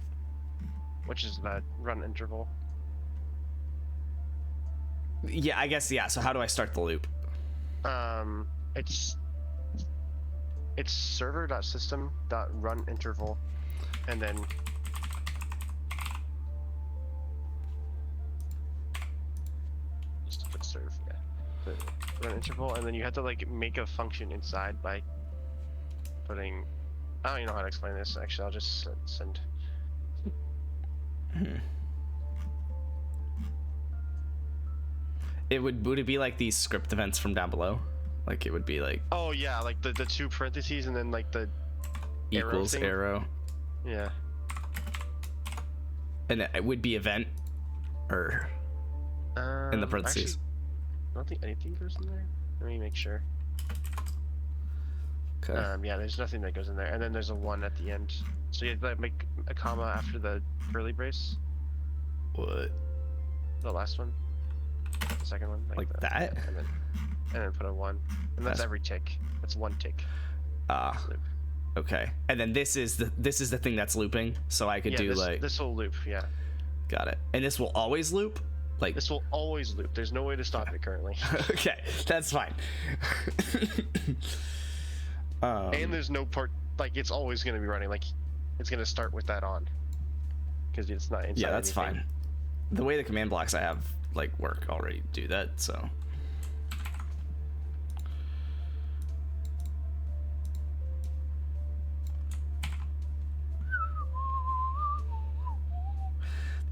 Which is that run interval. Yeah, I guess, yeah. So how do I start the loop? It's server.system.run interval, and then for an interval, and then you have to like make a function inside by putting. I don't even know how to explain this. Actually, I'll just send. Would it be like these script events from down below? Like it would be like Oh yeah, like the two parentheses and then like the equals thing? arrow, yeah. and it would be event or in the parentheses. Actually, I don't think anything goes in there. Let me make sure. Okay. Yeah, there's nothing that goes in there, and then there's a 1 at the end. So you have to make a comma after the curly brace. What? The last one. The second one. Like that? And then put a 1. And that's every tick. That's 1 tick. Loop. Okay. And then this is the thing that's looping. So I could do this will loop. Yeah. Got it. And this will always loop. Like this will always loop. There's no way to stop it currently. Okay, that's fine. And there's no part like it's always going to be running. Like it's going to start with that on. Because it's not inside. Yeah, that's anything. fine. The way the command blocks I have like work already do that, so.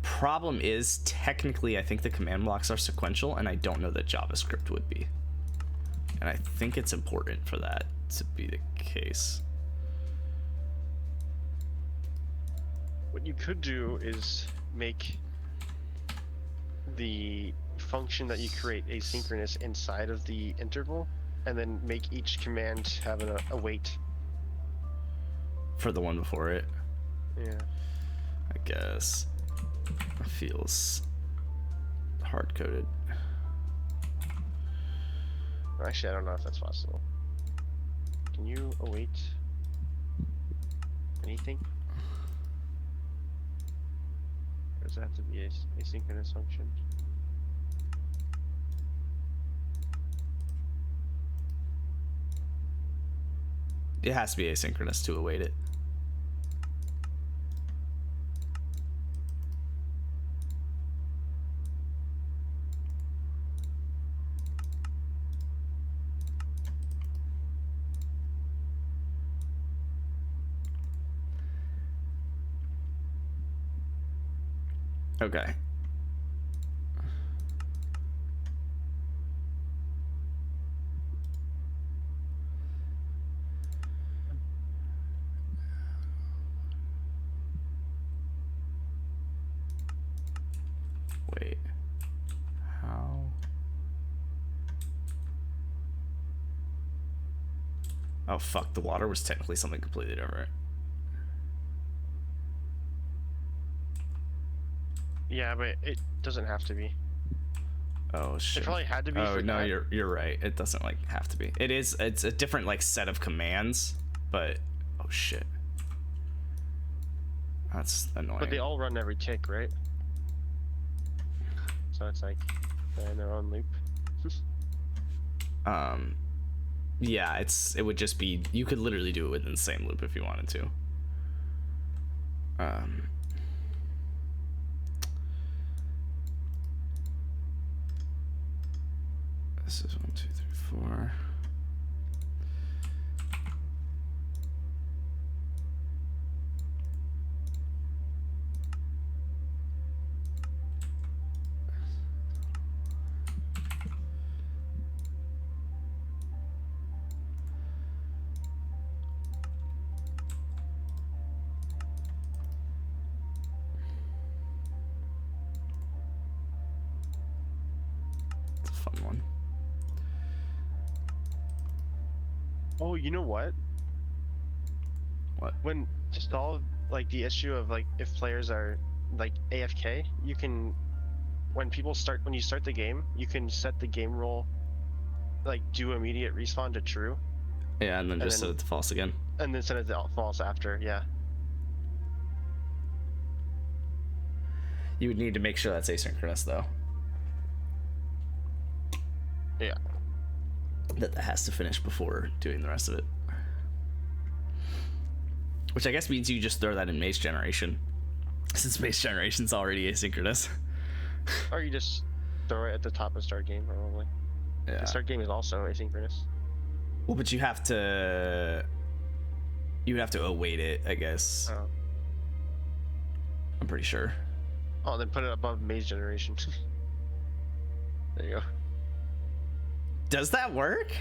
Problem is, technically, I think the command blocks are sequential, and I don't know that JavaScript would be. And I think it's important for that to be the case. What you could do is make the function that you create asynchronous inside of the interval, and then make each command have a wait. For the one before it. Yeah. I guess. It feels hard-coded. Actually, I don't know if that's possible. Can you await anything? Or does it have to be a asynchronous function? It has to be asynchronous to await it. Okay. Wait. How? Oh fuck, the water was technically something completely different. Yeah, but it doesn't have to be. Oh shit. It probably had to be. Oh for no, that. you're right. It doesn't like have to be. It's a different like set of commands, but oh shit. That's annoying. But they all run every tick, right? So it's like they're in their own loop. Yeah, it would just be, you could literally do it within the same loop if you wanted to. This is 1, 2, 3, 4. It's a fun one. Oh, you know what? What? When to solve like the issue of like if players are like AFK, you can when you start the game, you can set the game role like do immediate respawn to true. Yeah, and then just set it to false again. And then set it to false after, yeah. You would need to make sure that's asynchronous though. Yeah. That has to finish before doing the rest of it. Which I guess means you just throw that in Mace Generation. Since Mace Generation's already asynchronous. Or you just throw it at the top of start game, probably. Yeah. The start game is also asynchronous. Well, but you would have to await it, I guess. Oh. I'm pretty sure. Oh, then put it above maze generation. There you go. Does that work?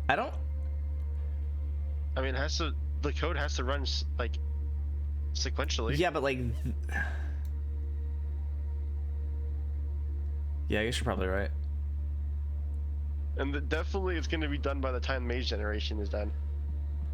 I don't. I mean, it has to. The code has to run like sequentially. Yeah, but like. Yeah, I guess you're probably right. And definitely, it's going to be done by the time maze generation is done.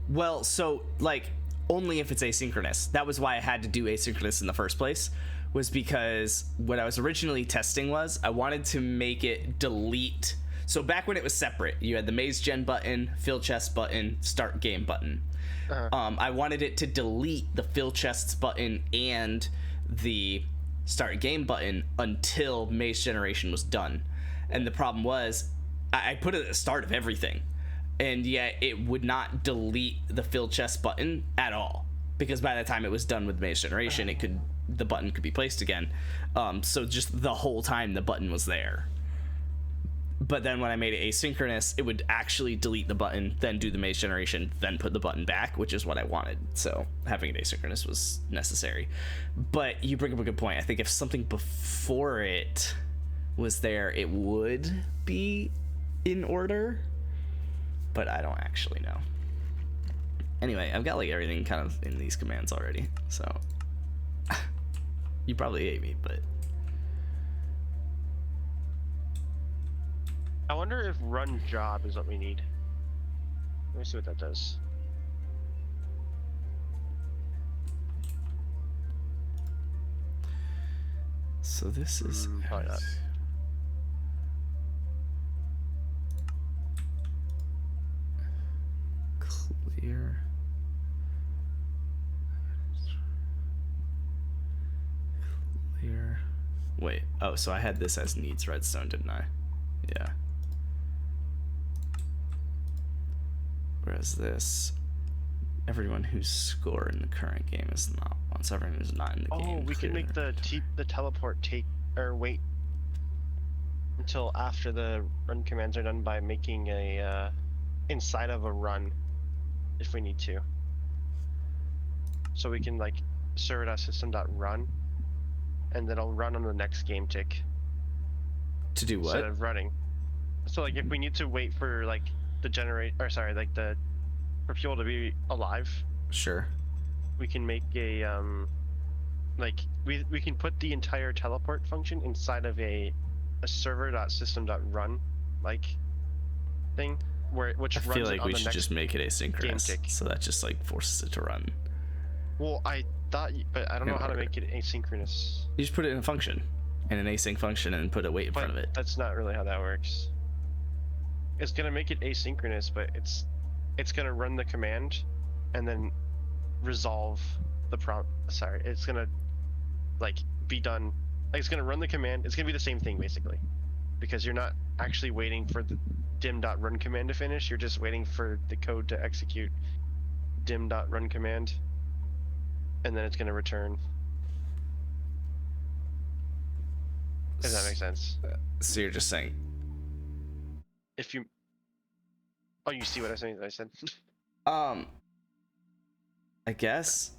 Well, so like only if it's asynchronous. That was why I had to do asynchronous in the first place, was because what I was originally testing was I wanted to make it delete. So back when it was separate, you had the maze gen button, fill chest button, start game button. I wanted it to delete the fill chests button and the start game button until maze generation was done. And the problem was I put it at the start of everything, and yet it would not delete the fill chest button at all, because by the time it was done with maze generation, the button could be placed again. So just the whole time the button was there. But then when I made it asynchronous, it would actually delete the button, then do the maze generation, then put the button back, which is what I wanted. So having it asynchronous was necessary. But you bring up a good point. I think if something before it was there, it would be in order. But I don't actually know. Anyway, I've got like everything kind of in these commands already. So you probably hate me, but... I wonder if run job is what we need. Let me see what that does. So this is Probably not. clear. Clear. Wait. Oh, so I had this as needs redstone, didn't I? Yeah. Whereas this, everyone whose score in the current game is not once everyone who's not in the game. Oh, we can make the teleport take or wait until after the run commands are done by making a inside of a run if we need to. So we can like server.system.run and then it'll run on the next game tick. To do what? Instead of running. So like if we need to wait for like the for people to be alive, Sure. we can make a we can put the entire teleport function inside of a server.system.run like thing which I runs feel like on we the should next just make it game asynchronous, tick. so that just like forces it to run. Well, I thought, but I don't know how to order. make it asynchronous. You just put it in a function, in an async function, and put a wait in front of it. That's not really how that works. It's gonna make it asynchronous, but it's gonna run the command and then resolve the prompt. Sorry, it's gonna like be done. Like it's gonna run the command. It's gonna be the same thing basically, because you're not actually waiting for the dim.run command to finish. You're just waiting for the code to execute dim.run command, and then it's gonna return. If that makes sense. So you're just saying, If you, oh, you see what I said. I guess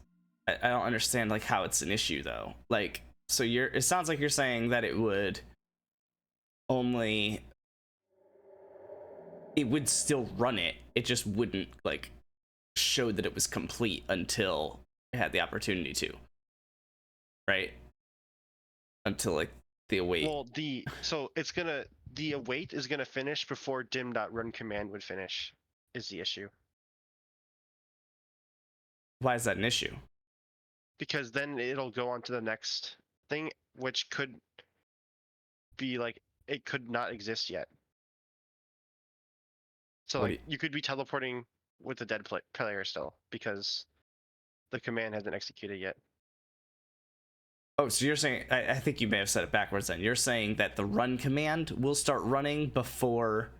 I don't understand like how it's an issue though. Like, so it sounds like you're saying that it would still run it. It just wouldn't like show that it was complete until it had the opportunity to. Right? Until like the await. Well, the await is gonna finish before dim.run command would finish. Is the issue. Why is that an issue? Because then it'll go on to the next thing, which could be like it could not exist yet. So like you could be teleporting with a dead player still because the command hasn't executed yet. Oh, so you're saying, I think you may have said it backwards then. You're saying that the run command will start running before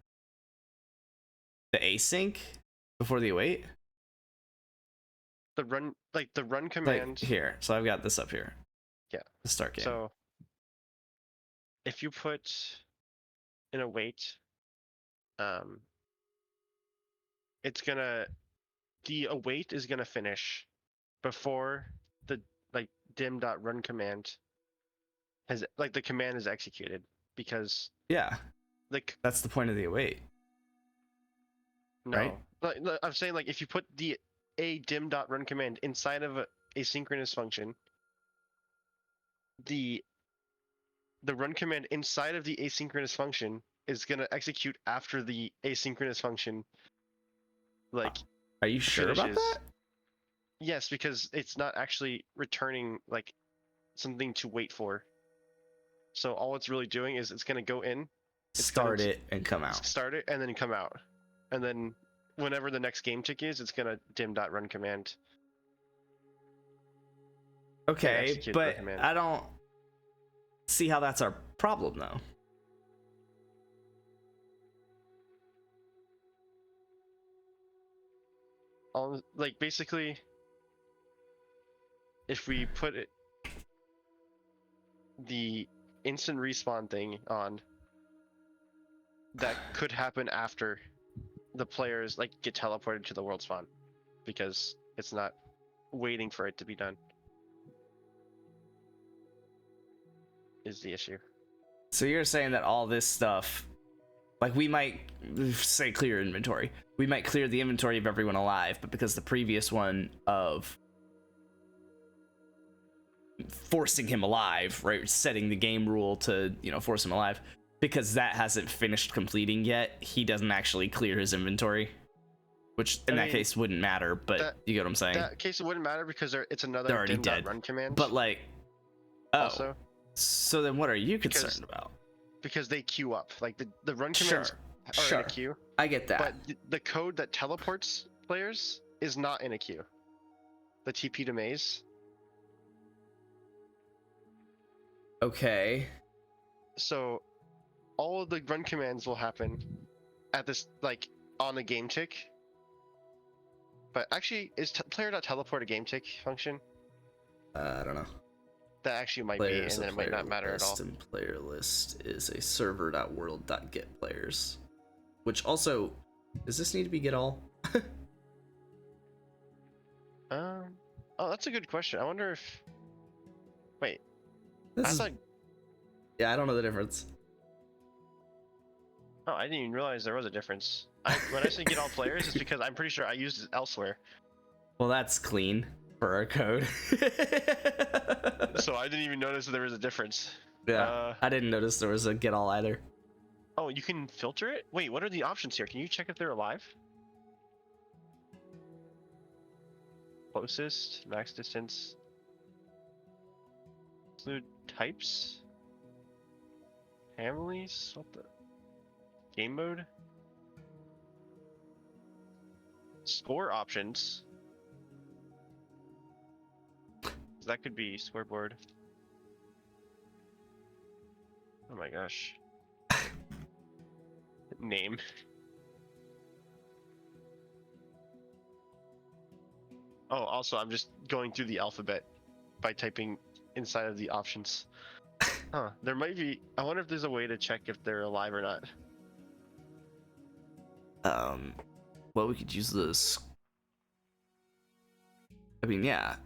the async? Before the await? The run command. Like here, so I've got this up here. Yeah. The start game. So if you put an await um, it's gonna the await is gonna finish before the like dim.run command has like the command is executed, because Yeah, like that's the point of the await, no, right? I'm saying like if you put the a dim.run command inside of a asynchronous function, the run command inside of the asynchronous function is gonna execute after the asynchronous function like Are you sure about finishes. that? Yes, because it's not actually returning like something to wait for. So all it's really doing is it's gonna go in, it's Start gonna it and come out. start it, and then come out, and then whenever the next game tick is, it's gonna dim.run command. Okay, execute the but command. I don't see how that's our problem though. Like basically, if we put it the instant respawn thing on, that could happen after the players like get teleported to the world spawn, because it's not waiting for it to be done is the issue. So you're saying that all this stuff, like we might say clear inventory, we might clear the inventory of everyone alive, but because the previous one of forcing him alive, right, setting the game rule to, you know, force him alive, because that hasn't finished completing yet, he doesn't actually clear his inventory, which in that case wouldn't matter, but you get what I'm saying. That case it wouldn't matter because it's They're another already dead. dim.run command. But like, oh, also, so then what are you concerned about? because they queue up. Like the run commands are in a queue. I get that. But the code that teleports players is not in a queue. The TP to maze. Okay. So all of the run commands will happen at this like on the game tick. But actually, is player.teleport a game tick function? I don't know. That actually might Players, be, and then it might not matter at all. And player list is a server.world.get players, which also, does this need to be get all? Oh, that's a good question. I wonder if. Wait, yeah, I don't know the difference. Oh, I didn't even realize there was a difference. When I say get all players, it's because I'm pretty sure I used it elsewhere. Well, that's clean for our code. So I didn't even notice that there was a difference. Yeah, I didn't notice there was a get all either. Oh, you can filter it? Wait, what are the options here? Can you check if they're alive? Closest, max distance. Include types? Families? What the? Game mode? Score options. That could be scoreboard. Oh my gosh. Name. Oh, also, I'm just going through the alphabet by typing inside of the options. Huh, there might be. I wonder if there's a way to check if they're alive or not. Well, we could use this. I mean, yeah.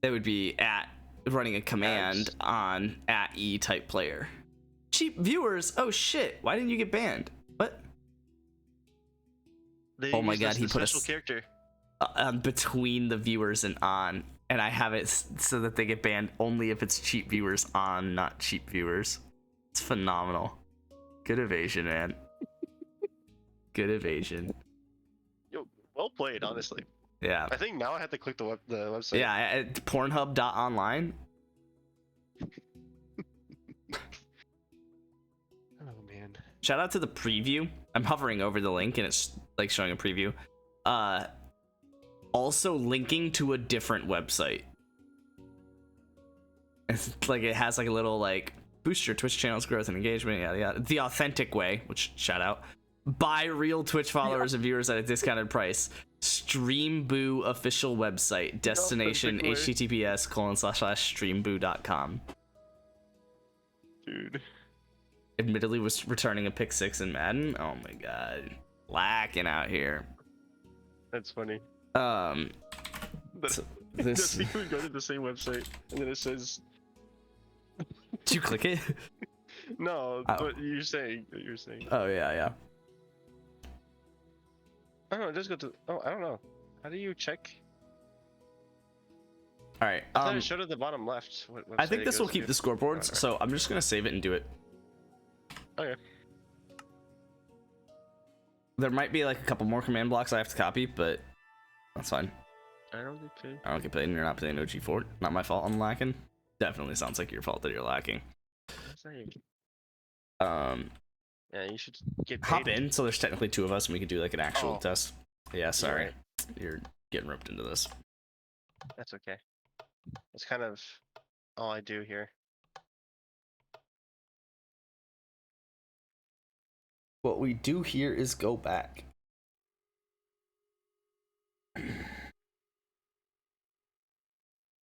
That would be at running a command on @e type player. Cheap viewers. Oh shit! Why didn't you get banned? What? They Oh my god, he put a special character between the viewers and on, and I have it so that they get banned only if it's cheap viewers on, not cheap viewers. It's phenomenal. Good evasion, man. Good evasion. Yo, well played, honestly. Yeah. I think now I have to click the website. Yeah, at Pornhub.online. Oh man. Shout out to the preview. I'm hovering over the link and it's like showing a preview. Also linking to a different website. It's like it has like a little like boost your Twitch channel's growth and engagement, yada yada. The authentic way, which shout out. Buy real Twitch followers and viewers at a discounted price. Stream Boo official website. Destination https://streamboo.com. Dude. admittedly was returning a pick 6 in Madden. Oh my god, lacking out here. That's funny. But So it this. doesn't even go to the same website, and then it says, Did you click it? "No, Oh. what you're saying. What you're saying." Oh yeah. I don't know. Just go to. Oh, I don't know. How do you check? All right. I thought it showed at the bottom left. What I website think it this will goes keep to. the scoreboards, Alright. so I'm just gonna save it and do it. Okay. There might be like a couple more command blocks I have to copy, but that's fine. I don't get paid. I don't get paid and you're not playing OG4. Not my fault I'm lacking. Definitely sounds like your fault that you're lacking. What's that? Um, Yeah, you should get paid. hop in, so there's technically 2 of us and we can do like an actual Oh. test. Yeah, sorry. right. You're getting roped into this. That's okay. That's kind of all I do here. What we do here is go back.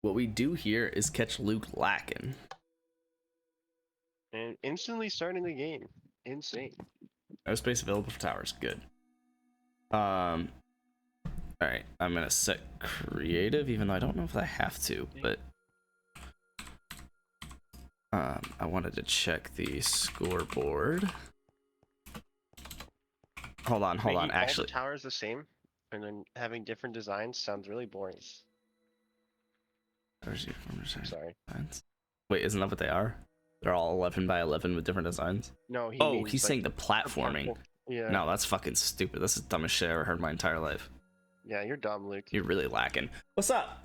What we do here is catch Luke lacking. And instantly starting the game. Insane. No space available for towers. Good. All right, I'm gonna set creative, even though I don't know if I have to, but I wanted to check the scoreboard. Hold on. Making all Actually, the towers the same, and then having different designs sounds really boring. Sorry. wait, isn't that what they are? They're all 11 by 11 with different designs. No, he Oh, means, he's like, saying the platforming. purple. Yeah. No, that's fucking stupid. This is the dumbest shit I ever heard in my entire life. Yeah, you're dumb, Luke. You're really lacking. What's up?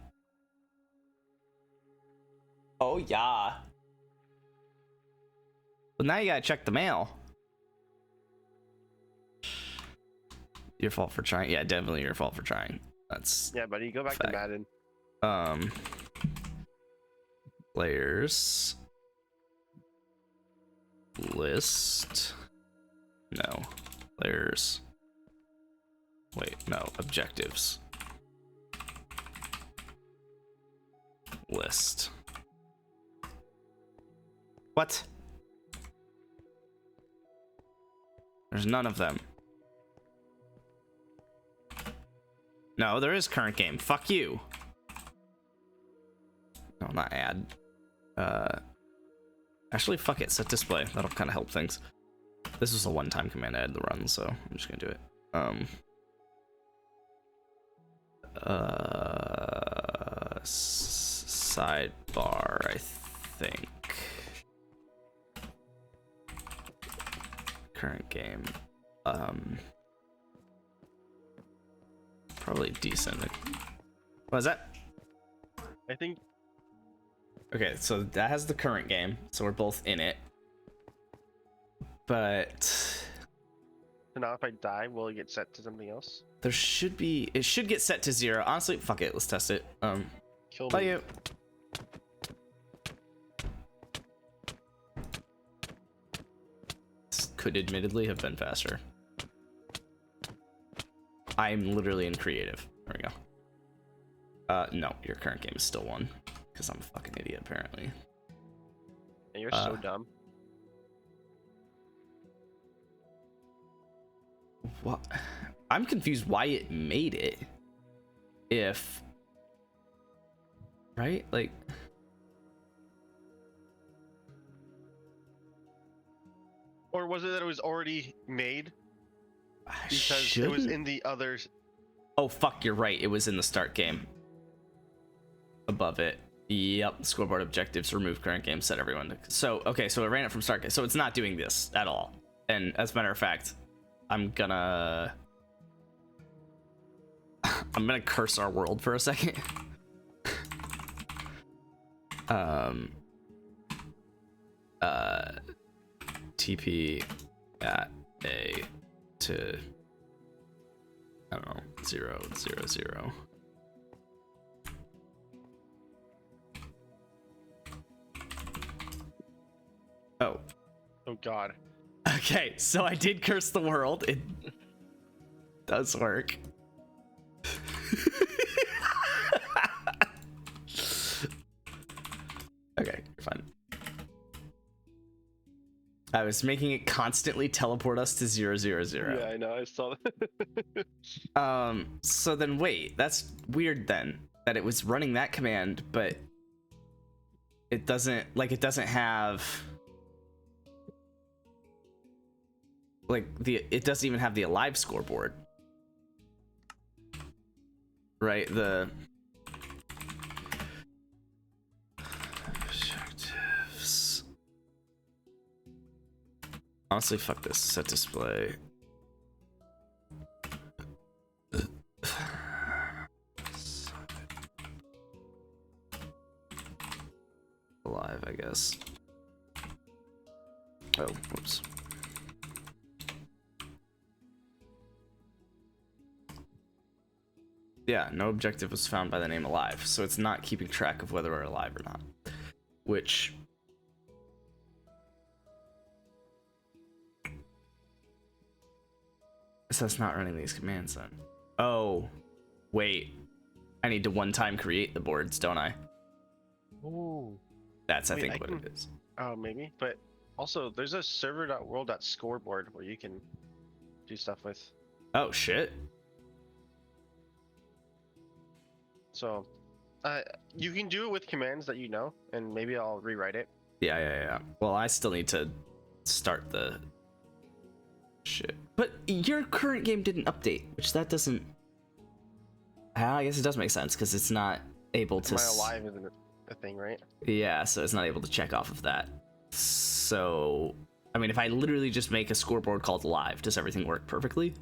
Oh, yeah. Well, now you gotta check the mail. Your fault for trying. Yeah, definitely your fault for trying. That's Yeah, buddy, go back fact. to Madden. Players list. No. Players. Wait, no. Objectives. List. What? There's none of them. No, there is current game. Fuck you. No, not add. Actually, fuck it. Set display. That'll kind of help things. This is a one-time command I had to run, so I'm just gonna do it. Sidebar, I think. Current game. Probably decent. What is that? I think. Okay, so that has the current game, so we're both in it. But So now if I die, will it get set to something else? there should be. It should get set to 0. Honestly, fuck it. Let's test it. Kill Play me. you. This could admittedly have been faster. I'm literally in creative. There we go. No, your current game is still 1. Because I'm a fucking idiot, apparently. And you're so dumb. What? I'm confused why it made it. If. Right? Like. Or was it that it was already made? Because it was Shouldn't- in the others. Oh, fuck, you're right. It was in the start game. Above it. Yep. Scoreboard objectives. Remove current game. Set everyone to. So, okay, so it ran it from start game. So it's not doing this at all. And as a matter of fact, I'm gonna curse our world for a second. TP at a to I don't know 0 0 0. Oh. Oh God. Okay, so I did curse the world. It does work. Okay, you're fine. I was making it constantly teleport us to 000. Yeah, I know. I saw that. So then wait, that's weird then that it was running that command, but it doesn't have like it doesn't even have the alive scoreboard. Right, the objectives. Honestly, fuck this. Set display. Alive, I guess. Oh, whoops. Yeah, no objective was found by the name alive, so it's not keeping track of whether we're alive or not. Which... so that's not running these commands then. Oh, wait. I need to one-time create the boards, don't I? Ooh. That's, I Wait, think, I what can- it is. Oh, maybe. But also, there's a server.world.scoreboard where you can do stuff with. Oh, shit. So, you can do it with commands that you know, and maybe I'll rewrite it. Yeah. Well, I still need to start the shit. But your current game didn't update, which that doesn't... I guess it does make sense, because it's not able to... My alive isn't a thing, right? Yeah, so it's not able to check off of that. So, I mean, if I literally just make a scoreboard called live, does everything work perfectly?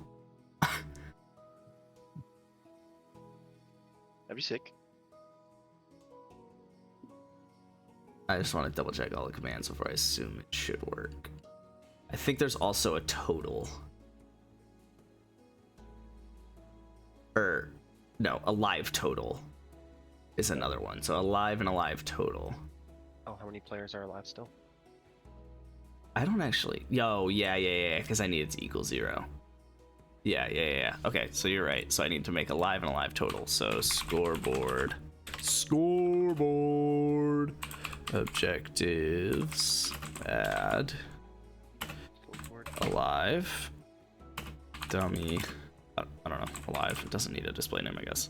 That'd be sick. I just want to double check all the commands before I assume it should work. I think there's also a total. Or, no, a live total is another one. So a live and a live total. Oh, how many players are alive still? I don't actually... Yo, yeah, because I need it to equal 0. Yeah. Okay, so you're right. So I need to make a live and a live total. So scoreboard. Objectives. Add. Alive. Dummy. I don't know. Alive. It doesn't need a display name, I guess.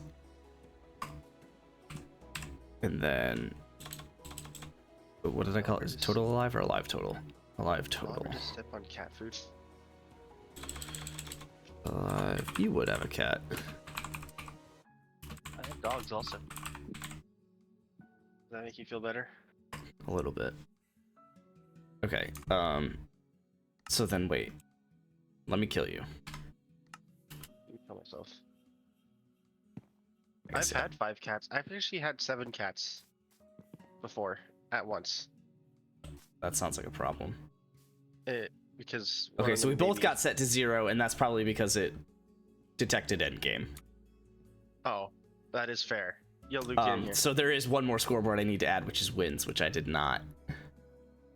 And then... what did I call it? Is it total alive or alive total? Alive total. Just step on cat food. You would have a cat. I have dogs also. Does that make you feel better? A little bit. Okay, so then wait. Let me kill you. Let me kill myself. I guess, I've had 5 cats. I've actually had 7 cats before at once. that sounds like a problem. Because one Okay, of so we them both made me- got set to 0, and that's probably because it detected endgame. Oh, that is fair. Yo, Luke, get in here. So there is one more scoreboard I need to add, which is wins, which I did not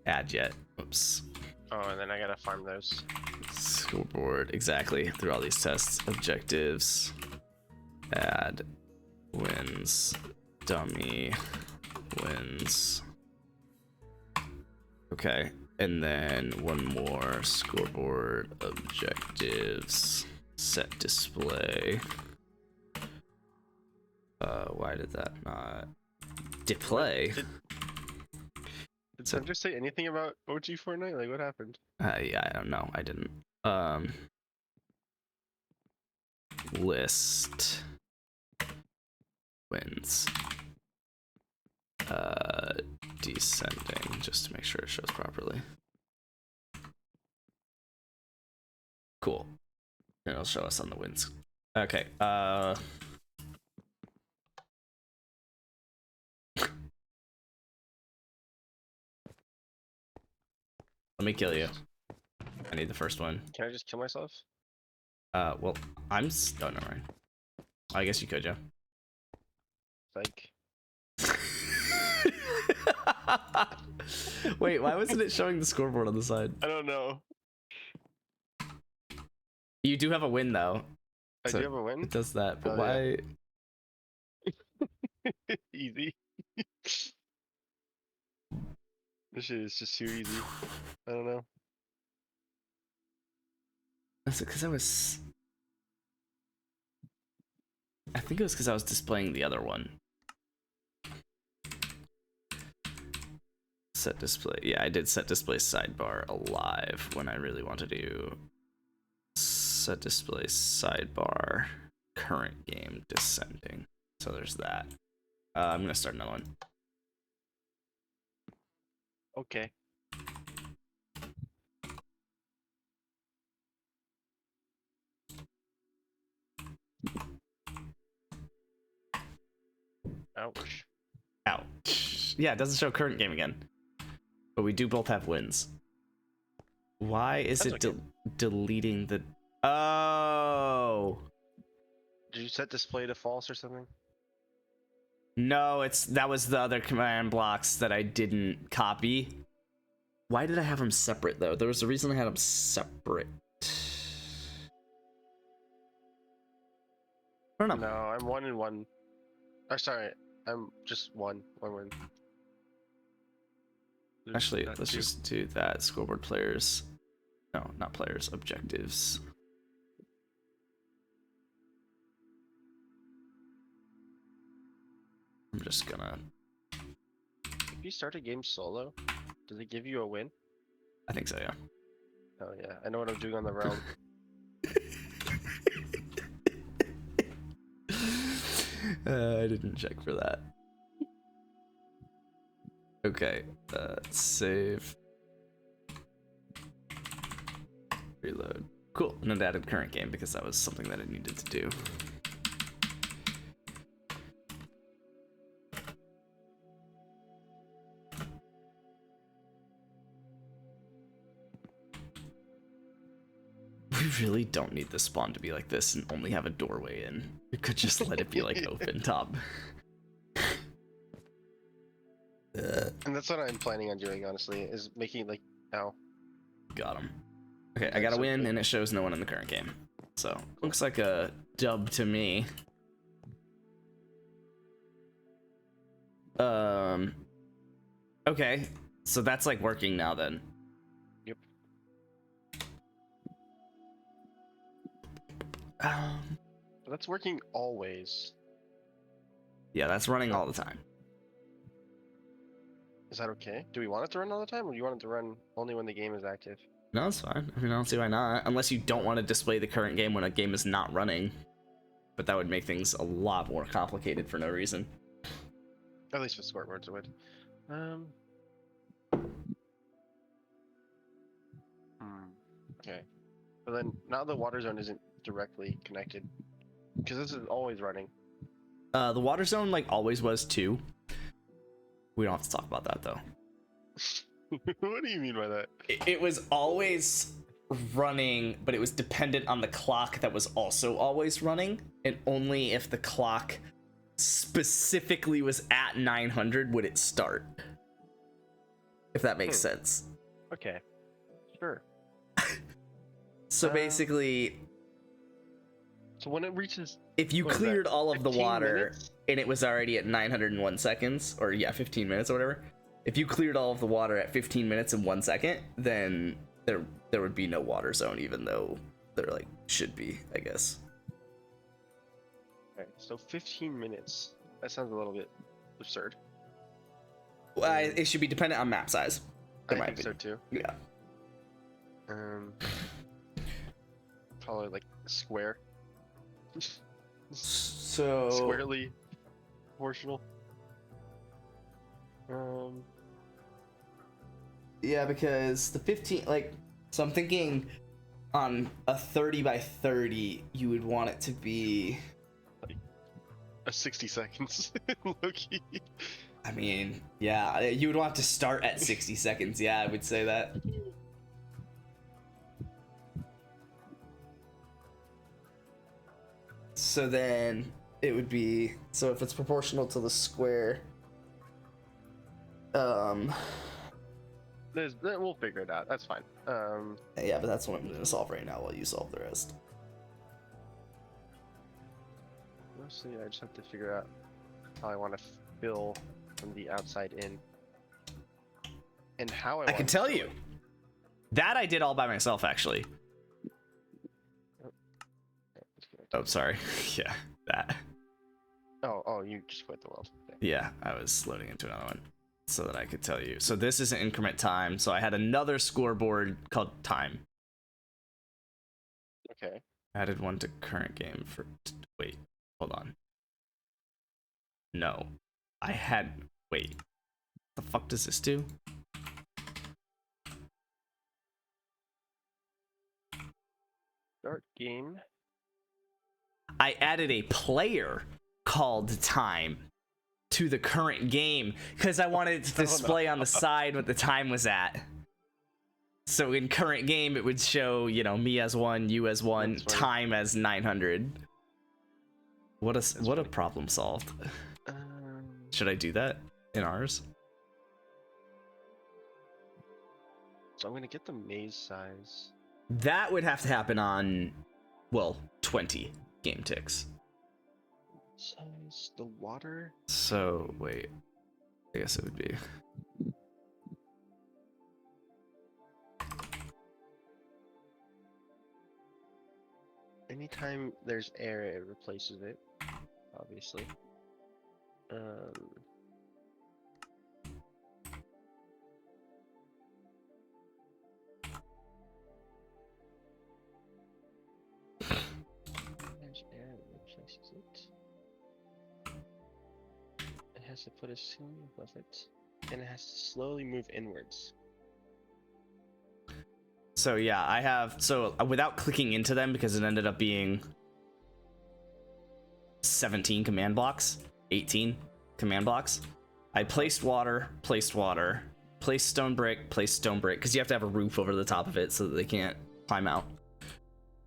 add yet. Oops. Oh, and then I gotta farm those. Scoreboard, exactly. Through all these tests, objectives, add, wins, dummy, wins. Okay, and then one more scoreboard, objectives, set display. Why did that not display? Did Sandra say anything about OG Fortnite? Like, what happened? Yeah, I don't know. I didn't. List wins. Descending, just to make sure it shows properly. Cool. And it'll show us on the wins. Okay, let me kill you. I need the first one. Can I just kill myself? Well, I'm... oh, no, right. I guess you could, yeah. Like, Wait, why wasn't it showing the scoreboard on the side? I don't know. You do have a win, though. I So do have a win. It does that, but Oh, why... yeah. Easy. This shit is just too easy. I don't know. Was it because I think it was because I was displaying the other one. Set display. Yeah, I did set display sidebar alive when I really want to do set display sidebar current game descending. So there's that. I'm gonna start another one. Okay. Ouch. Ouch. Yeah, it doesn't show current game again. But we do both have wins. Why is That's it okay. deleting the... Oh! Did you set display to false or something? No, that was the other command blocks that I didn't copy. Why did I have them separate, though? There was a reason I had them separate. I don't know. No, I'm 1-1. Or sorry, I'm just one win. There's Actually, not let's two. just do that. Scoreboard players. No, not players. Objectives. I'm just gonna... If you start a game solo, does it give you a win? I think so, yeah. Oh yeah, I know what I'm doing on the realm. I didn't check for that. Okay, save. Reload. Cool, and it added current game because that was something that I needed to do. We really don't need the spawn to be like this and only have a doorway in. We could just let it be like open top. And that's what I'm planning on doing, honestly, is making like now. Got him. Okay, I That's got a so win good. and it shows no one in the current game. So, looks like a dub to me. Okay, so that's like working now then. Yep. But that's working always. Yeah, that's running all the time. Is that okay? Do we want it to run all the time, or do you want it to run only when the game is active? No, it's fine. I mean, I don't see why not. Unless you don't want to display the current game when a game is not running. But that would make things a lot more complicated for no reason. At least with scoreboards, it would. Okay. But then now the water zone isn't directly connected, because this is always running. The water zone, like, always was too. We don't have to talk about that, though. What do you mean by that? It was always running, but it was dependent on the clock that was also always running, and only if the clock specifically was at 900 would it start. If that makes sense. Okay. Sure. So basically, So when it reaches, if you what is cleared that, all of the 15 water minutes? and it was already at 901 seconds, or yeah, 15 minutes or whatever, if you cleared all of the water at 15 minutes and 1 second, then there would be no water zone, even though there like should be, I guess. Okay, so 15 minutes. That sounds a little bit absurd. It should be dependent on map size. I in my think so opinion. too. Yeah. Probably like square. So Squarely proportional. yeah, because the 15, like, so I'm thinking on a 30 by 30, you would want it to be, A 60 seconds. Low-key. I mean, yeah, you would want to start at 60 seconds. Yeah, I would say that. So then it would be, so if it's proportional to the square, We'll figure it out. That's fine. yeah, but that's what I'm gonna solve right now while you solve the rest. Mostly I just have to figure out how I want to fill from the outside in. And how I I can tell you. That I did all by myself, actually. Oh, sorry. Yeah, that. Oh, you just quit the world. Okay. Yeah, I was loading into another one so that I could tell you. So this is an increment time. So I had another scoreboard called time. Okay. Added one to current game for. Wait, hold on. No, I had. Wait, the fuck does this do? Start game. I added a player called time to the current game because I wanted it to display on the side what the time was at. So in current game, it would show, you know, me as 1, you as 1, time as 900. What a problem solved. Should I do that in ours? So I'm gonna get the maze size. That would have to happen on, well, 20 game ticks. Size the water. So wait, I guess it would be. Anytime there's air, it replaces it. Obviously. There's air, it replaces it. It has to put a ceiling above it, and it has to slowly move inwards. So yeah, I have, so without clicking into them, because it ended up being 17 command blocks, 18 command blocks, I placed water, placed stone brick, because you have to have a roof over the top of it so that they can't climb out.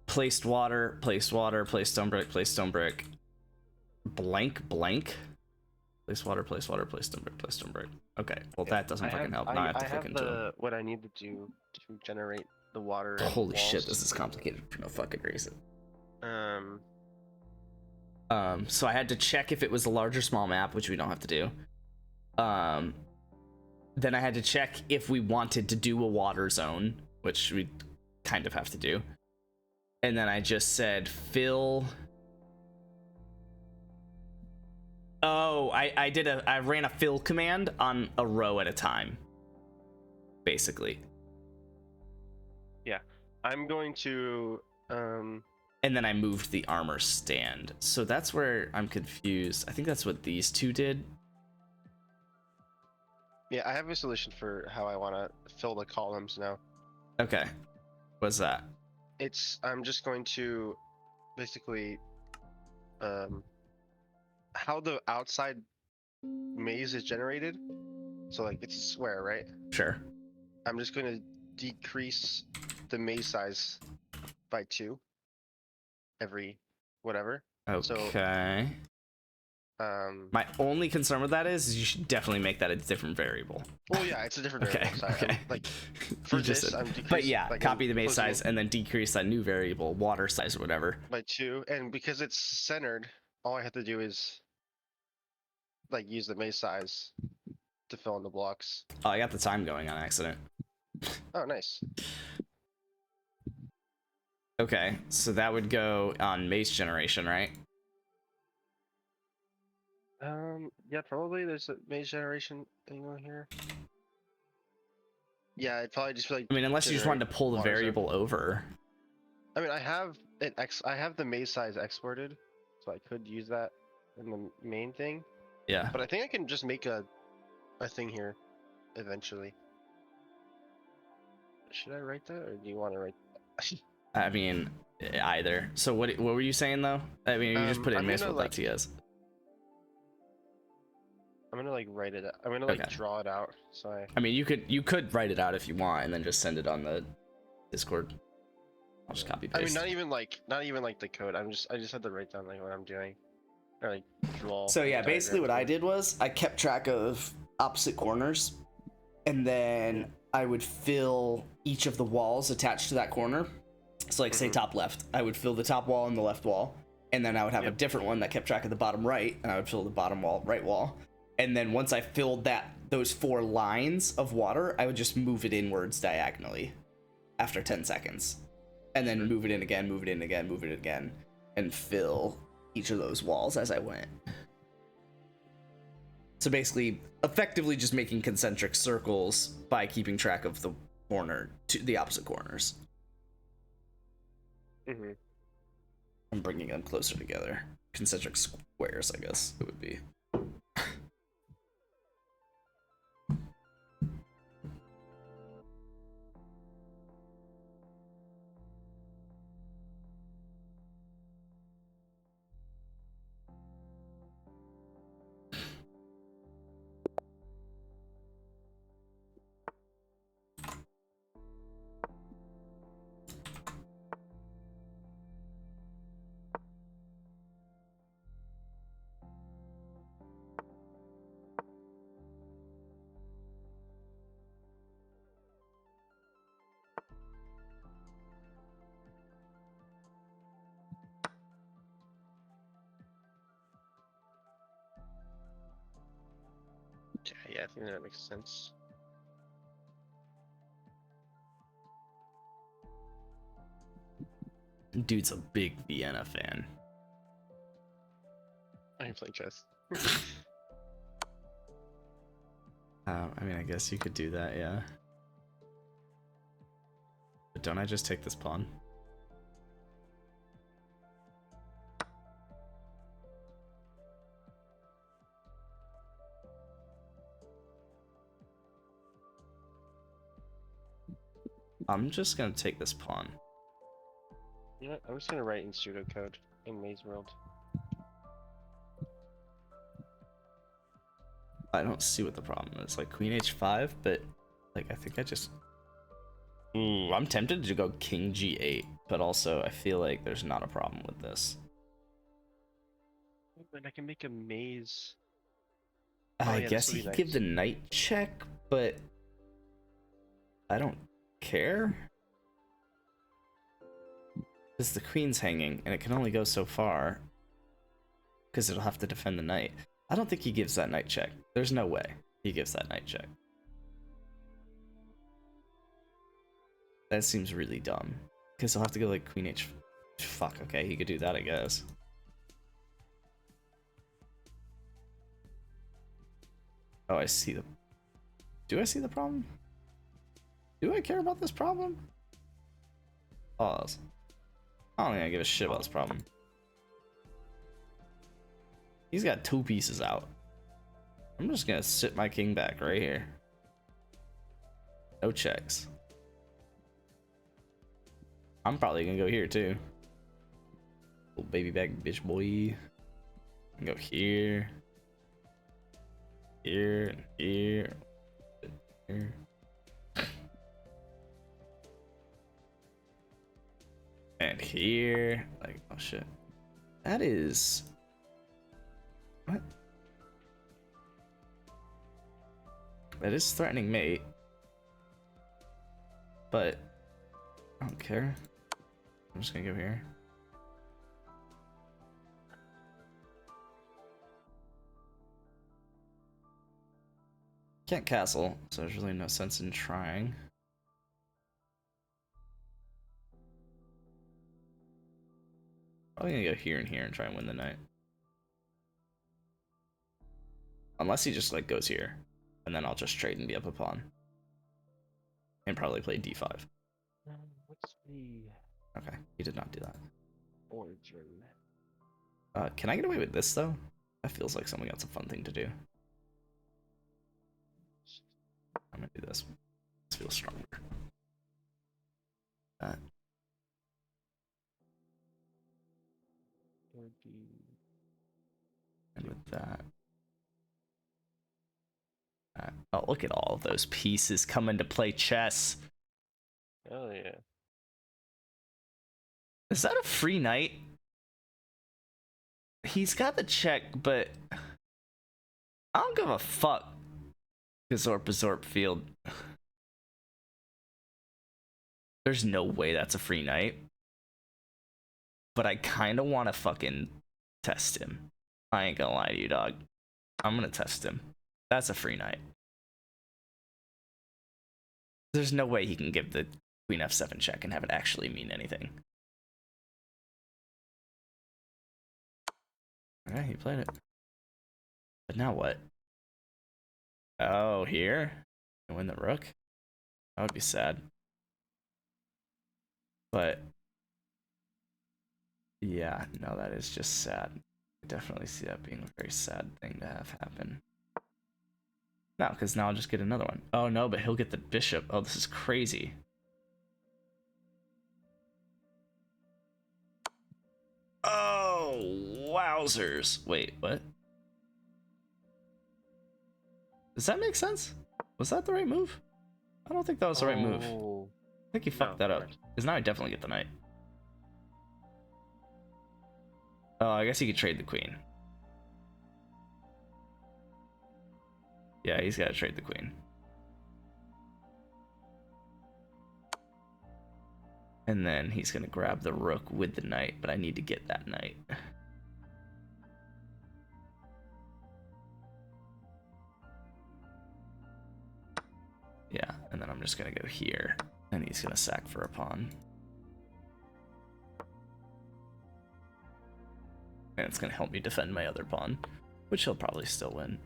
Placed water, placed stone brick, blank, place water, place stone brick. Okay, well that doesn't fucking help. Now I have to click into them. What I need to do to generate the water. Holy shit, this is complicated for no fucking reason. So I had to check if it was a large or small map, which we don't have to do. Then I had to check if we wanted to do a water zone, which we kind of have to do. And then I just said fill. Oh, I ran a fill command on a row at a time, basically. Yeah, I'm going to and then I moved the armor stand. So that's where I'm confused. I think that's what these two did. Yeah, I have a solution for how I want to fill the columns now. Okay. What's that? I'm just going to basically how the outside maze is generated. So like it's a square, right? Sure. I'm just going to decrease the maze size by 2 every whatever. Okay. My only concern with that is you should definitely make that a different variable. Well, yeah, it's a different variable. Sorry, Okay. Like for this, I'm decreasing. But yeah, like, copy the maze size and then decrease that new variable, water size or whatever. By 2, and because it's centered, all I have to do is like use the maze size to fill in the blocks. Oh, I got the time going on accident. Oh, nice. Okay, so that would go on maze generation, right? Yeah, probably there's a maze generation thing on here. Yeah, it'd probably just be like. I mean, unless you just wanted to pull the variable over. I mean, I have the maze size exported, so I could use that in the main thing. Yeah. But I think I can just make a thing here, eventually. Should I write that, or do you want to write that? I mean, either. So what were you saying though? I mean, you just put it in maze with that TS. I'm gonna like write it out. I'm gonna like draw it out. So I mean, you could write it out if you want, and then just send it on the Discord. I'll just copy paste. I mean, not even like the code. I just had to write down like what I'm doing, or like draw. So yeah, basically what I did was I kept track of opposite corners, and then I would fill each of the walls attached to that corner. So like say top left, I would fill the top wall and the left wall, and then I would have a different one that kept track of the bottom right, and I would fill the bottom wall, right wall. And then once I filled those 4 lines of water, I would just move it inwards diagonally after 10 seconds. And then move it in again, move it in again, move it again. and fill each of those walls as I went. So basically, effectively just making concentric circles by keeping track of the corner to the opposite corners. Mm-hmm. And bringing them closer together. Concentric squares, I guess it would be. Yeah, I think that makes sense. Dude's a big Vienna fan. I am playing chess. I mean, I guess you could do that, yeah. But don't I just take this pawn? I'm just gonna take this pawn. You know what? I'm just gonna write in pseudocode in Maze World. I don't see what the problem is. Like queen h5, but like I think I just. Ooh, I'm tempted to go king g8, but also I feel like there's not a problem with this. But I can make a maze. I yeah, guess this would he be could give nice. the knight check, but I don't care. Because the queen's hanging, and it can only go so far. Because it'll have to defend the knight. I don't think he gives that knight check. There's no way he gives that knight check. That seems really dumb. Because he'll have to go like queen h... Fuck, okay, he could do that, I guess. Oh, I see the... Do I see the problem? Do I care about this problem? Pause. I don't think I give a shit about this problem. He's got 2 pieces out. I'm just gonna sit my king back right here. No checks. I'm probably gonna go here too. Little baby back bitch boy. Go here. Here and here. Here. And here. Like, oh shit. That is... What? That is threatening mate. But I don't care. I'm just gonna go here. Can't castle, so there's really no sense in trying. Probably gonna go here and here and try and win the knight. Unless he just like goes here, and then I'll just trade and be up a pawn. And probably play d5. What's the Okay, he did not do that. origin? Can I get away with this though? That feels like something that's a fun thing to do. I'm gonna do this. This feels stronger. That. And with that. Oh, look at all of those pieces coming to play chess. Oh yeah. Is that a free knight? He's got the check, but I don't give a fuck. Gazorp field. There's no way that's a free knight. But I kind of want to fucking test him. I ain't gonna lie to you, dog. I'm gonna test him. That's a free knight. There's no way he can give the queen f7 check and have it actually mean anything. Okay, he played it. But now what? Oh, here? And win the rook? That would be sad. But yeah, no, that is just sad. I definitely see that being a very sad thing to have happen. No, because now I'll just get another one. Oh no, but he'll get the bishop. Oh, this is crazy. Oh, wowzers. Wait, what? Does that make sense? Was that the right move? I don't think that was the right move. I think he fucked that up. Because now I definitely get the knight. Oh, I guess he could trade the queen. Yeah, he's got to trade the queen. And then he's going to grab the rook with the knight, but I need to get that knight. Yeah, and then I'm just going to go here, and he's going to sack for a pawn. And it's going to help me defend my other pawn, which he'll probably still win.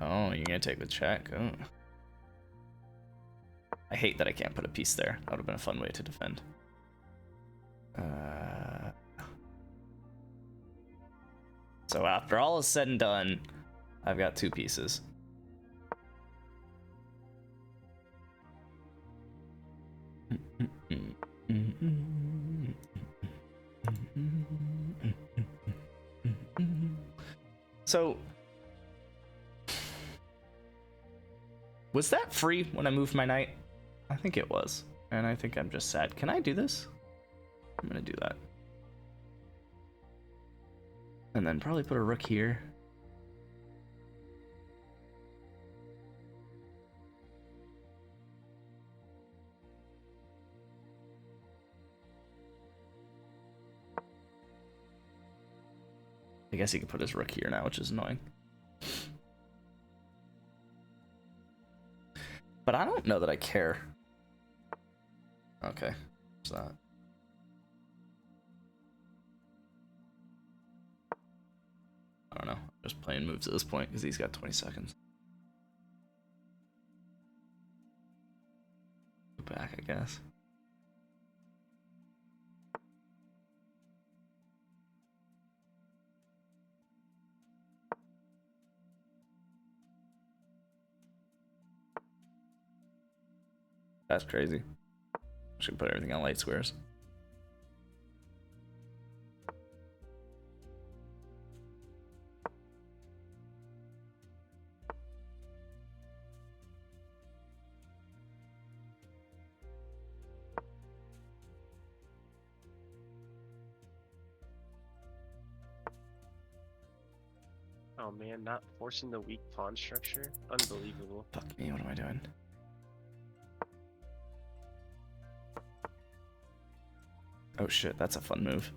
Oh, you're going to take the check? Oh. I hate that I can't put a piece there. That would have been a fun way to defend. So after all is said and done, I've got 2 pieces. So, was that free when I moved my knight? I think it was. And I think I'm just sad. Can I do this? I'm gonna do that. And then probably put a rook here. I guess he could put his rook here now, which is annoying. But I don't know that I care. Okay, what's that? I don't know. I'm just playing moves at this point because he's got 20 seconds. Go back, I guess. That's crazy. Should put everything on light squares. Oh man, not forcing the weak pawn structure? Unbelievable. Fuck me, what am I doing? Oh shit, that's a fun move.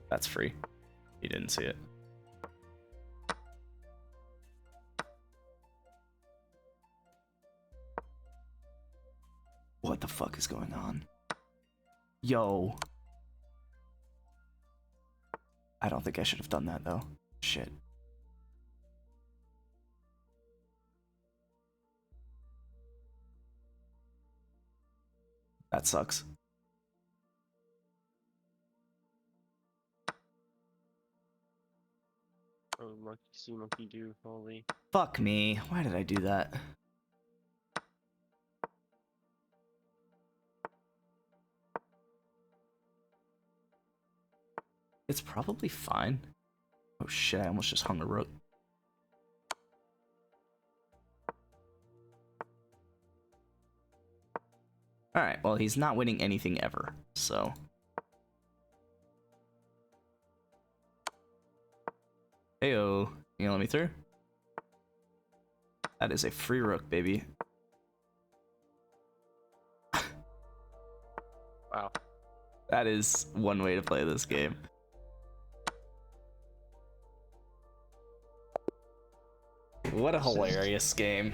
That's free. You didn't see it. What the fuck is going on? Yo. I don't think I should have done that though. Shit. That sucks. Oh, monkey see, monkey do, holy. Fuck me. Why did I do that? It's probably fine. Oh shit, I almost just hung a rook. Alright, well, he's not winning anything ever, so. Heyo, you gonna let me through? That is a free rook, baby. Wow. That is one way to play this game. What a hilarious game.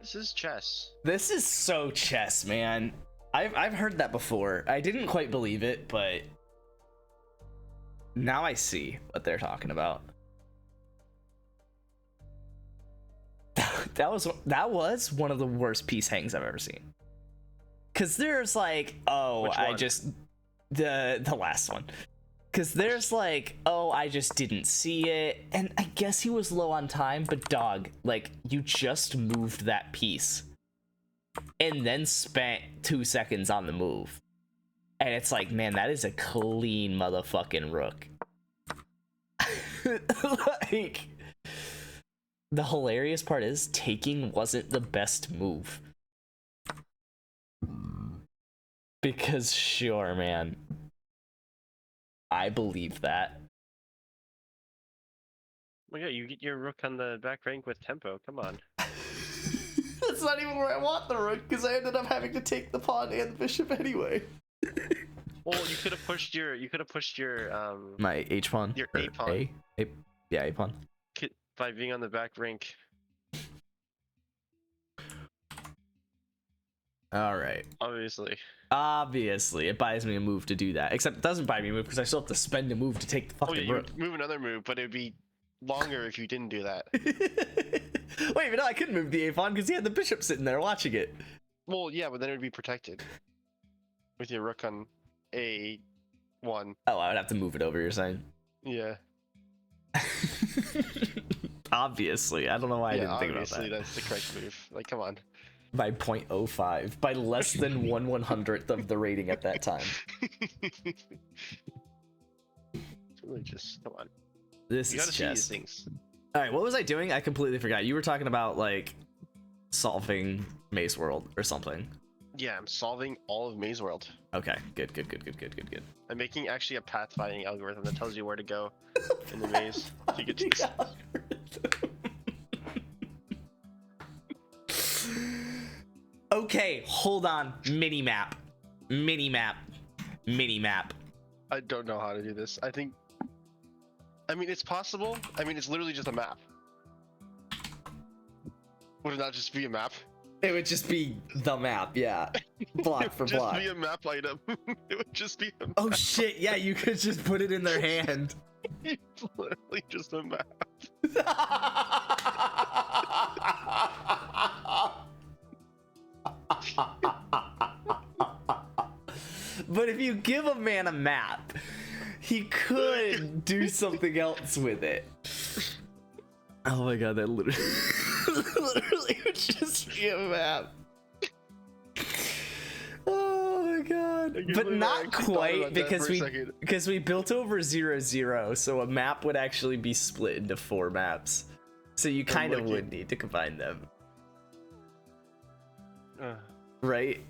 This is chess. This is so chess, man. I've heard that before. I didn't quite believe it, but Now I see what they're talking about. That was one of the worst peace hangs I've ever seen. Cause there's like, oh, Which I one? just the last one. Cause there's like, oh, I just didn't see it, and I guess he was low on time, but dog, like you just moved that piece, and then spent 2 seconds on the move, and it's like, man, that is a clean motherfucking rook. Like, the hilarious part is taking wasn't the best move. Because sure, man. I believe that. Well, yeah, you get your rook on the back rank with tempo. Come on. That's not even where I want the rook, because I ended up having to take the pawn and the bishop anyway. Well, you could have pushed your. You could have pushed your My H pawn. Your or A pawn. Yeah, A pawn. by being on the back rank. All right. Obviously, it buys me a move to do that. Except it doesn't buy me a move because I still have to spend a move to take the Oh fucking yeah, you rook. would move another move, but it'd be longer if you didn't do that. Wait, but no, I couldn't move the A pawn because he had the bishop sitting there watching it. Well, yeah, but then it would be protected with your rook on A1. Oh, I would have to move it over, you're saying? Yeah. Obviously. I don't know why I didn't think about obviously that. that's the correct move. Like, come on. By 0.05. By less than 1/100th of the rating at that time. It's really just, come on. This You is gotta see these chess. things. Alright, what was I doing? I completely forgot. You were talking about, like, solving Maze World or something. Yeah, I'm solving all of Maze World. Okay, good. I'm making actually a pathfinding algorithm that tells you where to go in the maze. So you get to this. Okay, hold on. Minimap. I don't know how to do this. I mean, it's possible. I mean, it's literally just a map. Would it not just be a map? It would just be the map, yeah. Block for It would block. just be a map item. It would just be a map. Oh shit, yeah, you could just put it in their hand. It's literally just a map. But if you give a man a map, he could do something else with it. Oh my god, that literally, literally would just be a map. Oh my god. But not quite, because we built over 0-0, so a map would actually be split into 4 maps. So you kind of would need to combine them. Right?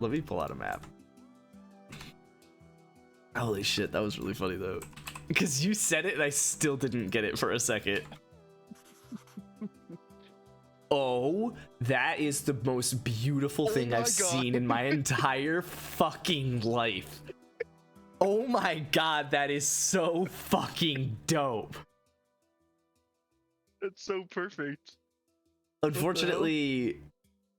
Let me pull out a map. Holy shit, that was really funny though. Because you said it and I still didn't get it for a second. Oh, that is the most beautiful thing I've seen in my entire fucking life. Oh my god, that is so fucking dope. It's so perfect. Unfortunately,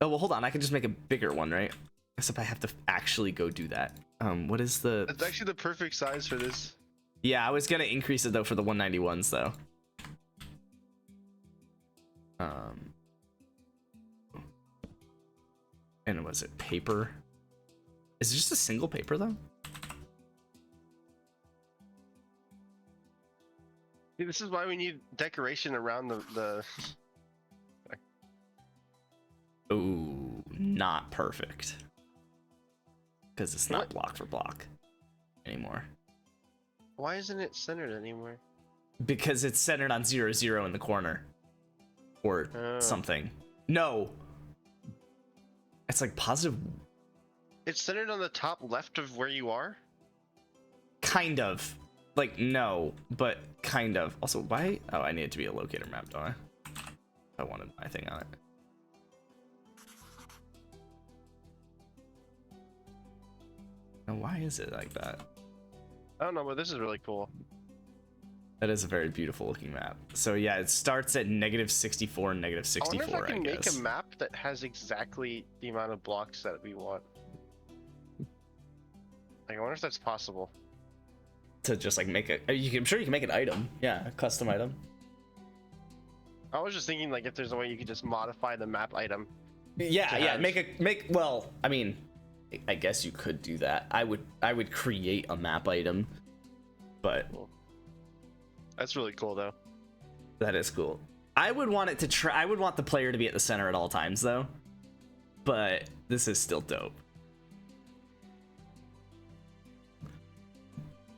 oh well, hold on. I can just make a bigger one, right? Except I have to actually go do that. What is the? It's actually the perfect size for this. Yeah, I was gonna increase it though for the 191s though. And was it paper? Is it just a single paper though? See, this is why we need decoration around the... Ooh, not perfect. Because it's not block for block anymore. Why isn't it centered anymore? Because it's centered on 0-0 in the corner. Or something. No! It's like positive. It's centered on the top left of where you are? Kind of. Like, no, but kind of. Also, why? Oh, I need it to be a locator map, don't I? I wanted my thing on it. Now, why is it like that? I don't know, but this is really cool. That is a very beautiful looking map. So yeah, it starts at -64 and -64, I wonder if I can make guess. a map that has exactly the amount of blocks that we want. Like, I wonder if that's possible. to just like make I'm sure you can make an item. Yeah, a custom item. I was just thinking like if there's a way you could just modify the map item. Yeah, yeah. have- Well, I mean, I guess you could do that. I would create a map item, but That's really cool though. that is cool. I would want it to try. I would want the player to be at the center at all times, though. But this is still dope.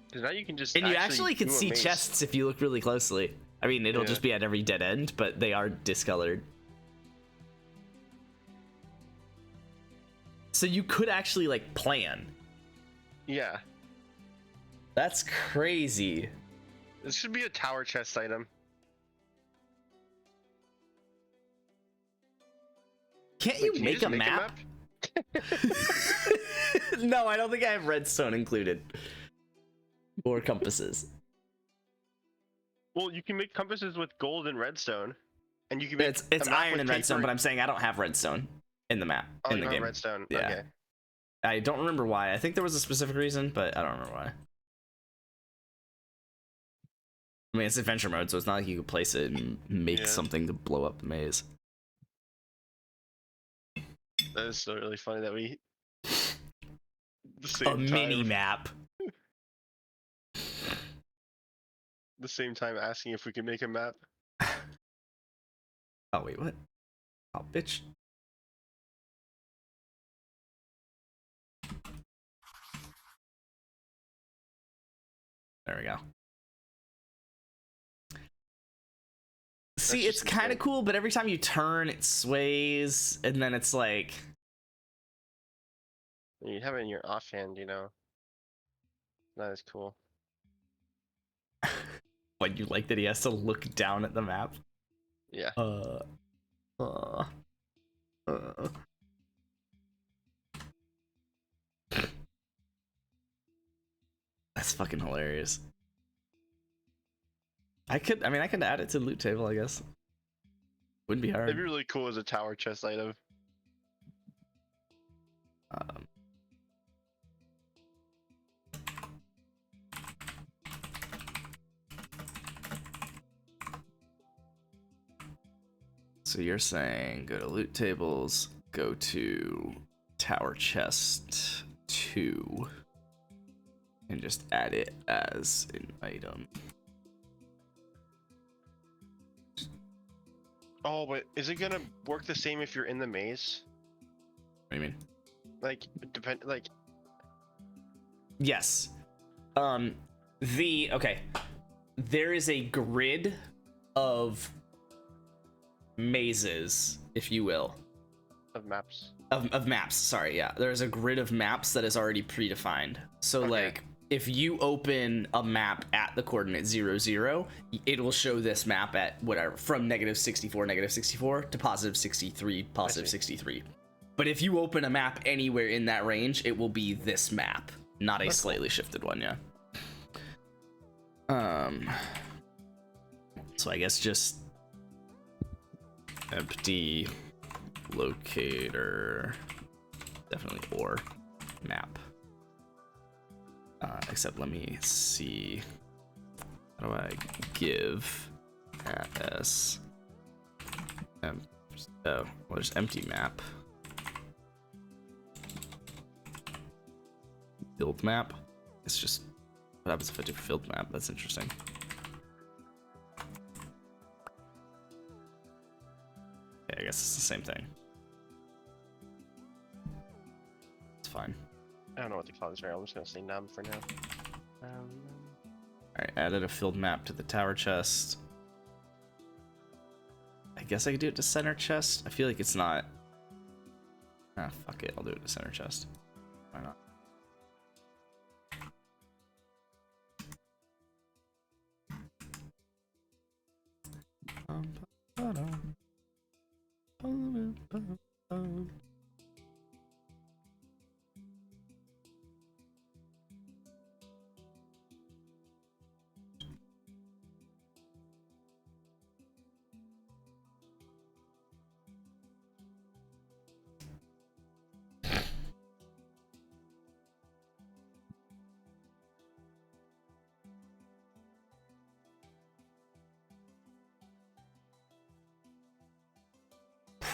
Because now you can just And you actually can do a see maze. chests if you look really closely. I mean, it'll just be at every dead end, but they are discolored. So you could actually like plan. Yeah, That's crazy. this should be a tower chest item. Can't you Can make just a map? No, I don't think I have redstone included. Or compasses. Well, you can make compasses with gold and redstone, and you can make It's a map iron with and redstone, paper- but I'm saying I don't have redstone in the map. Oh, in you the don't have game. redstone. Yeah. Okay. I don't remember why. I think there was a specific reason, but I don't remember why. I mean, it's adventure mode, so it's not like you could place it and make something to blow up the maze. That is so really funny that we. The A same mini time, map. the same time asking if we can make a map. Oh, wait, what? Oh, bitch. There we go. See, just it's kind of insane. cool, but every time you turn, it sways, and then it's like... You have it in your offhand, you know. That is cool. What, you like that he has to look down at the map? Yeah. Uh. That's fucking hilarious. I could add it to the loot table, I guess. Wouldn't be hard. It'd be really cool as a tower chest item. So you're saying go to loot tables, go to tower chest 2, and just add it as an item. Oh, but is it gonna work the same if you're in the maze? What do you mean? Like, like, Yes. Okay. There is a grid of mazes, if you will. of maps. Of maps, sorry, yeah. There's a grid of maps that is already predefined. So Okay. like if you open a map at the coordinate 0, 0, it will show this map at whatever from -64 to +63 +63. But if you open a map anywhere in that range, it will be this map, not a slightly shifted one, yeah. So I guess just empty locator, definitely or map. Except let me see. How do I give s? Well, just empty map. Filled map. It's just what happens if I do filled map? That's interesting. Yeah, I guess it's the same thing. It's fine. I don't know what to call this right. I'm just gonna say num for now. Alright, added a filled map to the tower chest. I guess I could do it to center chest. I feel like it's not. Ah, fuck it. I'll do it to center chest. Why not?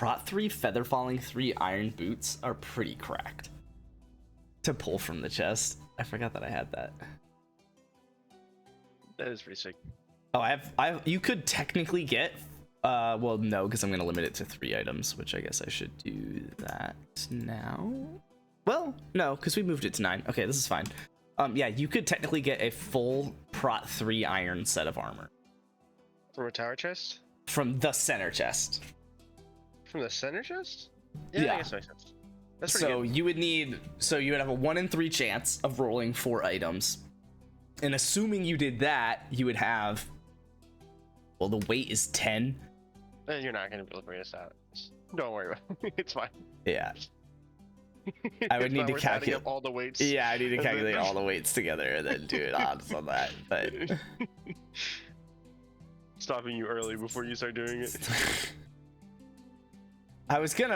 Prot 3 Feather Falling 3 Iron Boots are pretty cracked to pull from the chest. I forgot that I had that. That is pretty sick. Oh, you could technically get, well, no, because I'm going to limit it to 3 items, which I guess I should do that now. Well, no, because we moved it to 9. Okay, this is fine. Yeah, you could technically get a full Prot 3 iron set of armor. From a tower chest? From the center chest. From the center chest? Yeah. I guess that makes sense. That's pretty So good. you would have a 1 in 3 chance of rolling 4 items. And assuming you did that, you would have, well, the weight is 10. You're not going to be able to bring this out. Don't worry about it. It's fine. Yeah. I would It's need not to worth adding calculate up all the weights. Yeah, I need to calculate all the weights together and then do it odds on that. But Stopping you early before you start doing it. I wasn't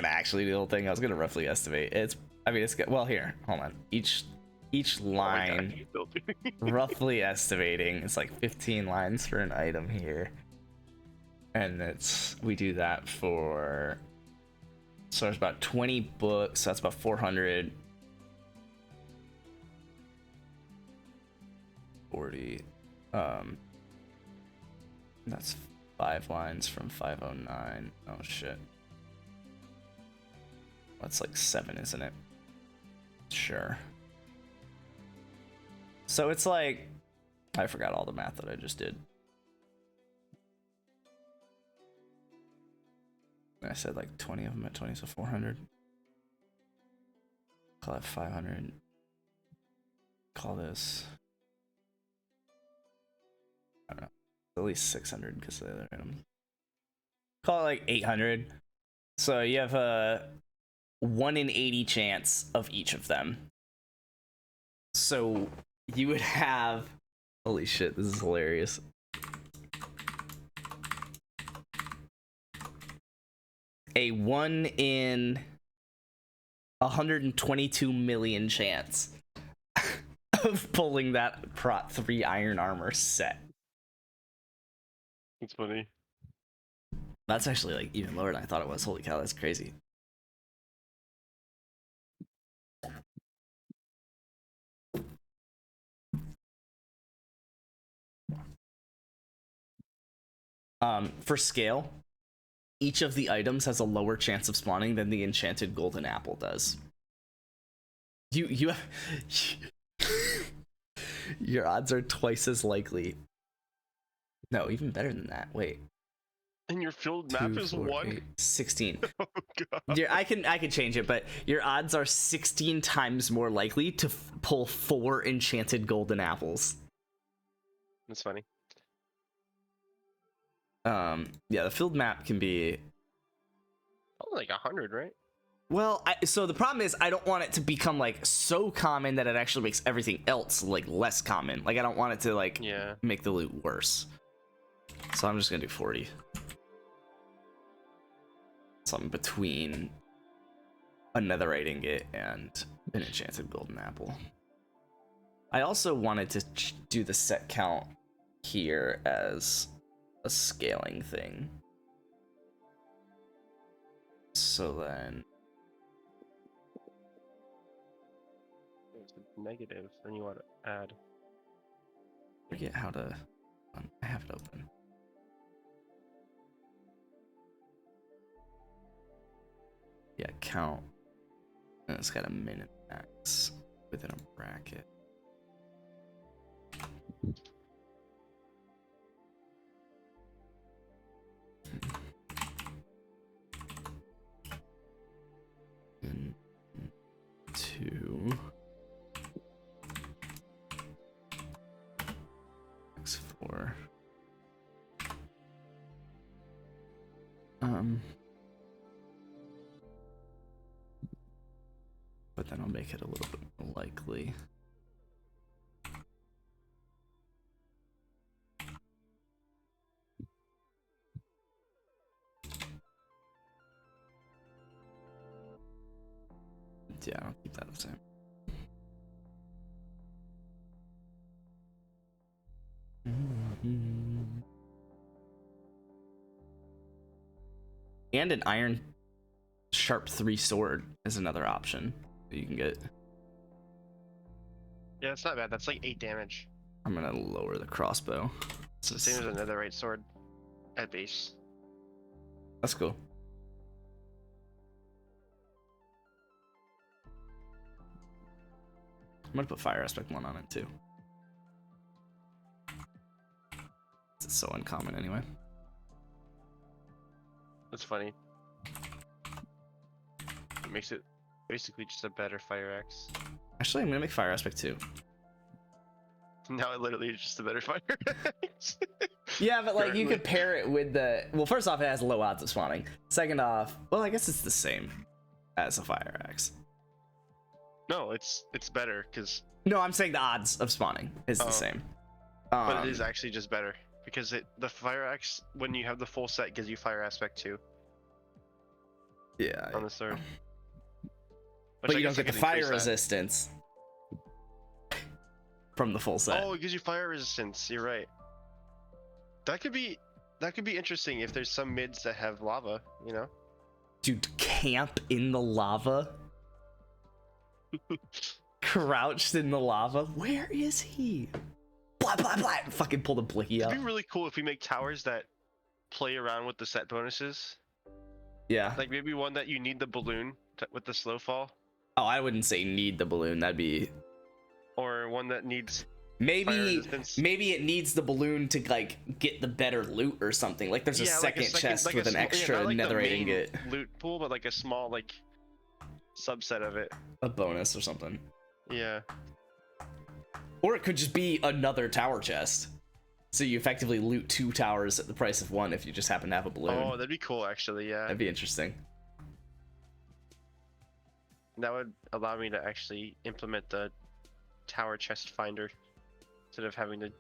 gonna actually do the whole thing. I was gonna roughly estimate. It's good. Well, here, hold on. Each line, roughly estimating, it's like 15 lines for an item here, and we do that for. So there's about 20 books. So that's about 400. 40. That's 5 lines from 509. Oh shit. That's like 7, isn't it? Sure. So it's like, I forgot all the math that I just did. I said like 20 of them at 20, so 400. Call it 500. Call this, I don't know, at least 600 because of the other items. Call it like 800. So you have a 1 in 80 chance of each of them. So you would have, holy shit, this is hilarious. A 1 in 122 million chance of pulling that Prot 3 iron armor set. It's funny. That's actually like even lower than I thought it was. Holy cow, that's crazy. For scale, each of the items has a lower chance of spawning than the enchanted golden apple does. You have your odds are twice as likely. No, even better than that. Wait. And your field map 2, is 4, 1? 8, 16. Oh god. I can change it, but your odds are 16 times more likely to pull 4 enchanted golden apples. That's funny. Yeah, the field map can be, Probably like 100, right? well, so the problem is I don't want it to become like so common that it actually makes everything else like less common. Like I don't want it to like make the loot worse. So I'm just gonna do 40. Something between a netherite ingot and an enchanted golden apple. I also wanted to do the set count here as a scaling thing. So then It's a negative, then you want to add. forget how to, I have it open. Yeah, count. And it's got a min max within a bracket. And 2 x4. But then I'll make it a little bit more likely. Yeah, I'll keep that the same. and an iron sharp 3 sword is another option that you can get. Yeah, it's not bad. That's like 8 damage. I'm gonna lower the crossbow. It's the same as a netherite sword at base. That's cool. I'm gonna put fire aspect 1 on it too. It's so uncommon anyway. That's funny. It makes it basically just a better fire axe. Actually, I'm gonna make fire aspect 2. Now it literally is just a better fire axe. Yeah, but like you Currently. could pair it with the. Well, first off, it has low odds of spawning. Second off, well, I guess it's the same as a fire axe. No, it's better because, No, I'm saying the odds of spawning is the Oh. same. but it is actually just better because the fire axe, when you have the full set, gives you fire aspect 2 Yeah. on the sword. But Which I you don't guess I get the could fire increase that. resistance from the full set. Oh, it gives you fire resistance. You're right. That could be interesting if there's some mids that have lava. You know. Dude, camp in the lava. Crouched in the lava. Where is he? Blah blah blah. Fucking pull the blicky It'd out. be really cool if we make towers that play around with the set bonuses. Yeah. Like maybe one that you need the balloon with the slow fall, Oh, I wouldn't say need the balloon. That'd be or one that needs fire maybe resistance. maybe it needs the balloon to like get the better loot or something. Like there's a Yeah, second chest like with an extra not like the netherite main ingot, loot pool, but like a small like subset of it. a bonus or something. Yeah. Or it could just be another tower chest. So you effectively loot 2 towers at the price of 1 if you just happen to have a balloon. Oh, that'd be cool actually. Yeah. That'd be interesting. That would allow me to actually implement the tower chest finder instead of having to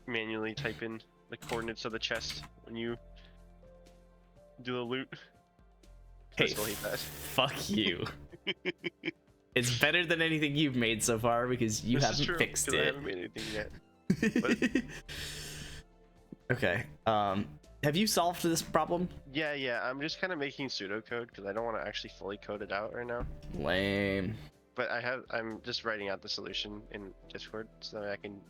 manually type in the coordinates of the chest when you do the loot. I Hey, still hate that. fuck you. It's better than anything you've made so far because you This is haven't true, fixed 'cause I it. haven't made anything yet. Okay. Have you solved this problem? Yeah. I'm just kind of making pseudocode because I don't want to actually fully code it out right now. Lame. But I'm just writing out the solution in Discord so that I can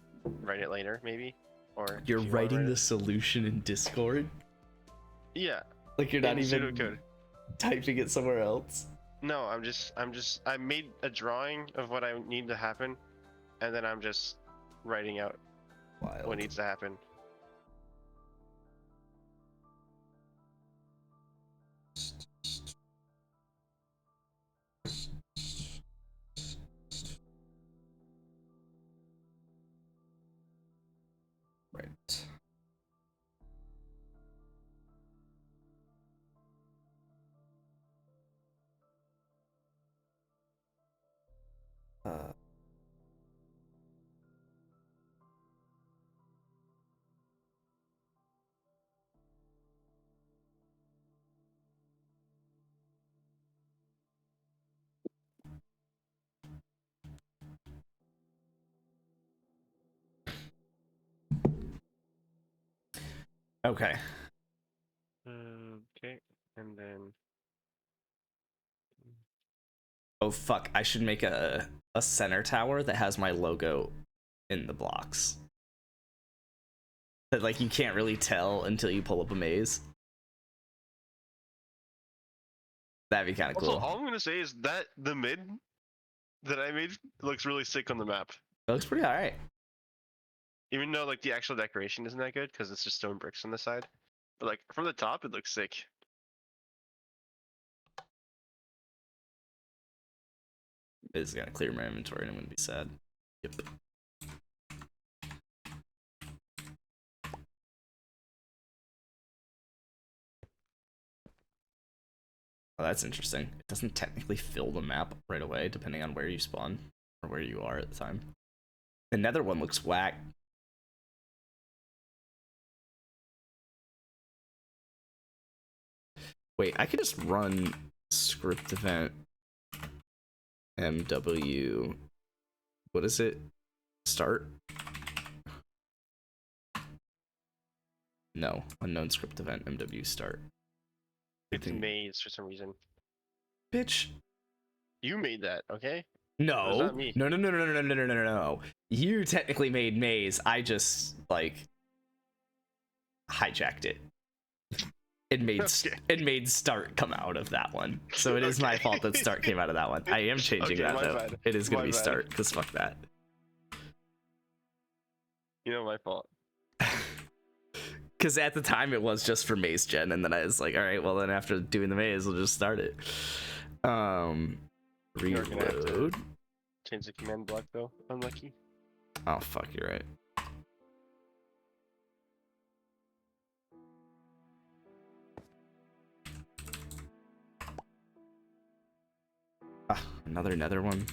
write it later, maybe. Or You're if you wanna writing write the it. solution in Discord? Yeah. Like you're not in even pseudocode. typing it somewhere else? No, I made a drawing of what I need to happen, and then I'm just writing out Wild. what needs to happen. Right. Okay. Okay, and then Oh fuck, I should make a center tower that has my logo in the blocks. That like you can't really tell until you pull up a maze. That'd be kind of also cool. all I'm gonna say is that the mid that I made looks really sick on the map. It looks pretty alright. Even though like the actual decoration isn't that good because it's just stone bricks on the side, but like from the top it looks sick. It's gonna clear my inventory and I'm gonna be sad. Yep. Oh, that's interesting. It doesn't technically fill the map right away, depending on where you spawn or where you are at the time. The nether one looks whack. Wait, I could just run script event MW. What is it? Start? No, unknown script event MW start. It's think- maze for some reason. Bitch. You made that, okay? No. That's not me. No. No. You technically made maze. I just like hijacked it. It made Okay. it made start come out of that one. So it is my Okay. fault that start came out of that one. I am changing Okay, that my though. bad. It is gonna My be bad. start because fuck that. You know, my fault. Because at the time it was just for maze gen, and then I was like, all right, well then after doing the maze, we'll just start it. You're gonna have to- Reload. Change the command block though. Unlucky. Oh fuck, you're right. Ah, another nether one.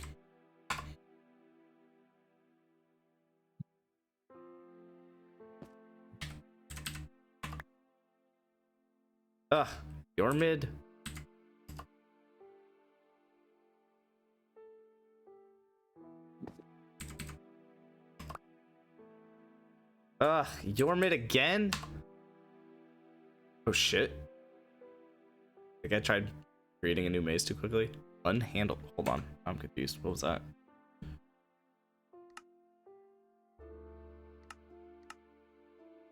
Ugh, you're mid. Ugh, you're mid again? Oh shit. I think I tried creating a new maze too quickly. Unhandled. Hold on, I'm confused. What was that?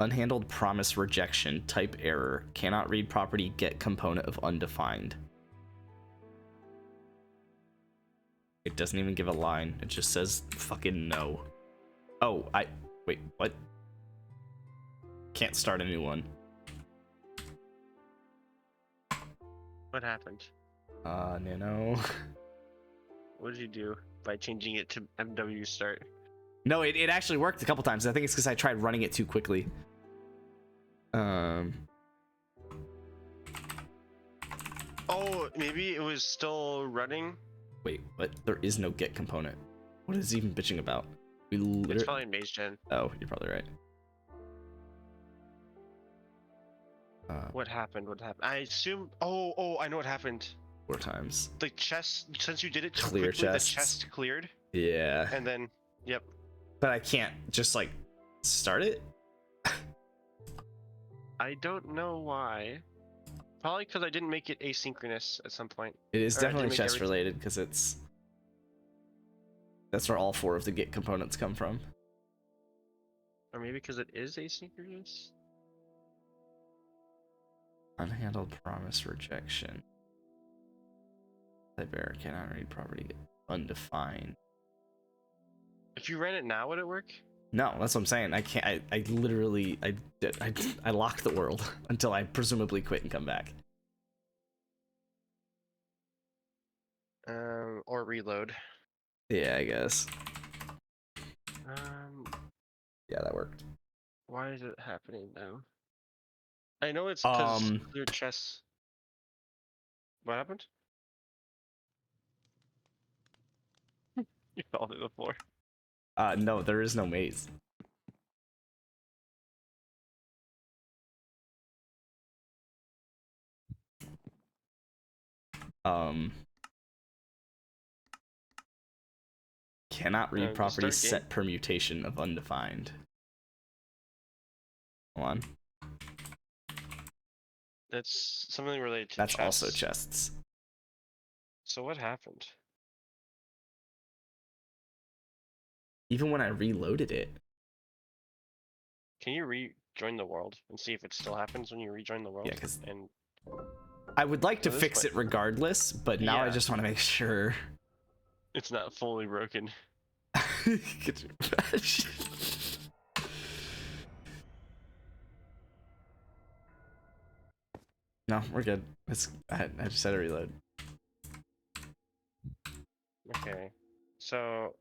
Unhandled promise rejection. Type error. Cannot read property get component of undefined. It doesn't even give a line. It just says fucking no. Oh, wait, what? Can't start a new one. What happened? No. What did you do by changing it to MW start? No, it actually worked a couple times. I think it's because I tried running it too quickly. Oh, maybe it was still running. Wait, what? There is no get component. What is it even bitching about? We It's literally. probably maze gen. Oh, you're probably right. What happened? What happened? I assume. Oh, I know what happened. 4 times. The chest, since you did it too Clear quickly, chests. the chest cleared, Yeah. and then, yep. But I can't just like start it. I don't know why. Probably because I didn't make it asynchronous at some point. It is Or I definitely didn't make chest everything- related because that's where all 4 of the get components come from. Or maybe because it is asynchronous. Unhandled promise rejection. Type error cannot read property undefined. If you ran it now, would it work? No, that's what I'm saying. I can't. I literally I locked the world until I presumably quit and come back. Or reload. Yeah, I guess. Yeah, that worked. Why is it happening now? I know it's because Um, clear chests. What happened? You fell to the floor. No, there is no maze. Cannot read just property start game. set permutation of undefined. Hold on. That's something related to That's chests. also chests. So what happened? Even when I reloaded it. Can you rejoin the world and see if it still happens when you rejoin the world? Yeah, 'cause- and I would like to At this fix point- it regardless, but now I Yeah. just want to make sure. it's not fully broken. Could you imagine? No, we're good. I just had to reload. Okay, so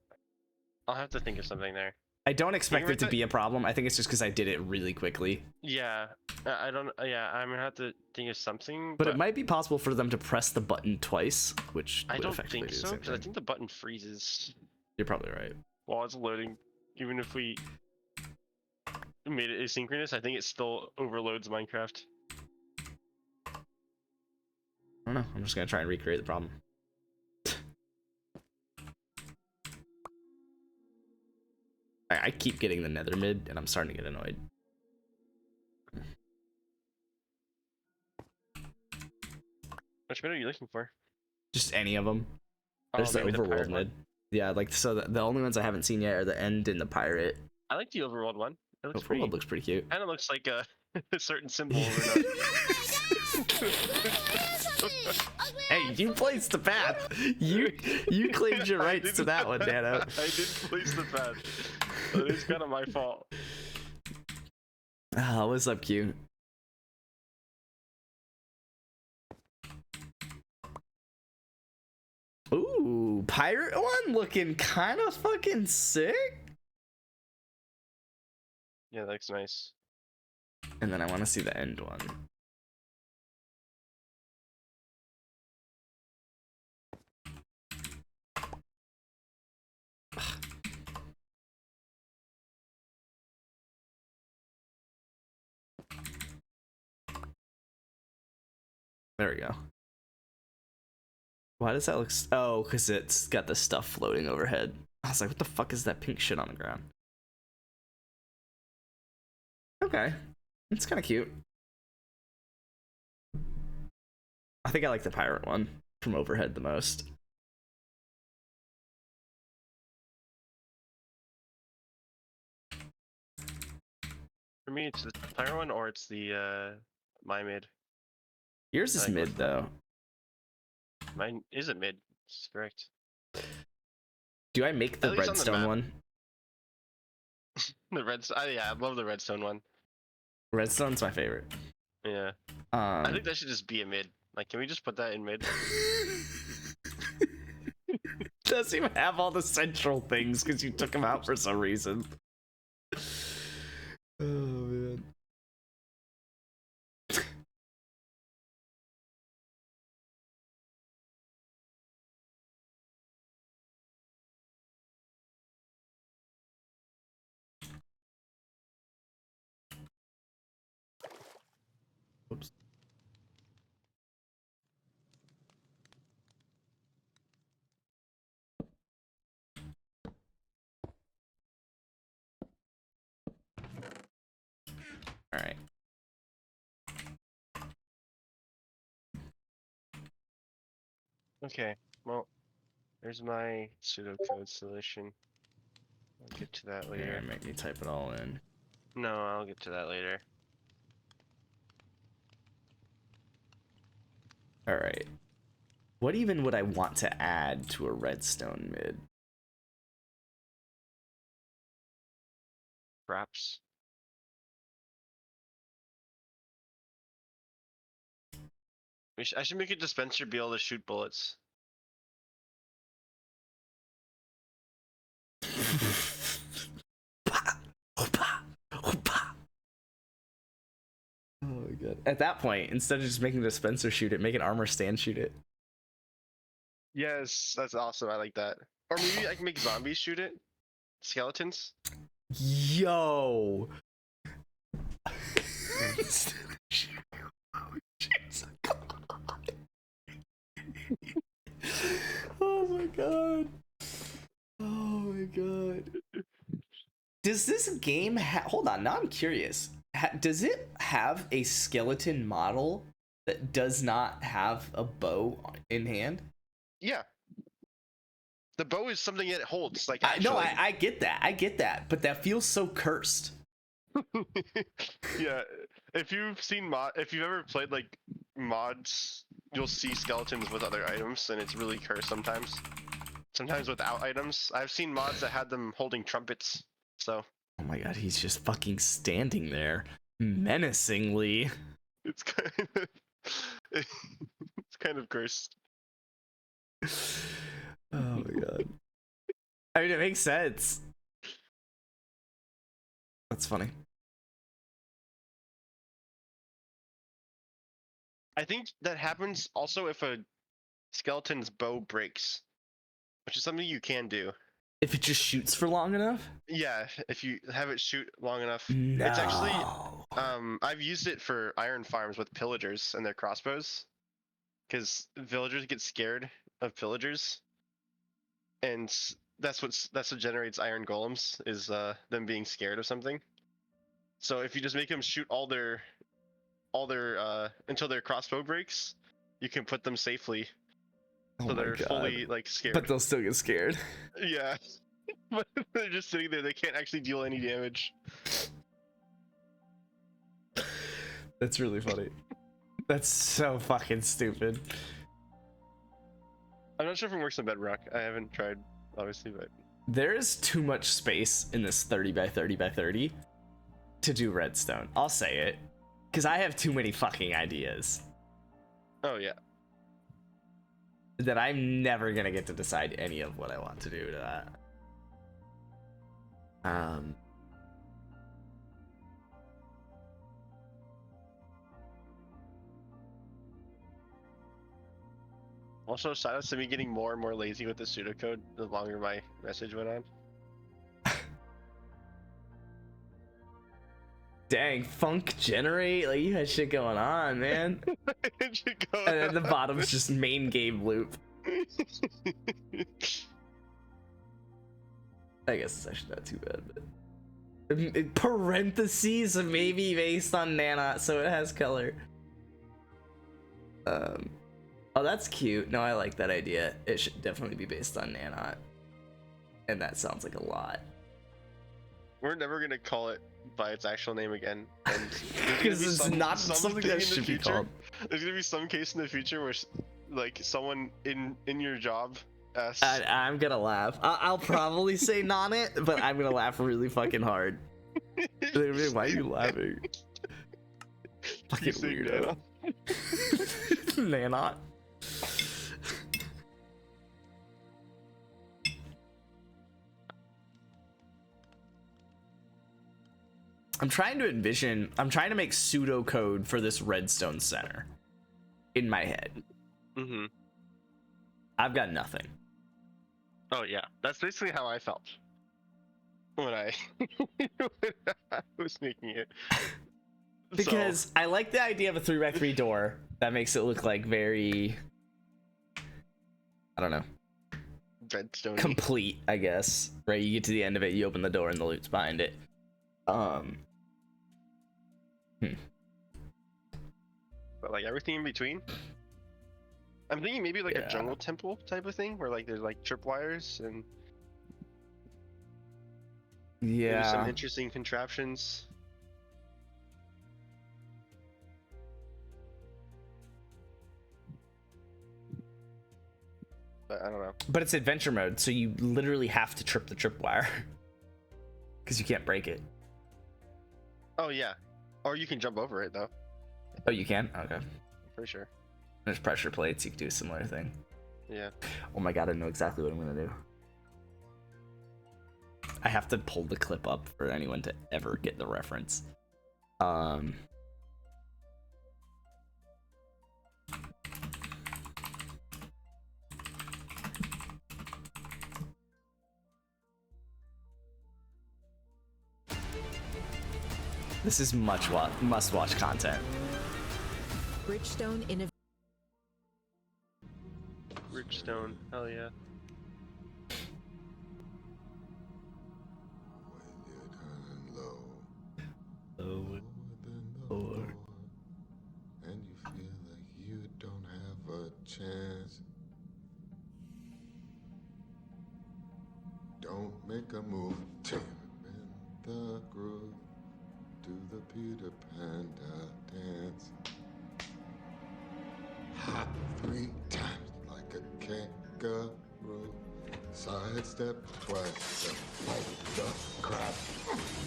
I'll have to think of something there. I don't expect write it to that- be a problem. I think it's just because I did it really quickly. Yeah, I don't. Yeah, I'm gonna have to think of something. But it might be possible for them to press the button twice, which I would don't effectively think do the so same because I thing. think the button freezes You're probably right. while it's loading. Even if we made it asynchronous, I think it still overloads Minecraft. I don't know. I'm just gonna try and recreate the problem. I keep getting the nether mid, and I'm starting to get annoyed. Which mid are you looking for? Just any of them. Oh, There's the maybe the overworld pirate one. mid. Yeah, like so the only ones I haven't seen yet are the end and the pirate. I like the overworld one. It looks Overworld pretty. looks pretty cute. Kind of looks like a, a certain symbol over Hey, you placed the path. You claimed your rights to that one, Dano. I did place the path. But it's kind of my fault. Ah, what's up, Q? Ooh, pirate one looking kind of fucking sick. Yeah, that looks nice. And then I want to see the end one. There we go. Why does that look? Oh, because it's got the stuff floating overhead. I was like, what the fuck is that pink shit on the ground? Okay, it's kind of cute. I think I like the pirate one from overhead the most. For me, it's the pirate one or it's the my mid. Yours is I like mid though. Mine is a mid. It's correct. Do I make the At least on the redstone map. one? The redstone. Yeah, I love the redstone one. Redstone's my favorite. Yeah. I think that should just be a mid. Like, can we just put that in mid? Doesn't even have all the central things because you took them out for some reason. Oh man. Oops. All right. Okay. Well, there's my pseudocode solution. I'll get to that Here, later. make me type it all in. No, I'll get to that later. All right. What even would I want to add to a redstone mid? Perhaps. I should make a dispenser be able to shoot bullets. Oh my god. At that point, instead of just making the dispenser shoot it, make an armor stand shoot it. Yes, that's awesome. I like that. Or maybe I can make zombies shoot it. Skeletons. Yo. Oh my god. Oh my god. Does this game hold on, now I'm curious. Does it have a skeleton model that does not have a bow in hand? Yeah. The bow is something it holds. Like No, actually. I get that. I get that. But that feels so cursed. Yeah. If you've ever played like mods, you'll see skeletons with other items, and it's really cursed sometimes. Sometimes without items. I've seen mods that had them holding trumpets. So Oh my god, he's just fucking standing there menacingly. it's kind of it's kind of cursed. Oh my god. I mean, it makes sense. That's funny. I think that happens also if a skeleton's bow breaks, which is something you can do. If it just shoots for long enough? Yeah, if you have it shoot long enough. No. It's actually I've used it for iron farms with pillagers and their crossbows, because villagers get scared of pillagers, and that's what generates iron golems, is them being scared of something. So if you just make them shoot all their until their crossbow breaks, you can put them safely, Oh so my they're God. fully like scared. But they'll still get scared. Yeah, but they're just sitting there. They can't actually deal any damage. That's really funny. That's so fucking stupid. I'm not sure if it works on Bedrock. I haven't tried, obviously, but There is too much space in this 30 by 30 by 30 to do redstone. I'll say it. Because I have too many fucking ideas oh yeah. that I'm never going to get to decide any of what I want to do to that. Also, shout out to me getting more and more lazy with the pseudocode the longer my message went on. Dang, funk generate? Like, you had shit going on, man. And then the bottom's just main game loop. I guess it's actually not too bad, but parentheses maybe based on Nanot, so it has color. Oh, that's cute. No, I like that idea. It should definitely be based on Nanot, and that sounds like a lot. We're never gonna call it by its actual name again, and Because it's not something that should be called. There's gonna be some case in the future where, like, someone in your job asks. I'm gonna laugh. I'll probably say Nonit, but I'm gonna laugh really fucking hard. They're gonna be like, why are you laughing? Fucking weirdo. Nanot. I'm trying to make pseudocode for this redstone center in my head. Mm-hmm. I've got nothing. Oh yeah, that's basically how I felt when I, when I was making it. Because I like the idea of a 3x3 door that makes it look like very, I don't know, redstone complete, I guess. Right, you get to the end of it, you open the door, and the loot's behind it. But like everything in between. I'm thinking maybe like a jungle temple type of thing, where like there's like tripwires and maybe some interesting contraptions. But I don't know. But it's adventure mode, so you literally have to trip the tripwire because you can't break it. Oh yeah, or you can jump over it though. Oh, you can? Okay. For sure. There's pressure plates. You can do a similar thing. Yeah. Oh my god, I know exactly what I'm gonna do. I have to pull the clip up for anyone to ever get the reference. This is must-watch content. Bridgestone Bridgestone, hell yeah. And you feel like you don't have a chance. Don't make a move till you're in the groove. Do the Peter Panda dance. Hop 3 times like a kangaroo. Sidestep twice, step like the crab.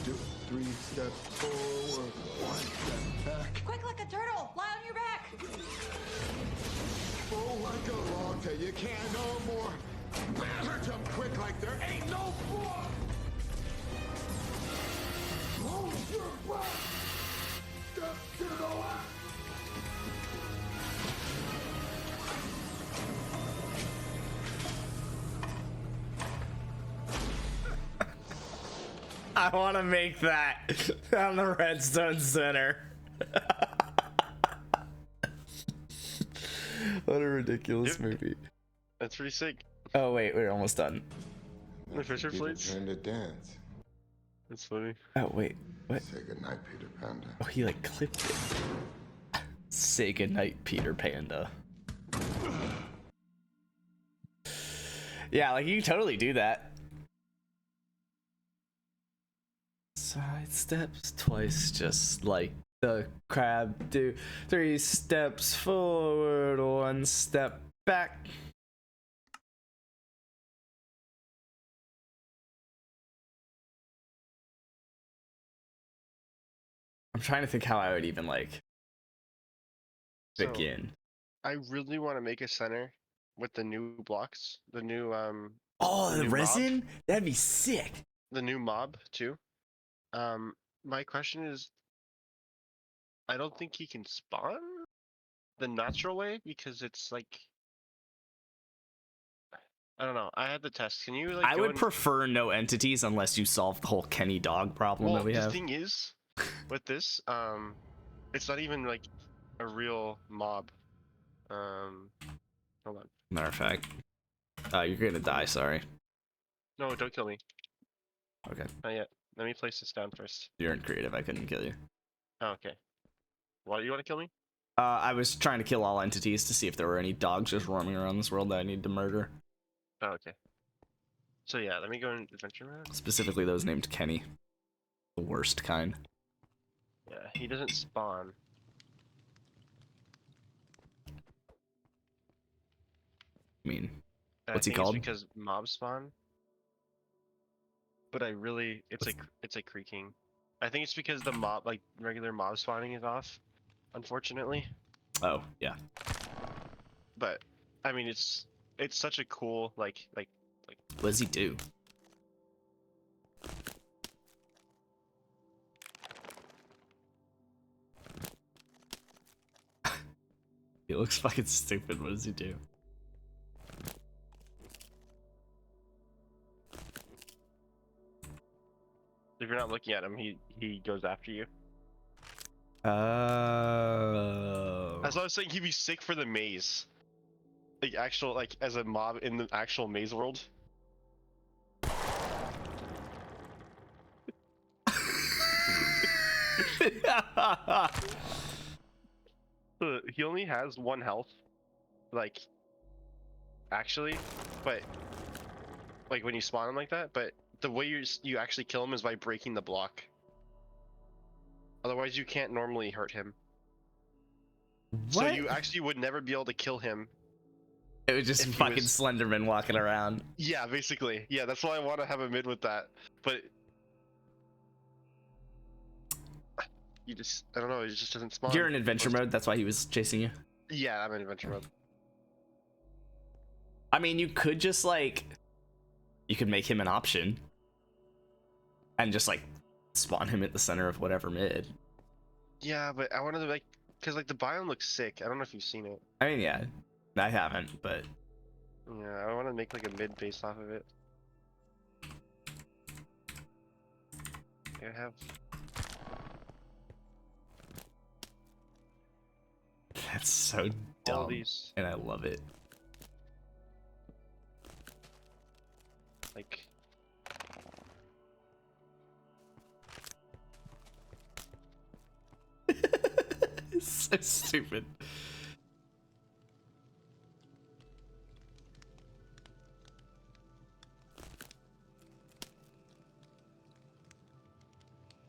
Do 3 steps forward, 1 step back. Quick like a turtle! Lie on your back! Roll like a log till you can't no more. Jump quick like there ain't no more. Hold your breath. Step to the left. I want to make that on the Redstone Center. What a ridiculous movie. That's pretty sick. Oh wait, we're almost done. The Fisher Peter plates? Panda dance. That's funny. Oh wait, what? Say goodnight, Peter Panda. Oh, he like clipped it. Say goodnight, Peter Panda. Yeah, like you totally do that. Side steps twice, just like the crab do. 3 steps forward, 1 step back. I'm trying to think how I would even like So, begin. I really want to make a center with the new blocks, the new Oh, the new mob. resin? That'd be sick. the new mob too. My question is, I don't think he can spawn the natural way because it's like, I don't know. I had the test. Can you like? I go would and... prefer no entities unless you solve the whole Kenny dog problem Well, that we the have. thing is, with this, it's not even like a real mob. Hold on. Matter of fact, you're gonna die. Sorry. No, don't kill me. Okay, Not yet. Let me place this down first. you're in creative. I couldn't kill you. Oh, okay. Why do you want to kill me? I was trying to kill all entities to see if there were any dogs just roaming around this world that I need to murder. Oh, okay. So yeah, let me go in adventure mode. Specifically those named Kenny. The worst kind. Yeah, he doesn't spawn. I mean, And what's he I think called? It's because mob spawn. But it's like creaking. I think it's because the mob, like regular mob spawning, is off, unfortunately. Oh, yeah. But I mean, it's such a cool like. What does he do? He looks fucking stupid. What does he do? If you're not looking at him, he goes after you. Oh. That's why I was saying he'd be sick for the maze. Like actual like as a mob in the actual maze world. He only has 1 health, like actually, but like when you spawn him like that. But the way you actually kill him is by breaking the block. Otherwise, you can't normally hurt him. So What? you actually would never be able to kill him. It was just if he fucking was- Slenderman walking around. Yeah, basically. Yeah, that's why I want to have a mid with that. But I don't know, it just doesn't spawn. You're in adventure mode, that's why he was chasing you. Yeah, I'm in adventure mode. I mean, you could just like, you could make him an option and just like spawn him at the center of whatever mid. Yeah, but I wanted to like, cause like the biome looks sick. I don't know if you've seen it. I mean, yeah, I haven't, but Yeah, I want to make like a mid based off of it. I have. that's so All dumb, these and I love it. like. It's so stupid.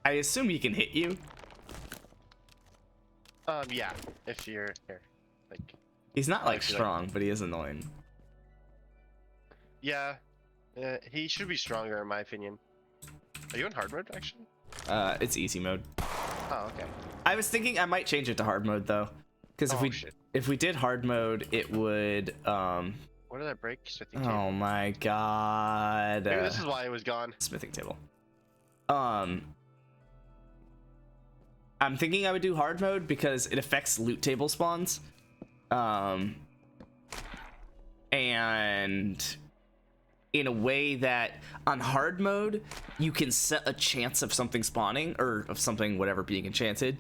I assume he can hit you. Yeah, if you're here, like. He's not like if you're, strong, but he is annoying. Yeah, he should be stronger in my opinion. Are you in hard mode actually? It's easy mode. Oh, okay. I was thinking I might change it to hard mode though, because Oh, shit. if we did hard mode, it would What did I break? Smithing table. Oh my god. Maybe this is why it was gone. Smithing table. I'm thinking I would do hard mode because it affects loot table spawns. And in a way that on hard mode, you can set a chance of something spawning or of something, whatever, being enchanted.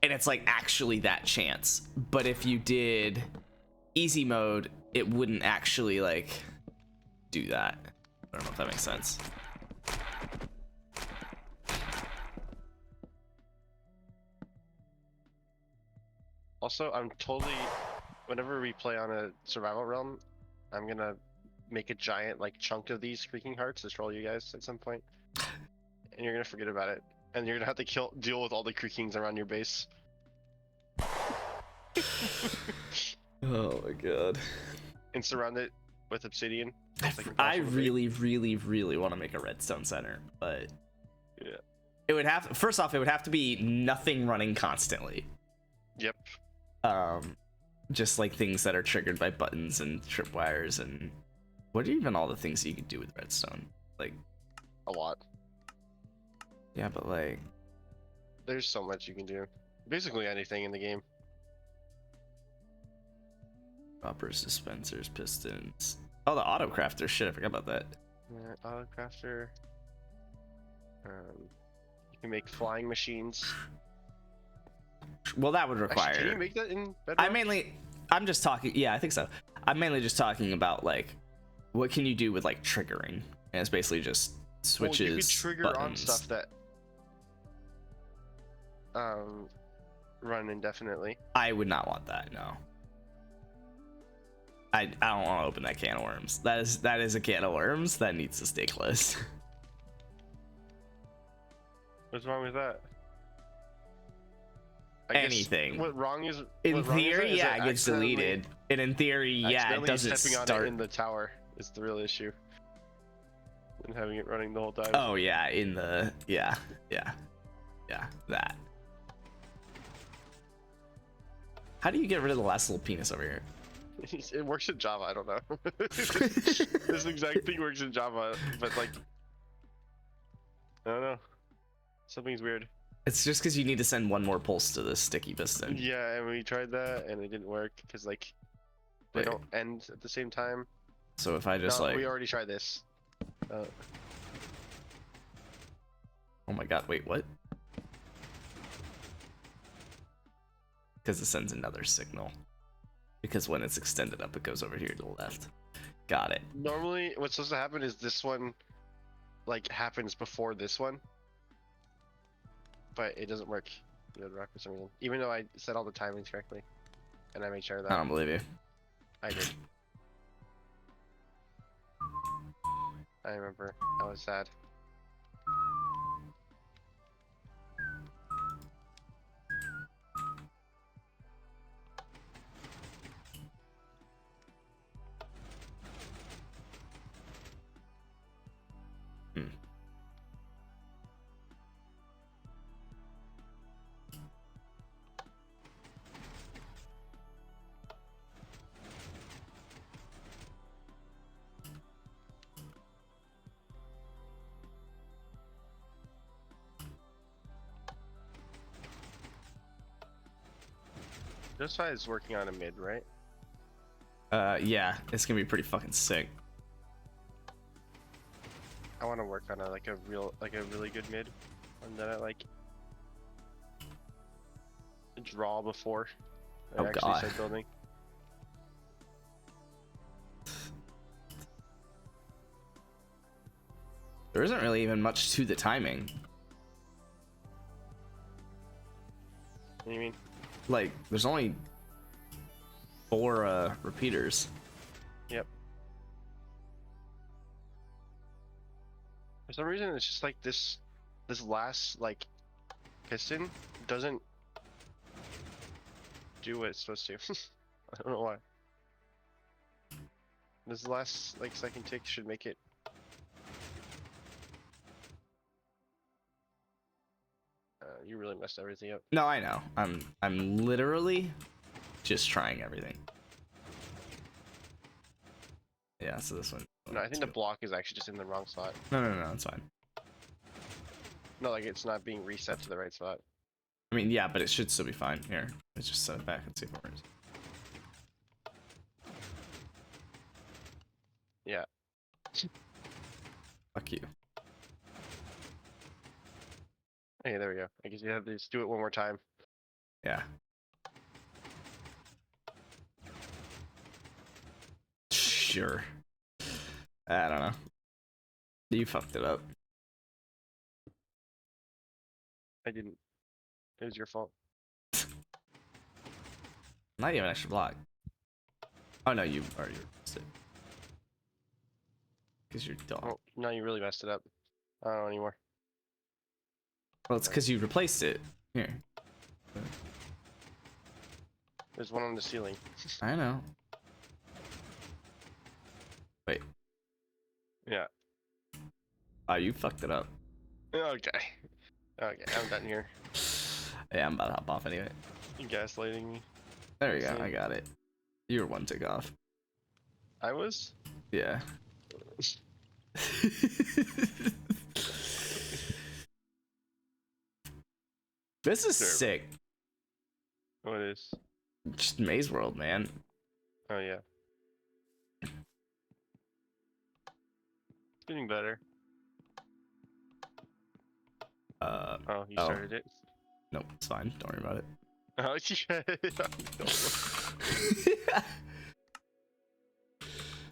And it's like actually that chance. But if you did easy mode, it wouldn't actually like do that. I don't know if that makes sense. Also, I'm totally. Whenever we play on a survival realm, I'm gonna make a giant like chunk of these creaking hearts to troll you guys at some point, and you're gonna forget about it, and you're gonna have to deal with all the creakings around your base. Oh my god. And surround it with obsidian. It's, like, I impossible to break. really want to make a redstone center, but Yeah. it would have first off, it would have to be nothing running constantly. Yep. Just like things that are triggered by buttons and tripwires and what are even all the things you could do with redstone? Like A lot. yeah, but like There's so much you can do. Basically anything in the game. droppers, dispensers, pistons. Oh, the auto crafter. Shit, I forgot about that. Auto crafter. You can make flying machines. Well, that would Actually, require. can you make that in Bedrock? I'm just talking. Yeah, I think so. I'm mainly just talking about like, what can you do with like triggering? And it's basically just switches. Well, you could trigger on buttons. stuff that run indefinitely. I would not want that. No. I don't want to open that can of worms. That is a can of worms that needs to stay closed. What's wrong with that? Anything. What wrong is? In what wrong is theory, is yeah, it gets accidentally- deleted. And in theory, yeah, it accidentally doesn't stepping on start. it in the tower is the real issue. And having it running the whole time. Oh yeah, in the yeah that. How do you get rid of the last little penis over here? It works in Java. I don't know. This exact thing works in Java, but like, I don't know. Something's weird. It's just because you need to send one more pulse to this sticky piston. Yeah, and we tried that, and it didn't work because like they Wait. don't end at the same time. So if I just No, like, we already tried this. oh my god, wait, what? Because it sends another signal. Because when it's extended up, it goes over here to the left. Got it. Normally, what's supposed to happen is this one, like, happens before this one, but it doesn't work. You know, the rock for some reason. Even though I set all the timings correctly, and I made sure that I don't believe you. I did. I remember. I was sad. Justify is working on a mid, right? Yeah, it's gonna be pretty fucking sick. I want to work on a really good mid, one that I like draw before I Oh, actually God. start building. There isn't really even much to the timing. What do you mean? Like, there's only 4 repeaters. Yep. For some reason, it's just like this last like piston doesn't do what it's supposed to. I don't know why. This last like second tick should make it. You really messed everything up. No, I know. I'm literally just trying everything. Yeah, so this one. No, I think the block is actually just in the wrong spot. No, it's fine. No, like it's not being reset to the right spot. I mean, yeah, but it should still be fine. Here, let's just set it back and see if it works. Yeah. Fuck you. Hey, there we go. I guess you have to just do it one more time. Yeah. Sure. I don't know. You fucked it up. I didn't. It was your fault. Not even an extra block. Oh no, you already replaced it. Because you're dumb. Oh, now you really messed it up. I don't know anymore. Well, it's because you replaced it. Here. There's one on the ceiling. I know. Wait. Yeah. Oh, you fucked it up. Okay. Okay, I'm done here. Yeah, I'm about to hop off anyway. You gaslighting me. There we go. Same. I got it. You were one tick off. I was? Yeah. This is Sure. sick. What is? Just Maze World, man. Oh, yeah. It's getting better. Oh, you oh. started it? Nope, it's fine. Don't worry about it. Oh, yeah.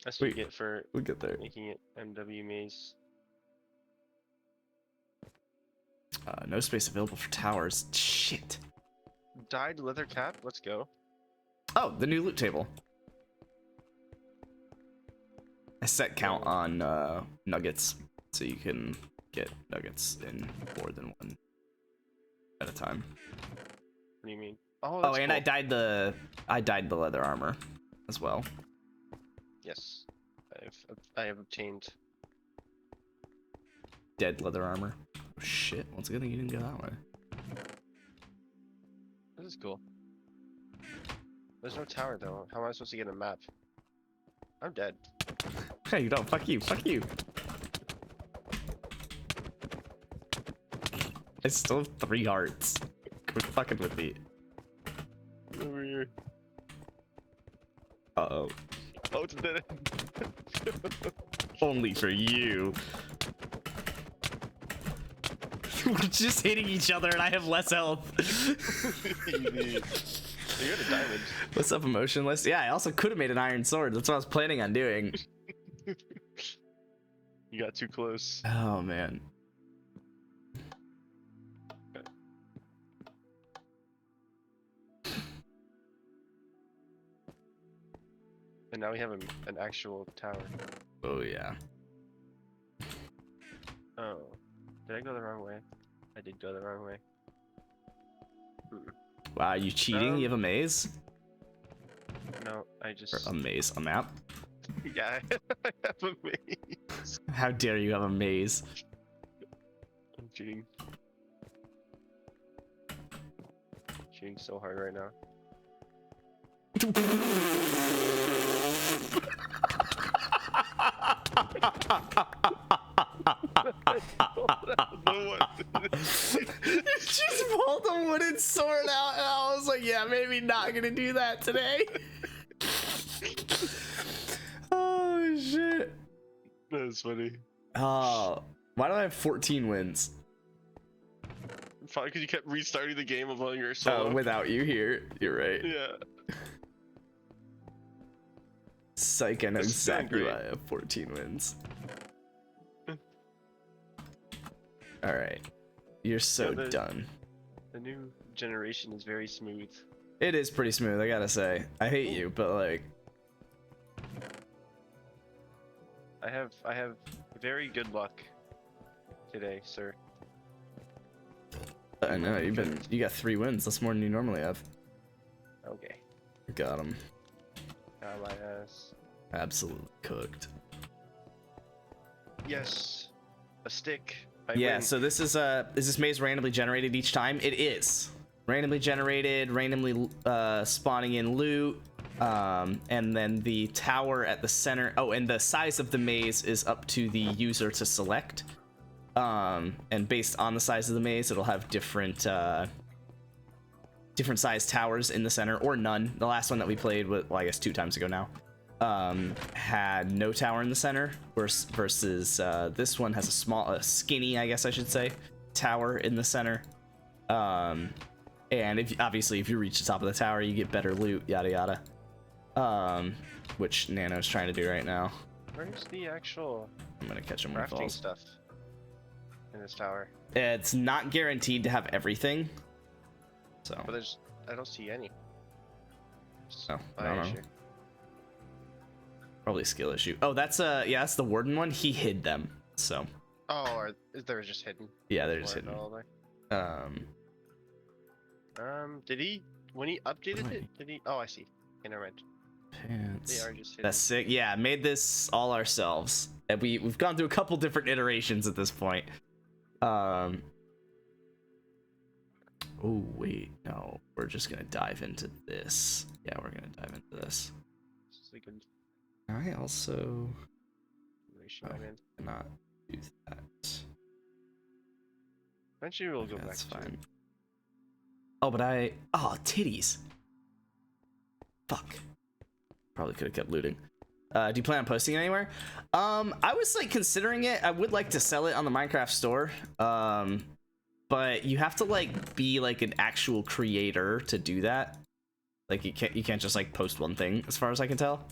That's what you Wait. get for We'll get there. making it MW Maze. No space available for towers. Shit. Dyed leather cap? Let's go. Oh, the new loot table. I set count on nuggets, so you can get nuggets in more than one at a time. What do you mean? Oh, Oh, that's and cool. I dyed the leather armor as well. Yes. I have obtained. Dead leather armor. Oh shit! Once again, you didn't go that way. This is cool. There's no tower though. How am I supposed to get a map? I'm dead. Hey, you don't. Fuck you. Fuck you. I still have 3 hearts. Quit fucking with me. Over here. Uh-oh. Oh, it's dead. Only for you. We're just hitting each other and I have less health. Easy. You got a diamond. What's up, Emotionless? Yeah, I also could have made an iron sword. That's what I was planning on doing. You got too close. Oh, man. And now we have an actual tower. Oh, yeah. Oh. Did I go the wrong way? I did go the wrong way. Wow, you cheating? You have a maze? No, I just... Or a maze? A map? Yeah, I have a maze. How dare you have a maze? I'm cheating. Cheating so hard right now. You just pulled a wooden sword out, and I was like, yeah, maybe not gonna do that today. Oh, shit. That's funny. Oh, why do I have 14 wins? Probably because you kept restarting the game while you were solo. Oh, without you here. You're right. Yeah. Psych, I know This is doing exactly great. why I have 14 wins. Alright. You're so Yeah, done. The new generation is very smooth. It is pretty smooth, I gotta say. I hate you, but like... I have very good luck today, sir. I know, you got 3 wins. That's more than you normally have. Okay. Got him. Got my ass. Absolutely cooked. Yes. A stick. I Yeah, win. so this is this maze randomly generated each time? It is. Randomly generated, randomly spawning in loot. And then the tower at the center. Oh, and the size of the maze is up to the user to select. And based on the size of the maze, it'll have different different sized towers in the center, or none. The last one that we played, well, I guess 2 times ago now, had no tower in the center, versus this one has a skinny, I guess I should say, tower in the center. And obviously if you reach the top of the tower, you get better loot, yada yada. Which Nano's trying to do right now. Where's the actual I'm gonna catch him when he crafting falls. stuff in this tower? It's not guaranteed to have everything. So, But I don't see any. oh, I Why don't is know. Probably skill issue. Oh, that's yeah, that's the warden one. He hid them. So Oh, or they were just hidden. yeah, they're just Before it hidden. fell away. Did he when he updated Right. it? Did he? Oh, I see. Okay, never mind. Pants. They are just hidden. That's sick. Yeah, made this all ourselves. And we've gone through a couple different iterations at this point. Oh wait, no. We're just gonna dive into this. Yeah, we're gonna dive into this. This is a good I also relation, Oh. my man. cannot do that. Eventually we'll go Okay, back that's to fine. Oh, but oh, titties. Fuck. Probably could have kept looting. Do you plan on posting it anywhere? I was like considering it. I would like to sell it on the Minecraft store. But you have to like be like an actual creator to do that. Like you can't just like post one thing as far as I can tell.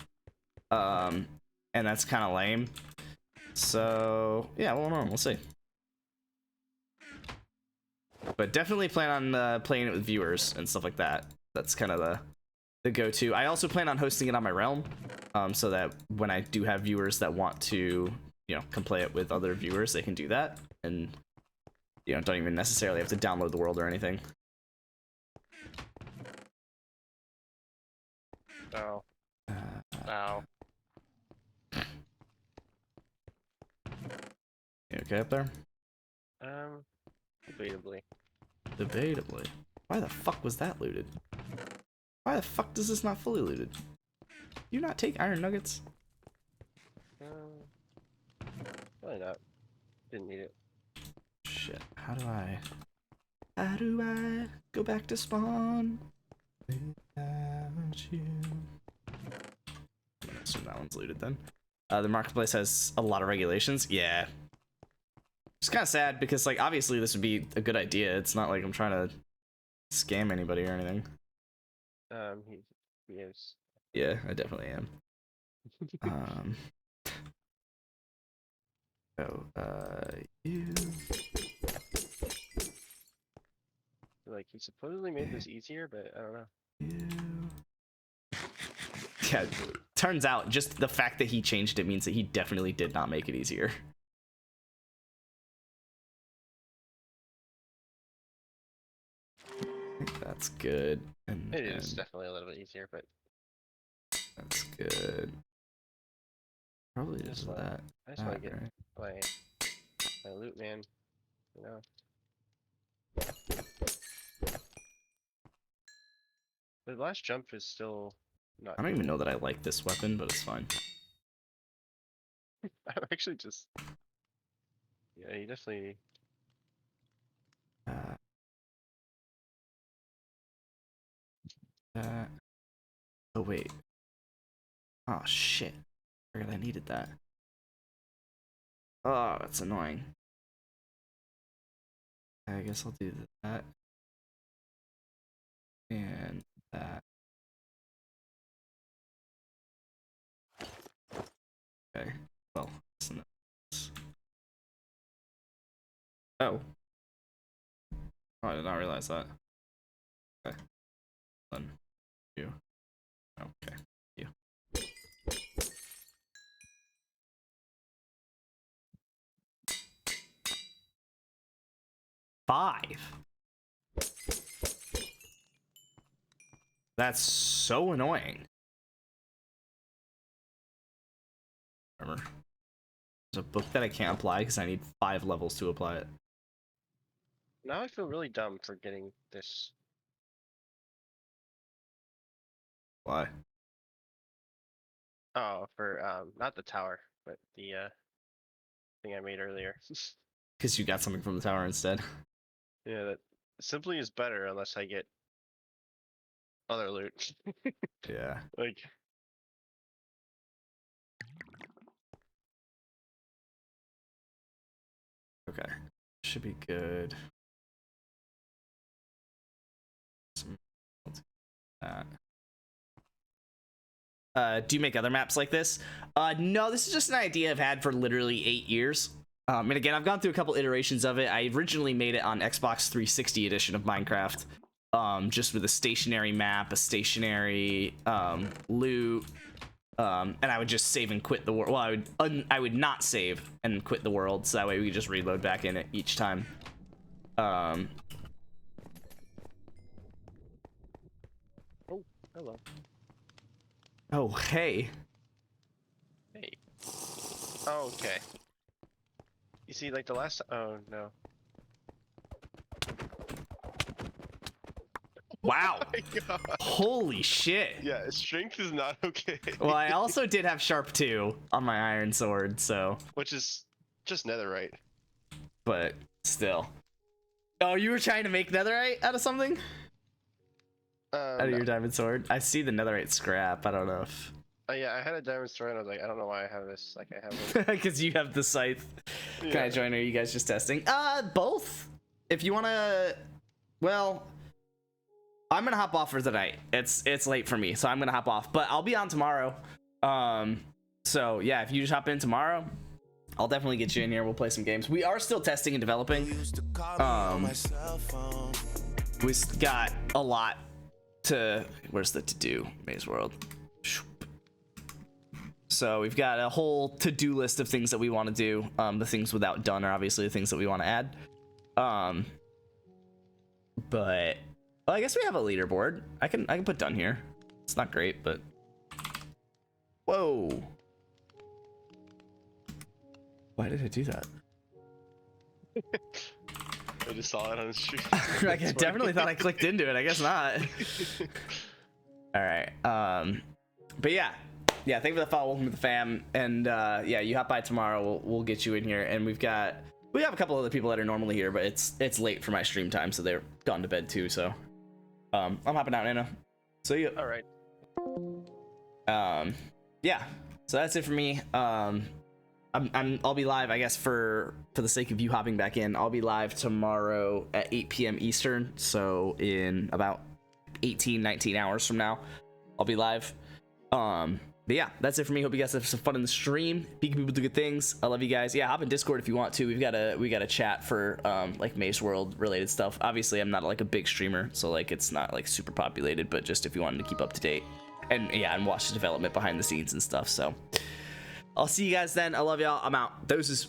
And that's kind of lame. So yeah, we'll see. But definitely plan on playing it with viewers and stuff like that. That's kind of the go-to. I also plan on hosting it on my realm, so that when I do have viewers that want to, come play it with other viewers, they can do that, and don't even necessarily have to download the world or anything. Oh. Wow. You okay up there? Debatably. Debatably. Why the fuck was that looted? Why the fuck does this not fully looted? Do you not take iron nuggets? Probably not. Didn't need it. Shit. How do I go back to spawn without you? I assume that one's looted then. The marketplace has a lot of regulations. Yeah. It's kind of sad because, like, obviously this would be a good idea. It's not like I'm trying to scam anybody or anything. He is. Yeah, I definitely am. You. Like, he supposedly made this easier, but I don't know. You. Yeah, turns out just the fact that he changed it means that he definitely did not make it easier. I think that's good. And It is definitely a little bit easier, but that's good. Probably just Just that. I just want to that, get right? my loot, man. The last jump is still not. I don't even know that I like this weapon, but it's fine. I'm actually just. Yeah, he definitely. Oh wait. Oh shit. I forgot I needed that. Oh, that's annoying. I guess I'll do that. And that. Okay. Well, listen. Oh. Oh, I did not realize that. Okay. Then you. Okay. You. Five. That's so annoying. Remember, there's a book that I can't apply because I need 5 levels to apply it. Now I feel really dumb for getting this. Why? Oh, for not the tower, but the thing I made earlier. Because you got something from the tower instead. Yeah, that simply is better unless I get other loot. Yeah. Like. Okay. Should be good. Do you make other maps like this? No, this is just an idea I've had for literally 8 years. And again, I've gone through a couple iterations of it. I originally made it on Xbox 360 edition of Minecraft, just with a stationary map, a stationary loot, And I would just save and quit the world. Well, I would not save and quit the world, so that way we could just reload back in it each time. Oh, hello. Oh, hey. Hey. Oh, okay. You see, like the last. Oh no. Wow. My God. Holy shit. Yeah, strength is not okay. Well, I also did have sharp 2 on my iron sword, so. Which is just netherite. But still. Oh, you were trying to make netherite out of something? Out of No. your diamond sword? I see the netherite scrap. I don't know if. Yeah, I had a diamond sword and I was like, I don't know why I have this. Like, I have Because you have the scythe. Can I Yeah. join, or are you guys just testing? Both. If you want to. Well, I'm gonna hop off for tonight. It's late for me, so I'm gonna hop off. But I'll be on tomorrow. So yeah, if you just hop in tomorrow, I'll definitely get you in here. We'll play some games. We are still testing and developing. We got a lot to. Where's the to do? Maze World. So we've got a whole to-do list of things that we want to do. The things without done are obviously the things that we want to add. But well, I guess we have a leaderboard. I can put done here. It's not great, but whoa. Why did I do that? I just saw it on the street. I definitely thought I clicked into it. I guess not. All right. But yeah, thank you for the follow. Welcome to the fam. And yeah, you hop by tomorrow. We'll get you in here. And we have a couple other people that are normally here, but it's late for my stream time, so they're gone to bed too. So I'm hopping out, Nana. So you. All right. Yeah. So that's it for me. I'll be live, I guess, for the sake of you hopping back in. I'll be live tomorrow at 8 p.m. Eastern. So in about 19 hours from now, I'll be live. But yeah, that's it for me. Hope you guys have some fun in the stream. Peeking people do good things. I love you guys. Yeah, hop in Discord if you want to. We got a chat for like Maze World related stuff. Obviously, I'm not like a big streamer, so like it's not like super populated. But just if you wanted to keep up to date, and yeah, and watch the development behind the scenes and stuff. So I'll see you guys then. I love y'all. I'm out. Doses.